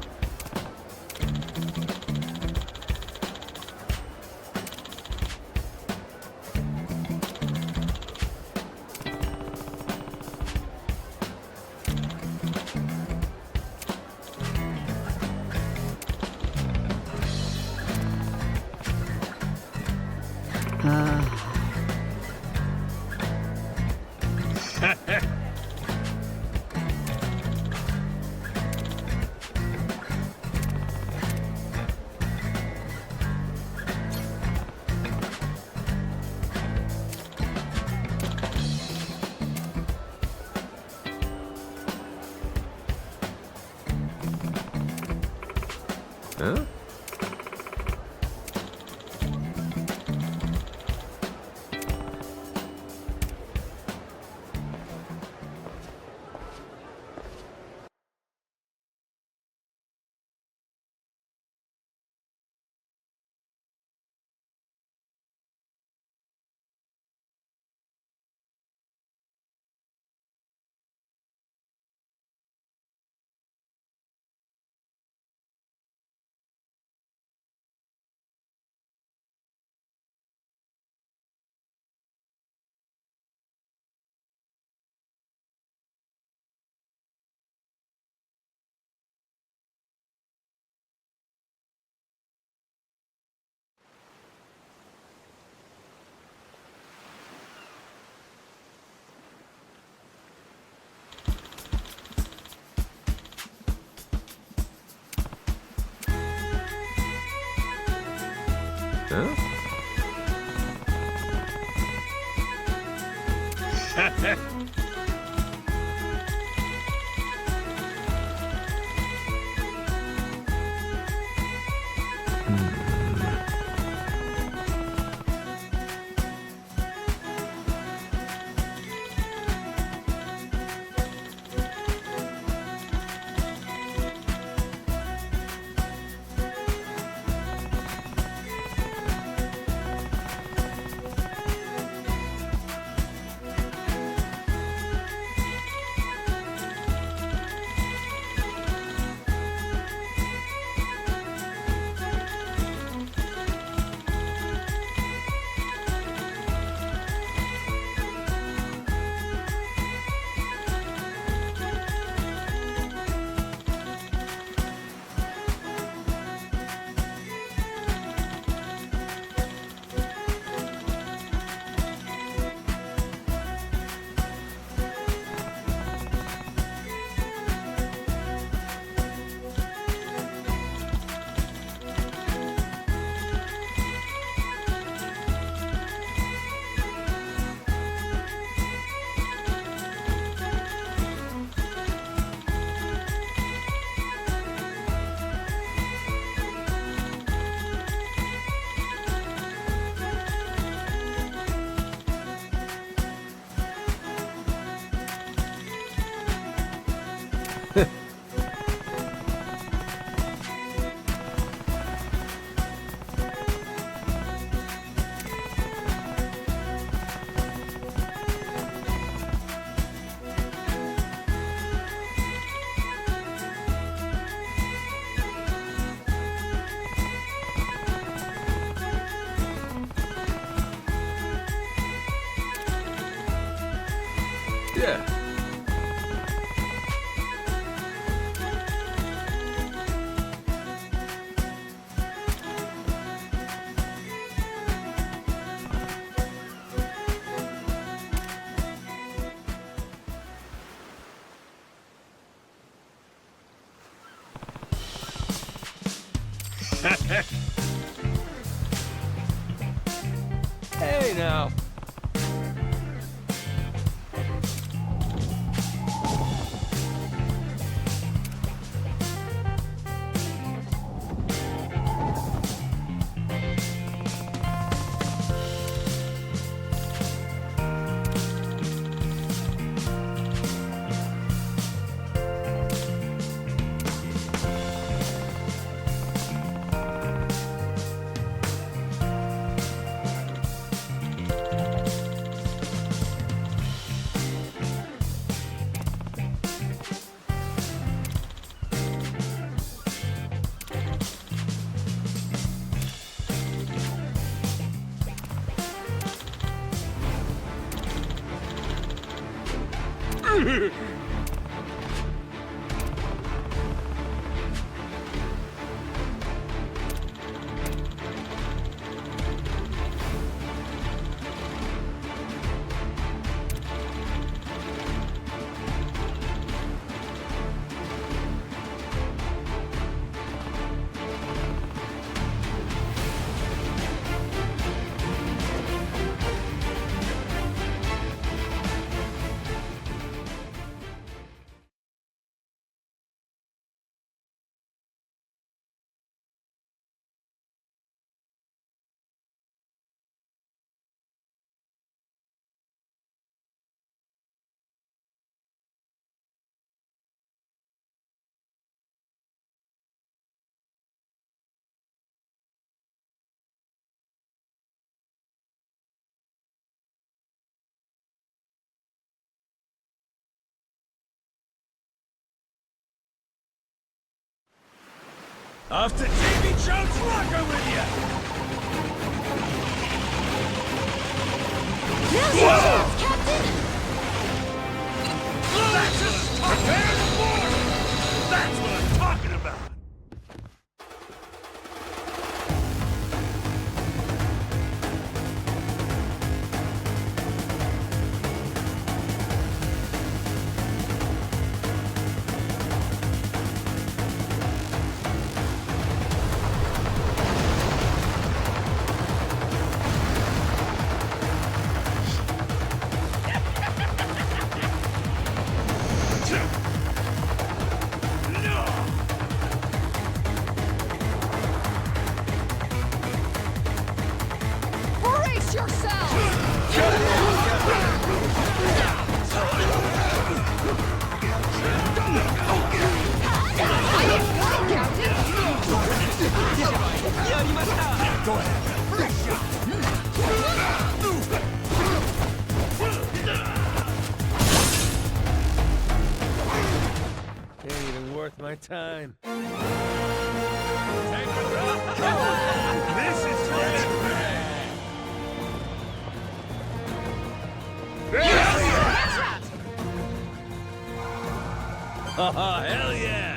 Huh? Yeah. Hey now. Off to Davy Jones Rocker with ya! Yes, Captain! That's a prepare for! That's what I'm talking about! Brace yourself! Go ahead. Ain't even worth my time. This is great! Oh, hell yeah!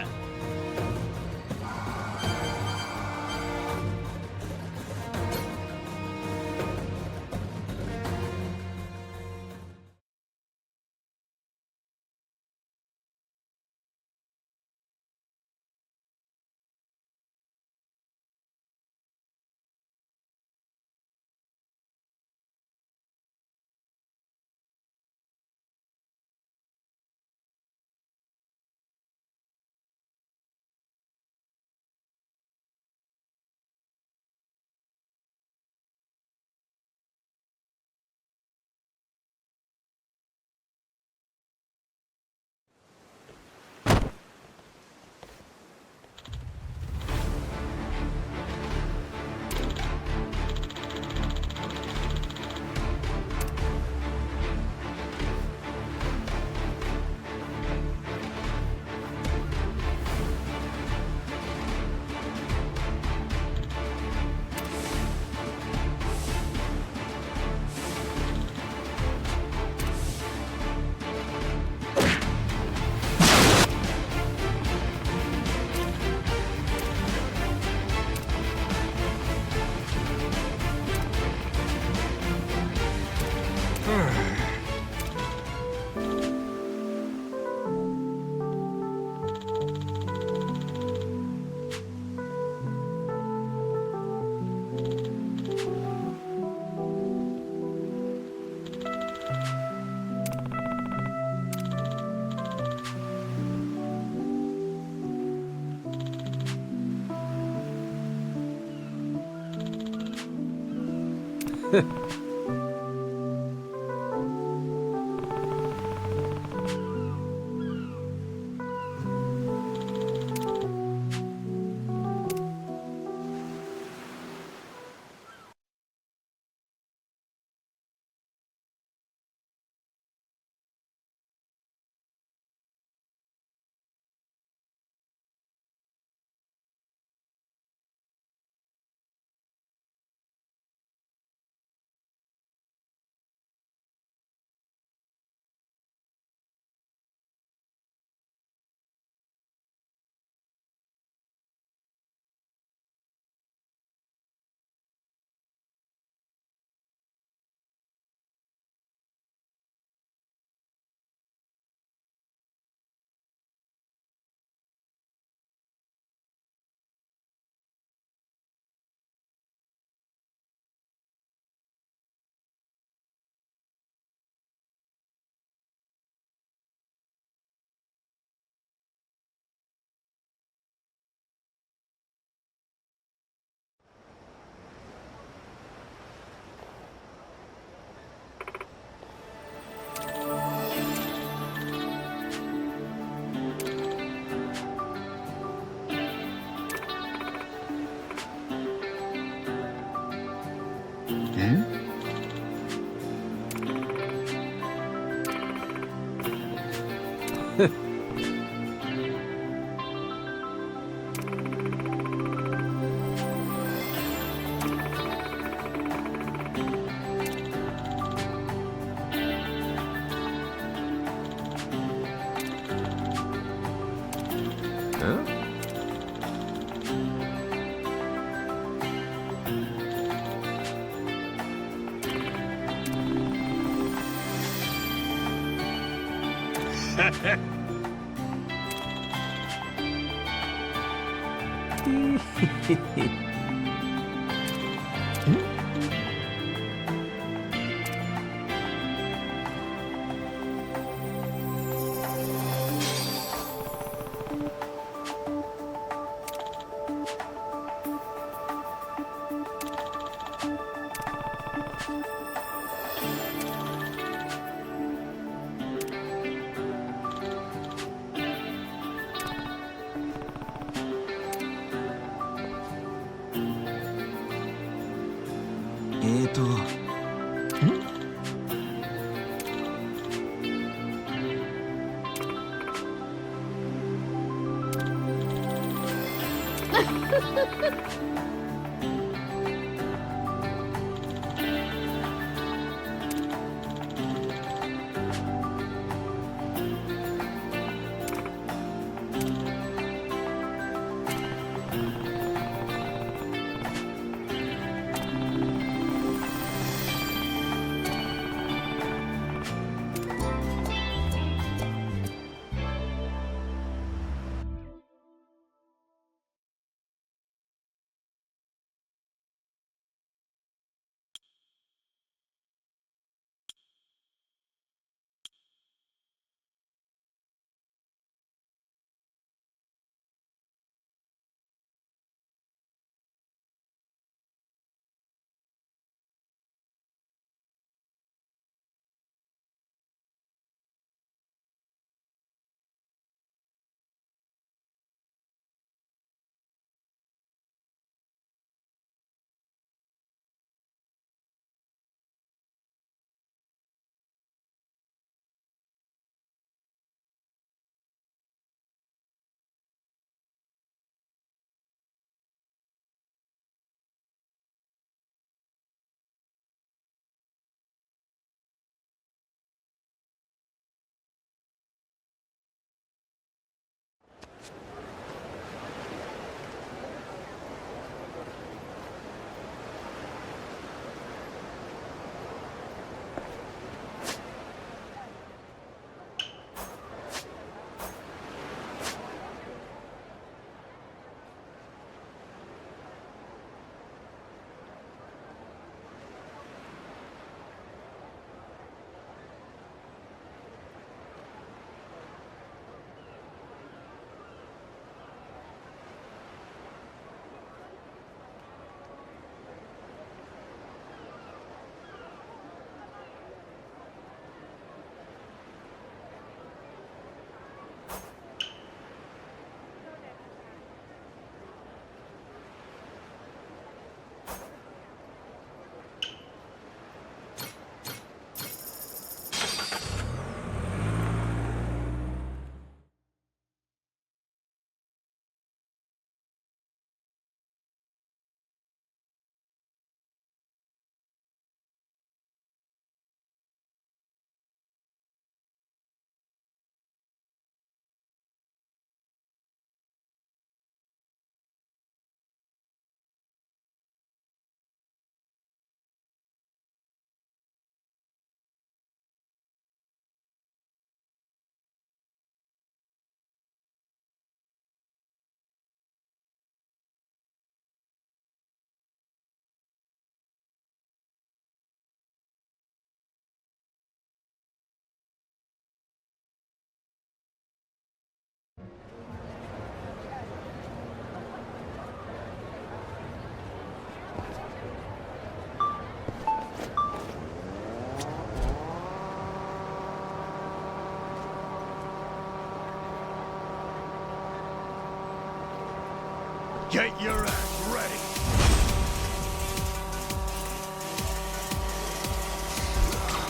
Get your ass ready!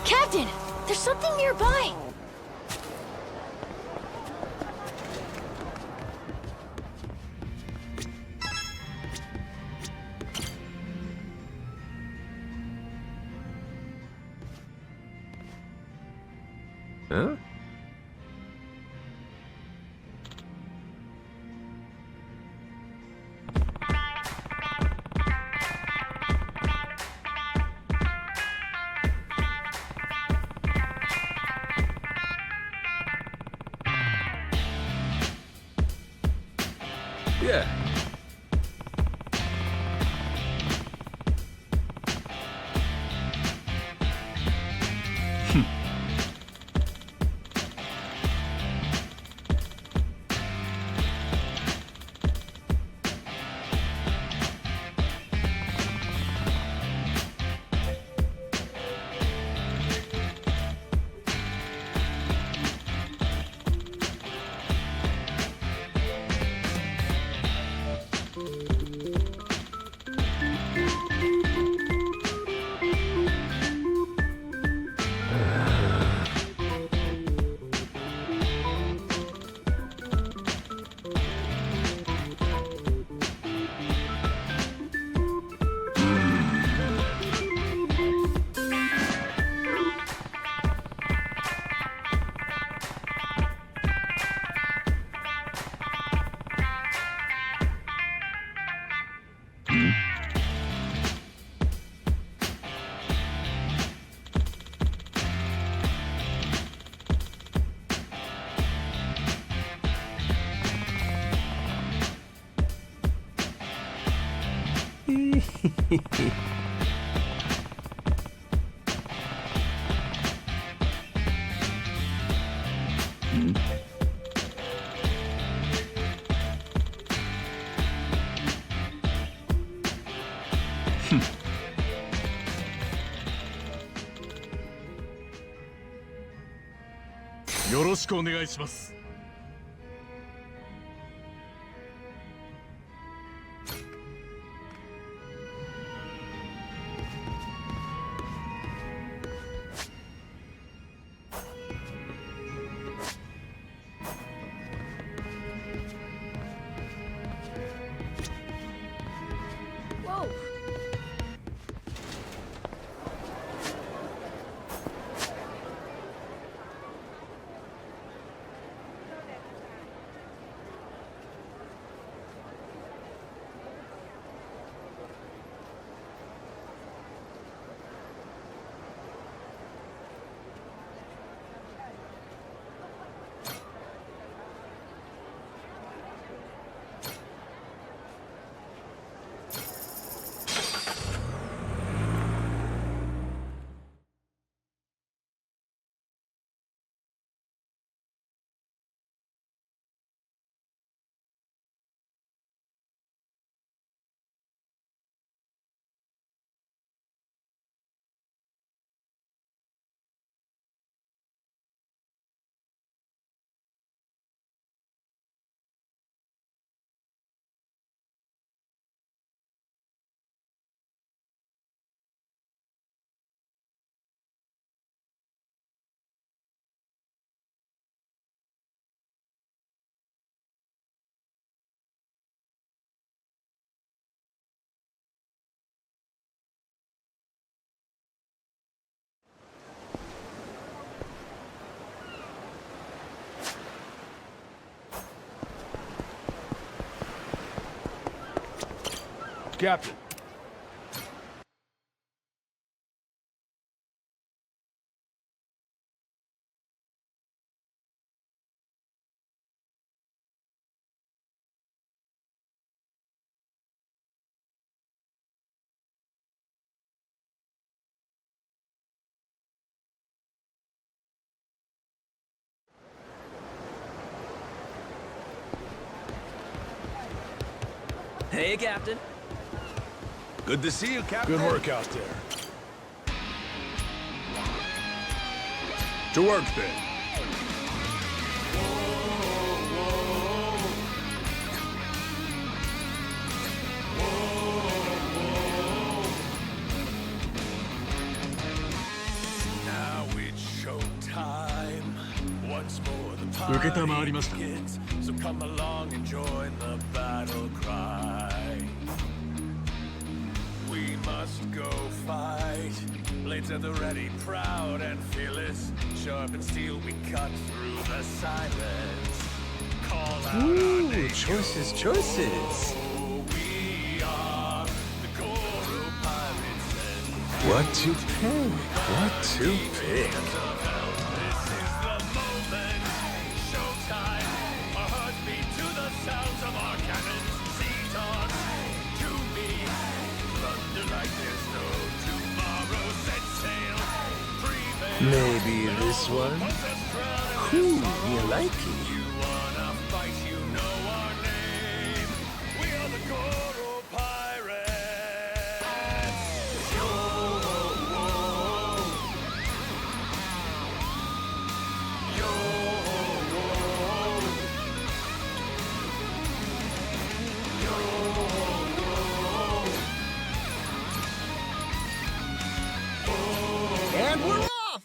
Captain, there's something nearby. Huh? Yeah. Whoa! Captain. Hey, Captain. Good to see you, Captain. Good work out there. To work, then. Now it's showtime. Once more the party begins. So come along and join the battle cry. We must go fight. Blades at the ready, proud and fearless. sharpened steel, we cut through the silence. Call out Ooh, our name. choices, choices. We are the Goro pirates and What to pick? What to pick? this is the moment. Showtime. Our hearts beat to the sounds of our cannons. Sea dogs to me. Thunder like there's no tomorrow. Set sail. Prevail. Maybe this one? Ooh, you like it? You wanna fight, you know our name. We are the Goro pirates. Yo, whoa. Yo, whoa. Yo, whoa. And we're off!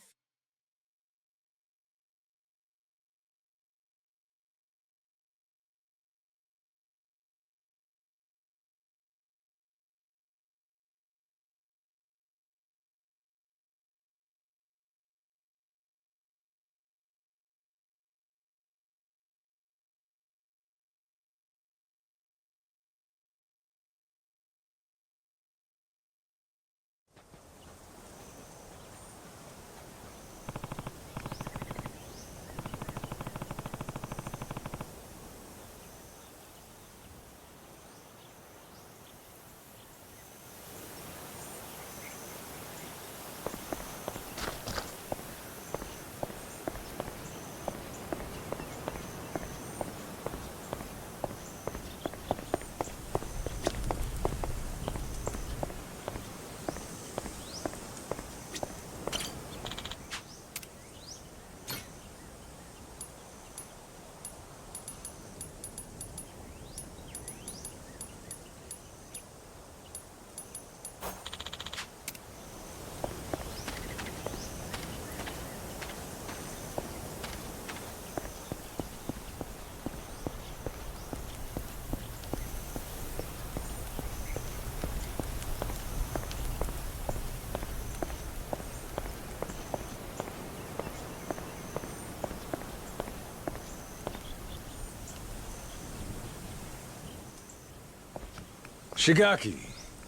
Shigaki,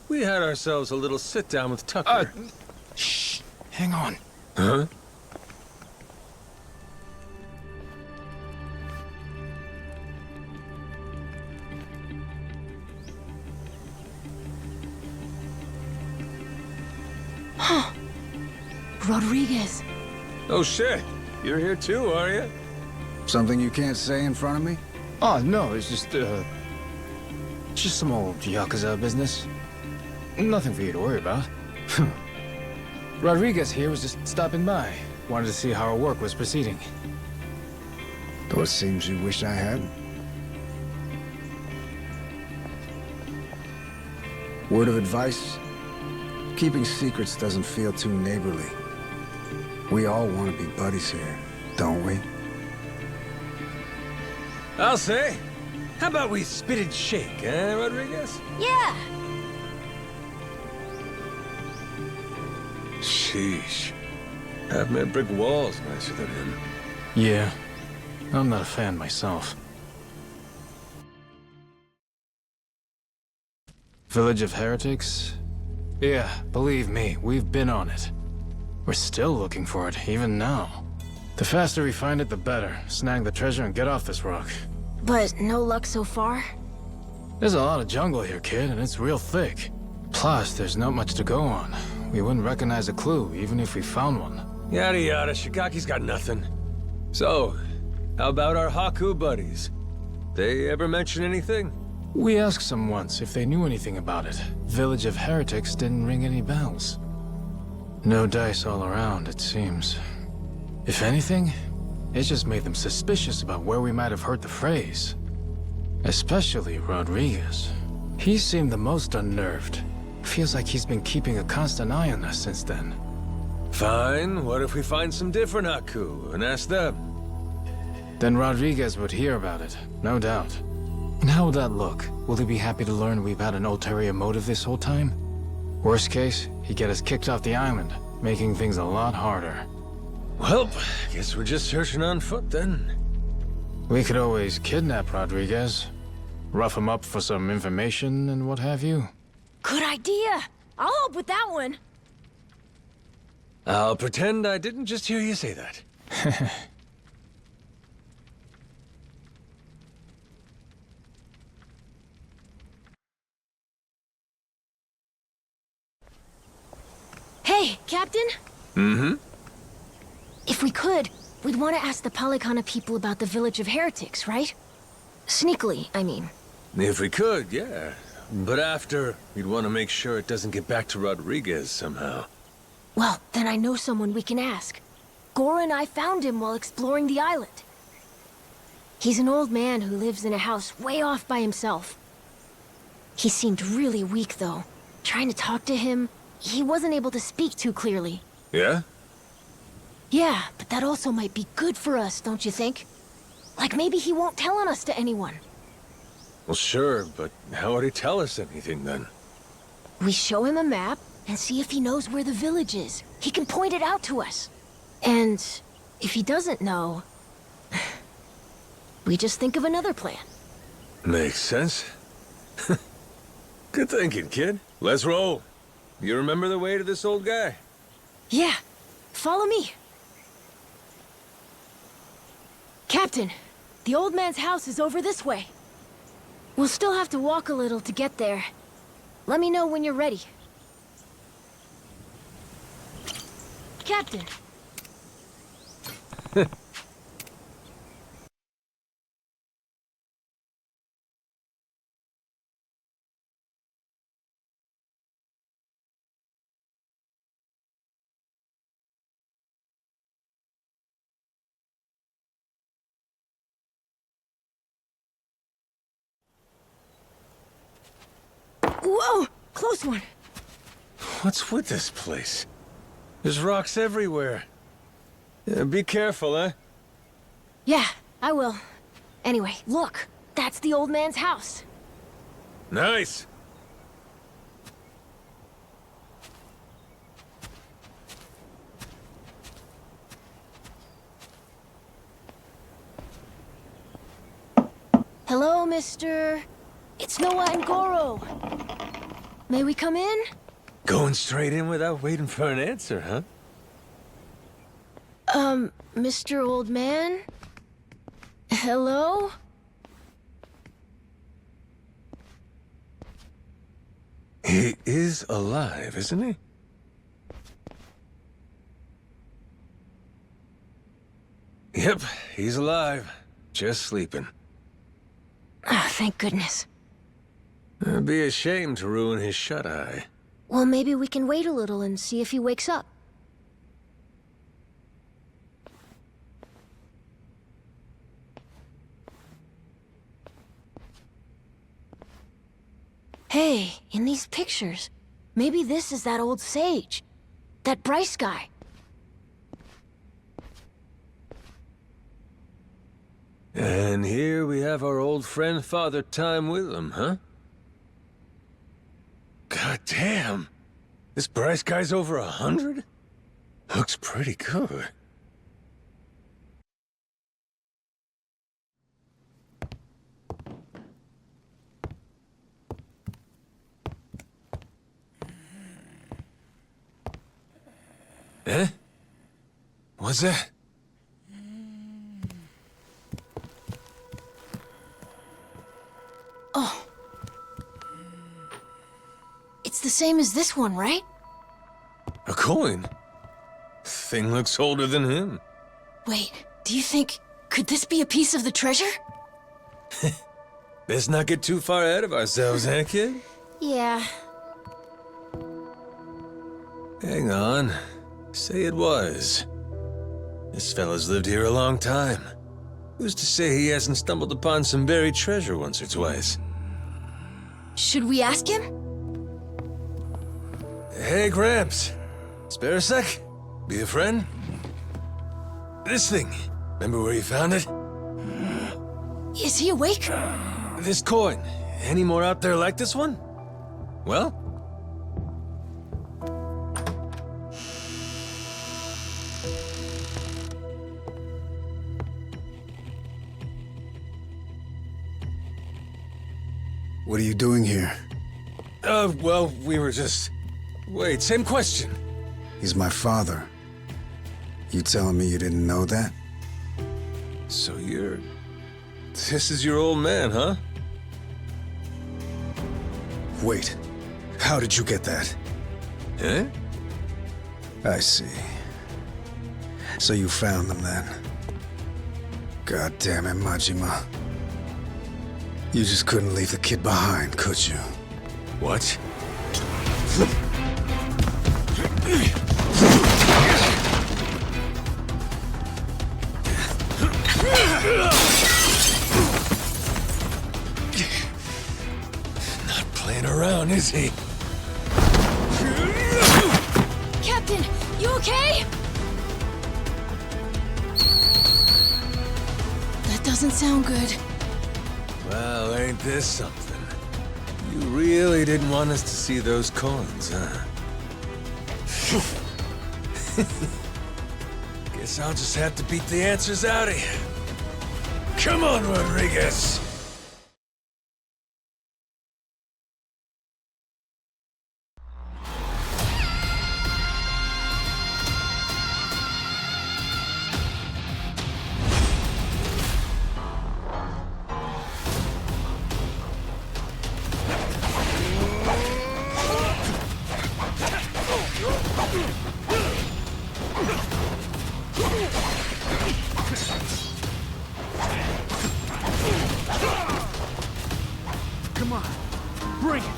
we had ourselves a little sit-down with Tucker. Shh. Hang on. Huh? Huh. Rodriguez. Oh shit, you're here too, are you? Something you can't say in front of me? Oh, no, it's just some old Yakuza business. Nothing for you to worry about. Rodriguez here was just stopping by. Wanted to see how our work was proceeding. Though it seems you wish I hadn't. Word of advice? Keeping secrets doesn't feel too neighborly. We all want to be buddies here, don't we? I'll say. How about we spit and shake, eh, Rodriguez? Yeah. Sheesh. Half-man brick walls nicer than him. Yeah. I'm not a fan myself. Village of Heretics? Yeah, believe me, we've been on it. We're still looking for it, even now. The faster we find it, the better. Snag the treasure and get off this rock. But no luck so far? There's a lot of jungle here, kid, and it's real thick. Plus, there's not much to go on. We wouldn't recognize a clue, even if we found one. Yada yada, Shigaki's got nothing. So, how about our Haku buddies? They ever mention anything? We asked some once if they knew anything about it. Village of Heretics didn't ring any bells. No dice all around, it seems. If anything, it just made them suspicious about where we might have heard the phrase. Especially Rodriguez. He seemed the most unnerved. Feels like he's been keeping a constant eye on us since then. Fine, what if we find some different Haku and ask them? Then Rodriguez would hear about it, no doubt. And how would that look? Will he be happy to learn we've had an ulterior motive this whole time? Worst case, he'd get us kicked off the island, making things a lot harder. Well, guess we're just searching on foot then. We could always kidnap Rodriguez, rough him up for some information and what have you. Good idea. I'll help with that one. I'll pretend I didn't just hear you say that. Hey, Captain? Mm-hmm. If we could, we'd want to ask the Palikana people about the village of heretics, right? Sneakily, I mean. If we could, yeah. But after, we'd want to make sure it doesn't get back to Rodriguez somehow. Well, then I know someone we can ask. Gora and I found him while exploring the island. He's an old man who lives in a house way off by himself. He seemed really weak, though. Trying to talk to him, he wasn't able to speak too clearly. Yeah? Yeah, but that also might be good for us, don't you think? Like maybe he won't tell on us to anyone. Well, sure, but how would he tell us anything then? We show him a map and see if he knows where the village is. He can point it out to us. And if he doesn't know, we just think of another plan. Makes sense. Good thinking, kid. Let's roll. You remember the way to this old guy? Yeah, follow me. Captain, the old man's house is over this way. We'll still have to walk a little to get there. Let me know when you're ready. Captain. Whoa! Close one! What's with this place? There's rocks everywhere. Yeah, be careful, eh? Yeah, I will. Anyway, look. That's the old man's house. Nice! Hello, Mr. It's Noah and Goro. May we come in? Going straight in without waiting for an answer, huh? Mr. Old Man? Hello? He is alive, isn't he? Yep, he's alive. Just sleeping. Ah, thank goodness. It'd be a shame to ruin his shut-eye. Well, maybe we can wait a little and see if he wakes up. Hey, in these pictures, maybe this is that old sage. That Bryce guy. And here we have our old friend Father Time with him, huh? God damn! This Bryce guy's over 100? Looks pretty good. Eh? What's that? Oh. It's the same as this one, right? A coin? Thing looks older than him. Wait, do you think... could this be a piece of the treasure? Let's not get too far ahead of ourselves, eh, kid? Yeah. Hang on. Say it was. This fella's lived here a long time. Who's to say he hasn't stumbled upon some buried treasure once or twice? Should we ask him? Hey, Gramps. Spare a sec? Be a friend? This thing. Remember where you found it? Is he awake? This coin. Any more out there like this one? Well? What are you doing here? Well, we were just... Wait, same question. He's my father. You telling me you didn't know that? So this is your old man, huh? Wait, how did you get that? Eh? I see. So you found them then. God damn it, Majima. You just couldn't leave the kid behind, could you? What? Not playing around, is he? Captain, you okay? That doesn't sound good. Well, ain't this something? You really didn't want us to see those coins, huh? Guess I'll just have to beat the answers out of you. Come on, Rodriguez! Come on, bring it!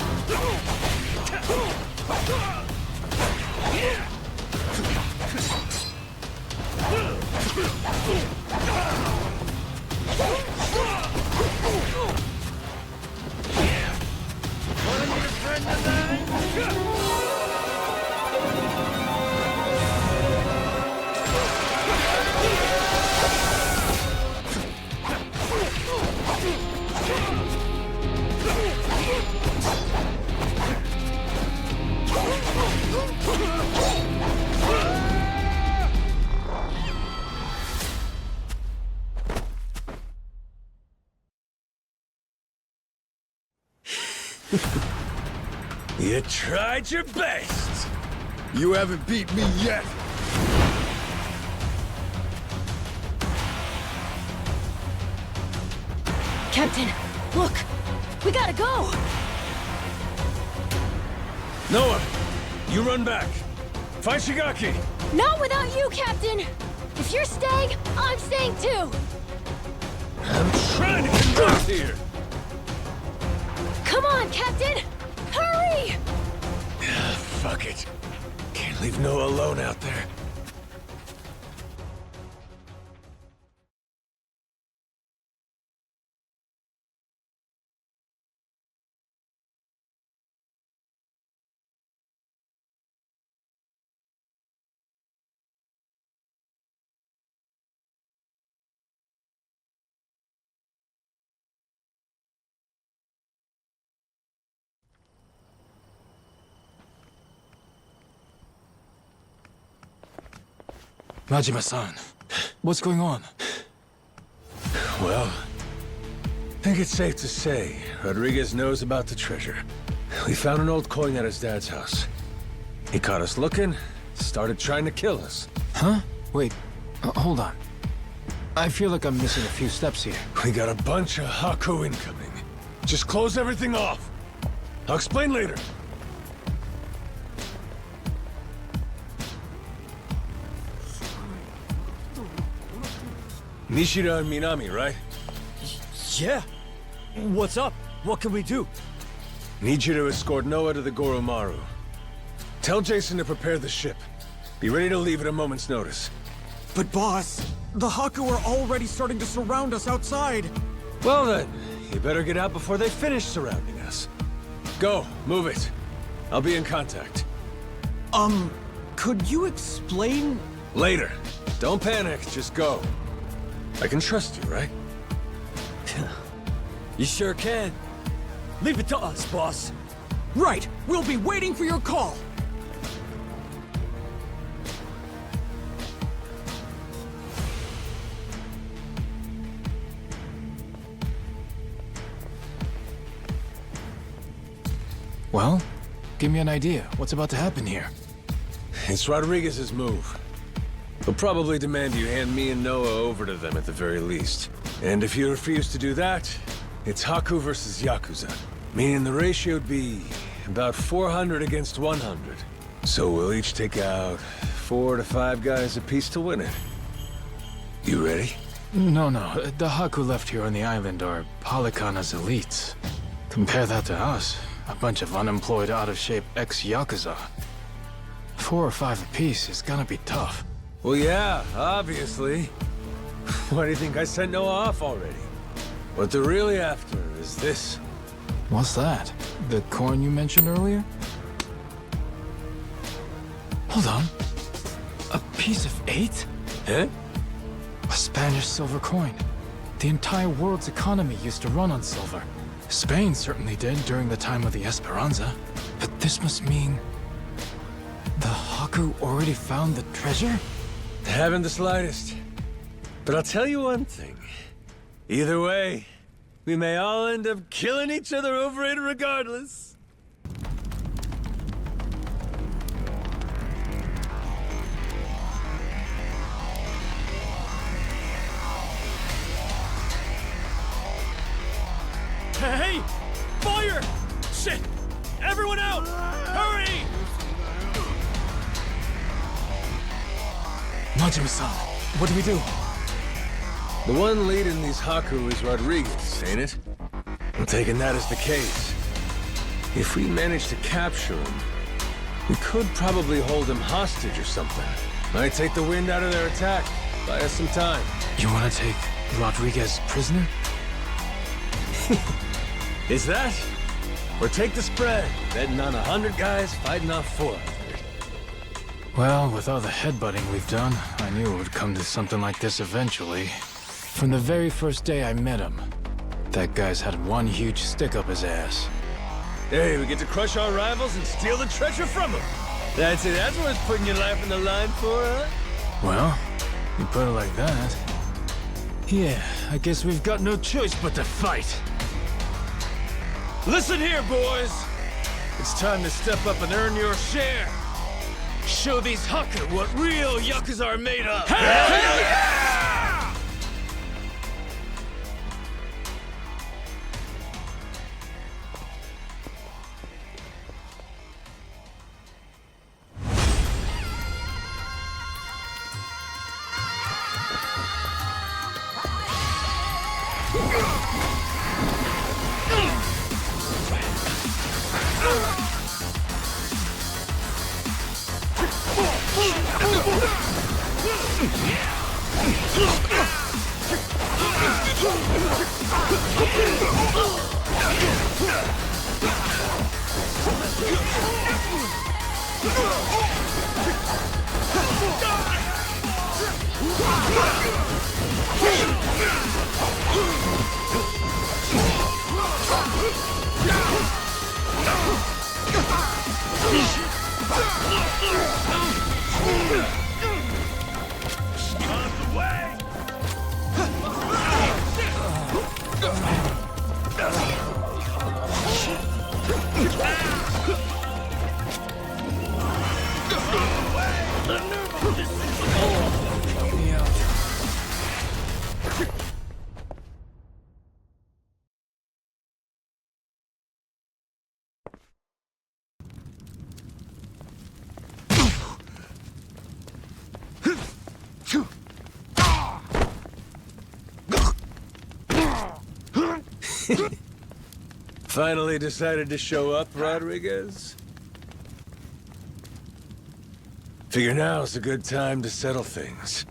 You tried your best! You haven't beat me yet! Captain, look! We gotta go! Noah, you run back. Find Shigaki! Not without you, Captain! If you're staying, I'm staying too! I'm trying to converse here! Come on, Captain! Hurry! Fuck it. Can't leave Noah alone out there. Majima-san, what's going on? Well, I think it's safe to say Rodriguez knows about the treasure. We found an old coin at his dad's house. He caught us looking, started trying to kill us. Huh? Wait, hold on. I feel like I'm missing a few steps here. We got a bunch of Haku incoming. Just close everything off. I'll explain later. Nishida and Minami, right? Yeah. What's up? What can we do? Need you to escort Noah to the Goromaru. Tell Jason to prepare the ship. Be ready to leave at a moment's notice. But boss, the Haku are already starting to surround us outside. Well then, you better get out before they finish surrounding us. Go, move it. I'll be in contact. Could you explain? Later. Don't panic, just go. I can trust you, right? You sure can. Leave it to us, boss. Right, we'll be waiting for your call. Well, give me an idea. What's about to happen here? It's Rodriguez's move. He'll probably demand you hand me and Noah over to them at the very least. And if you refuse to do that, it's Haku versus Yakuza. Meaning the ratio would be about 400 against 100. So we'll each take out 4 to 5 guys apiece to win it. You ready? No. The Haku left here on the island are Polycana's elites. Compare that to us. A bunch of unemployed, out-of-shape ex-Yakuza. 4 or 5 apiece is gonna be tough. Well, yeah, obviously. Why do you think I sent Noah off already? What they're really after is this. What's that? The coin you mentioned earlier? Hold on. A piece of 8? Huh? A Spanish silver coin. The entire world's economy used to run on silver. Spain certainly did during the time of the Esperanza. But this must mean... the Haku already found the treasure? Haven't the slightest. But I'll tell you one thing. Either way, we may all end up killing each other over it regardless. Hey! Fire! Shit! Everyone out! Hurry! Majima-san, what do we do? The one leading these Haku is Rodriguez, ain't it? I'm taking that as the case. If we manage to capture him, we could probably hold him hostage or something. Might take the wind out of their attack. Buy us some time. You want to take Rodriguez prisoner? Is that? Or take the spread, betting on 100 guys fighting off 400. Well, with all the headbutting we've done, I knew it would come to something like this eventually. From the very first day I met him, that guy's had one huge stick up his ass. Hey, we get to crush our rivals and steal the treasure from them. That's it, that's worth putting your life on the line for, huh? Well, you put it like that. Yeah, I guess we've got no choice but to fight. Listen here, boys! It's time to step up and earn your share. Show these Haku what real Yakuza are made of. Hell yeah! Finally decided to show up, Rodriguez? Figure now's a good time to settle things.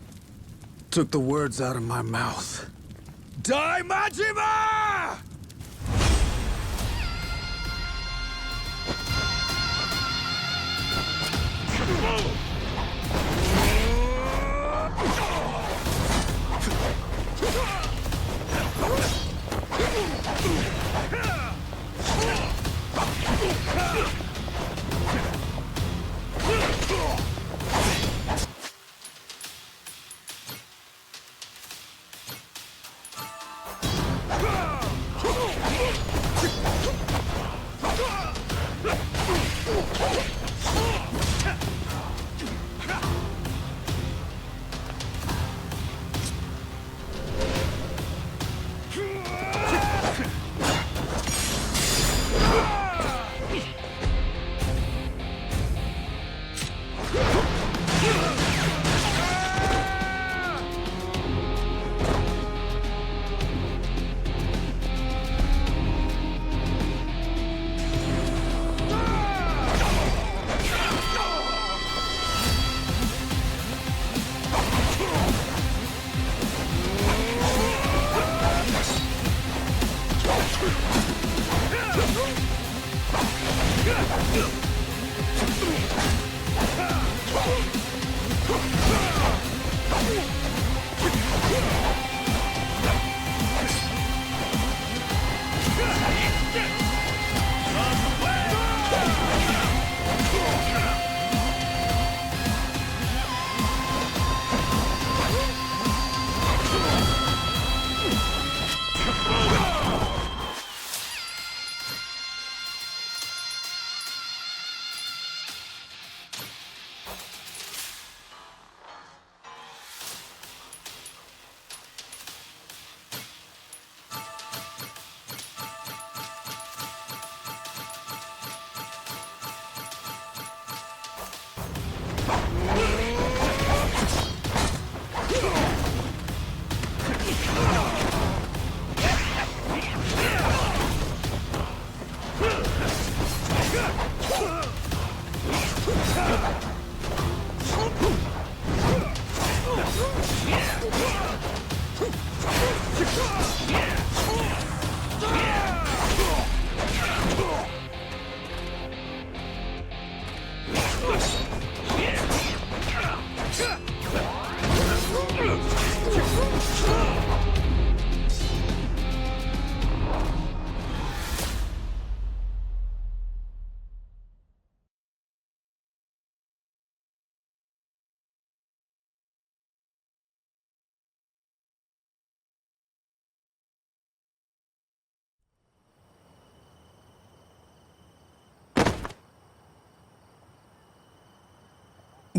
Took the words out of my mouth. Die, Majima!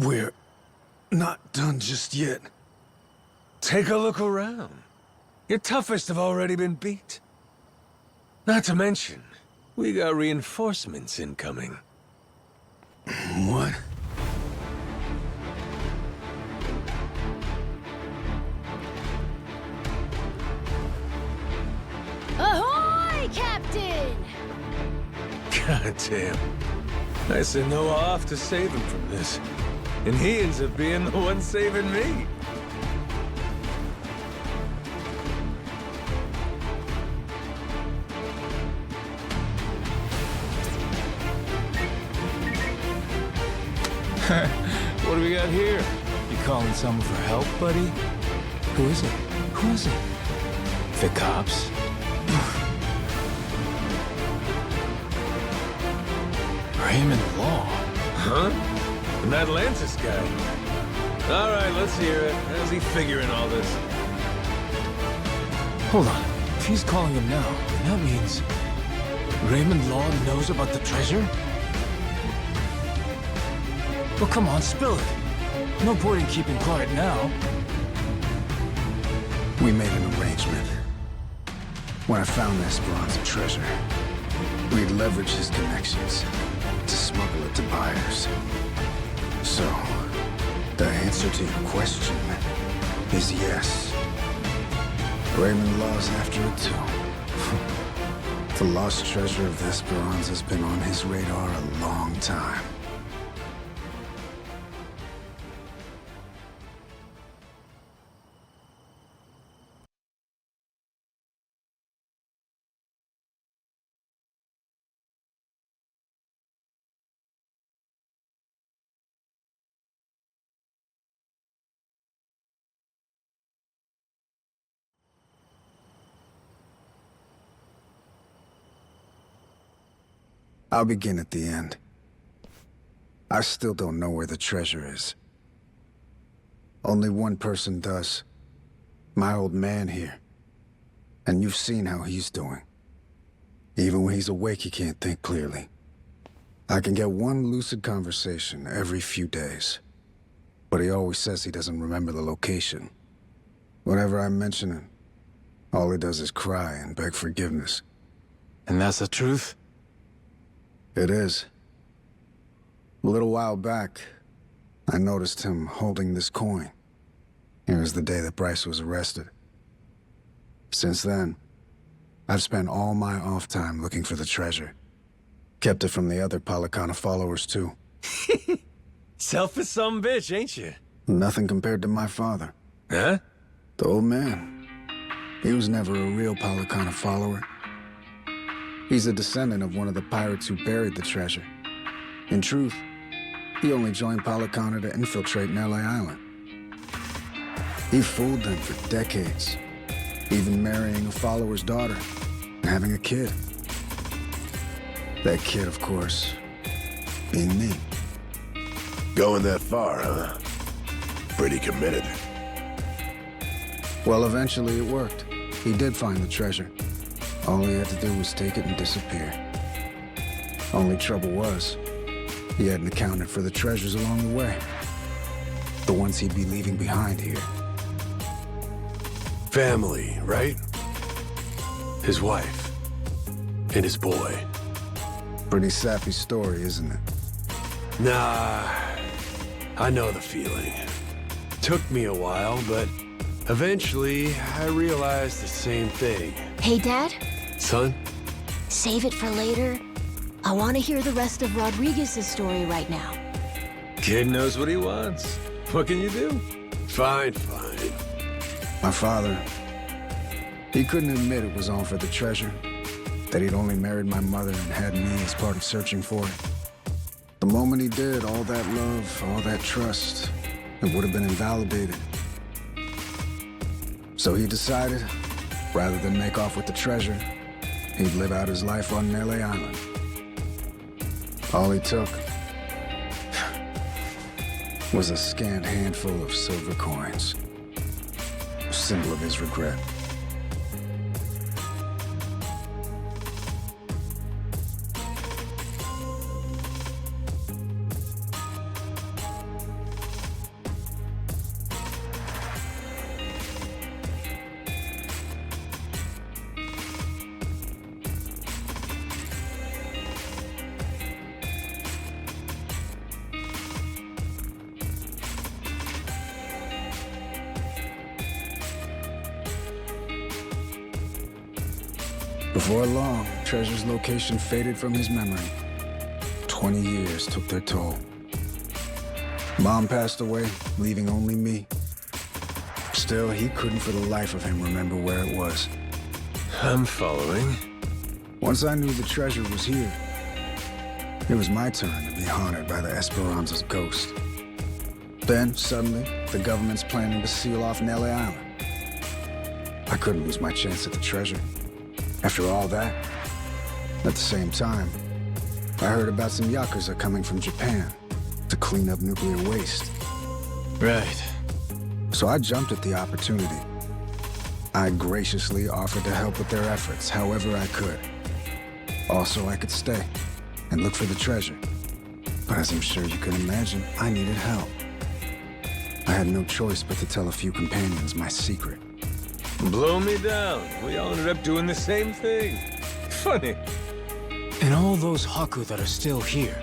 We're not done just yet. Take a look around. Your toughest have already been beat. Not to mention, we got reinforcements incoming. What? Ahoy, Captain! God damn. I sent Noah off to save him from this. And he ends up being the one saving me. What do we got here? You calling someone for help, buddy? Who is it? Who is it? The cops? Raymond Law? Huh? An Atlantis guy. All right, let's hear it. How's he figuring all this? Hold on. If he's calling him now, then that means Raymond Law knows about the treasure? Well, come on, spill it. No point in keeping quiet now. We made an arrangement. When I found the Esperanza treasure, we'd leverage his connections to smuggle it to buyers. So, the answer to your question is yes. Raymond Law's after it too. The lost treasure of the Esperanza's been on his radar a long time. I'll begin at the end. I still don't know where the treasure is. Only one person does. My old man here. And you've seen how he's doing. Even when he's awake, he can't think clearly. I can get one lucid conversation every few days. But he always says he doesn't remember the location. Whenever I mention it, all he does is cry and beg forgiveness. And that's the truth? It is. A little while back, I noticed him holding this coin. It was the day that Bryce was arrested. Since then, I've spent all my off time looking for the treasure. Kept it from the other Palicana followers, too. Selfish some bitch, ain't you? Nothing compared to my father. Huh? The old man. He was never a real Palicana follower. He's a descendant of one of the pirates who buried the treasure. In truth, he only joined Palicana to infiltrate Nelly Island. He fooled them for decades, even marrying a follower's daughter and having a kid. That kid, of course, being me. Going that far, huh? Pretty committed. Well, eventually it worked. He did find the treasure. All he had to do was take it and disappear. Only trouble was, he hadn't accounted for the treasures along the way. The ones he'd be leaving behind here. Family, right? His wife. And his boy. Pretty sappy story, isn't it? Nah, I know the feeling. Took me a while, but eventually I realized the same thing. Hey, Dad? Son? Save it for later. I want to hear the rest of Rodriguez's story right now. Kid knows what he wants. What can you do? Fine, fine. My father, he couldn't admit it was all for the treasure. That he'd only married my mother and had me as part of searching for it. The moment he did, all that love, all that trust, it would have been invalidated. So he decided, rather than make off with the treasure, he'd live out his life on Nelly Island. All he took was a scant handful of silver coins, a symbol of his regret. Before long, Treasure's location faded from his memory. 20 years took their toll. Mom passed away, leaving only me. Still, he couldn't for the life of him remember where it was. I'm following. Once I knew the treasure was here, it was my turn to be haunted by the Esperanza's ghost. Then, suddenly, the government's planning to seal off Nelly Island. I couldn't lose my chance at the treasure. After all that, at the same time, I heard about some Yakuza coming from Japan to clean up nuclear waste. Right. So I jumped at the opportunity. I graciously offered to help with their efforts however I could. Also, I could stay and look for the treasure. But as I'm sure you can imagine, I needed help. I had no choice but to tell a few companions my secret. Blow me down. We all ended up doing the same thing. Funny. And all those Haku that are still here,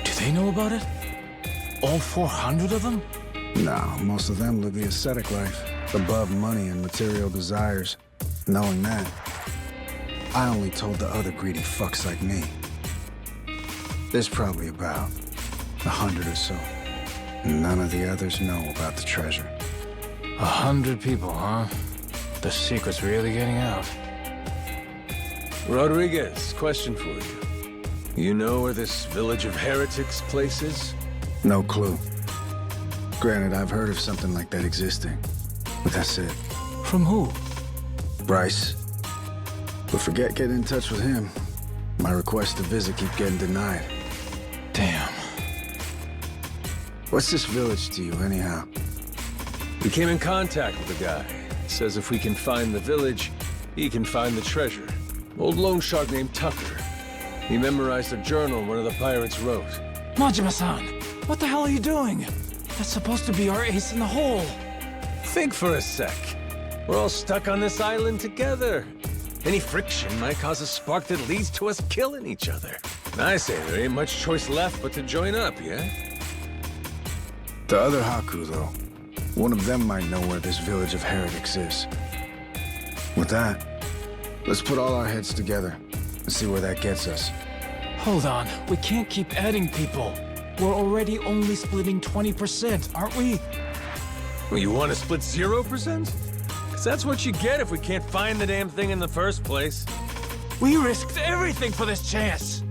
do they know about it? All 400 of them? No, most of them live the ascetic life, above money and material desires. Knowing that, I only told the other greedy fucks like me. There's probably about 100 or so. None of the others know about the treasure. 100 people, huh? The secret's really getting out. Rodriguez, question for you. You know where this village of heretics place is? No clue. Granted, I've heard of something like that existing, but that's it. From who? Bryce. But forget getting in touch with him. My requests to visit keep getting denied. Damn. What's this village to you, anyhow? We came in contact with a guy. Says if we can find the village, he can find the treasure. Old loan shark named Tucker. He memorized a journal one of the pirates wrote. Majima-san, what the hell are you doing? That's supposed to be our ace in the hole. Think for a sec. We're all stuck on this island together. Any friction might cause a spark that leads to us killing each other. I say there ain't much choice left but to join up, yeah? The other Haku, though. One of them might know where this village of heretics is. With that, let's put all our heads together and see where that gets us. Hold on, we can't keep adding people. We're already only splitting 20%, aren't we? Well, you want to split 0%? Because that's what you get if we can't find the damn thing in the first place. We risked everything for this chance.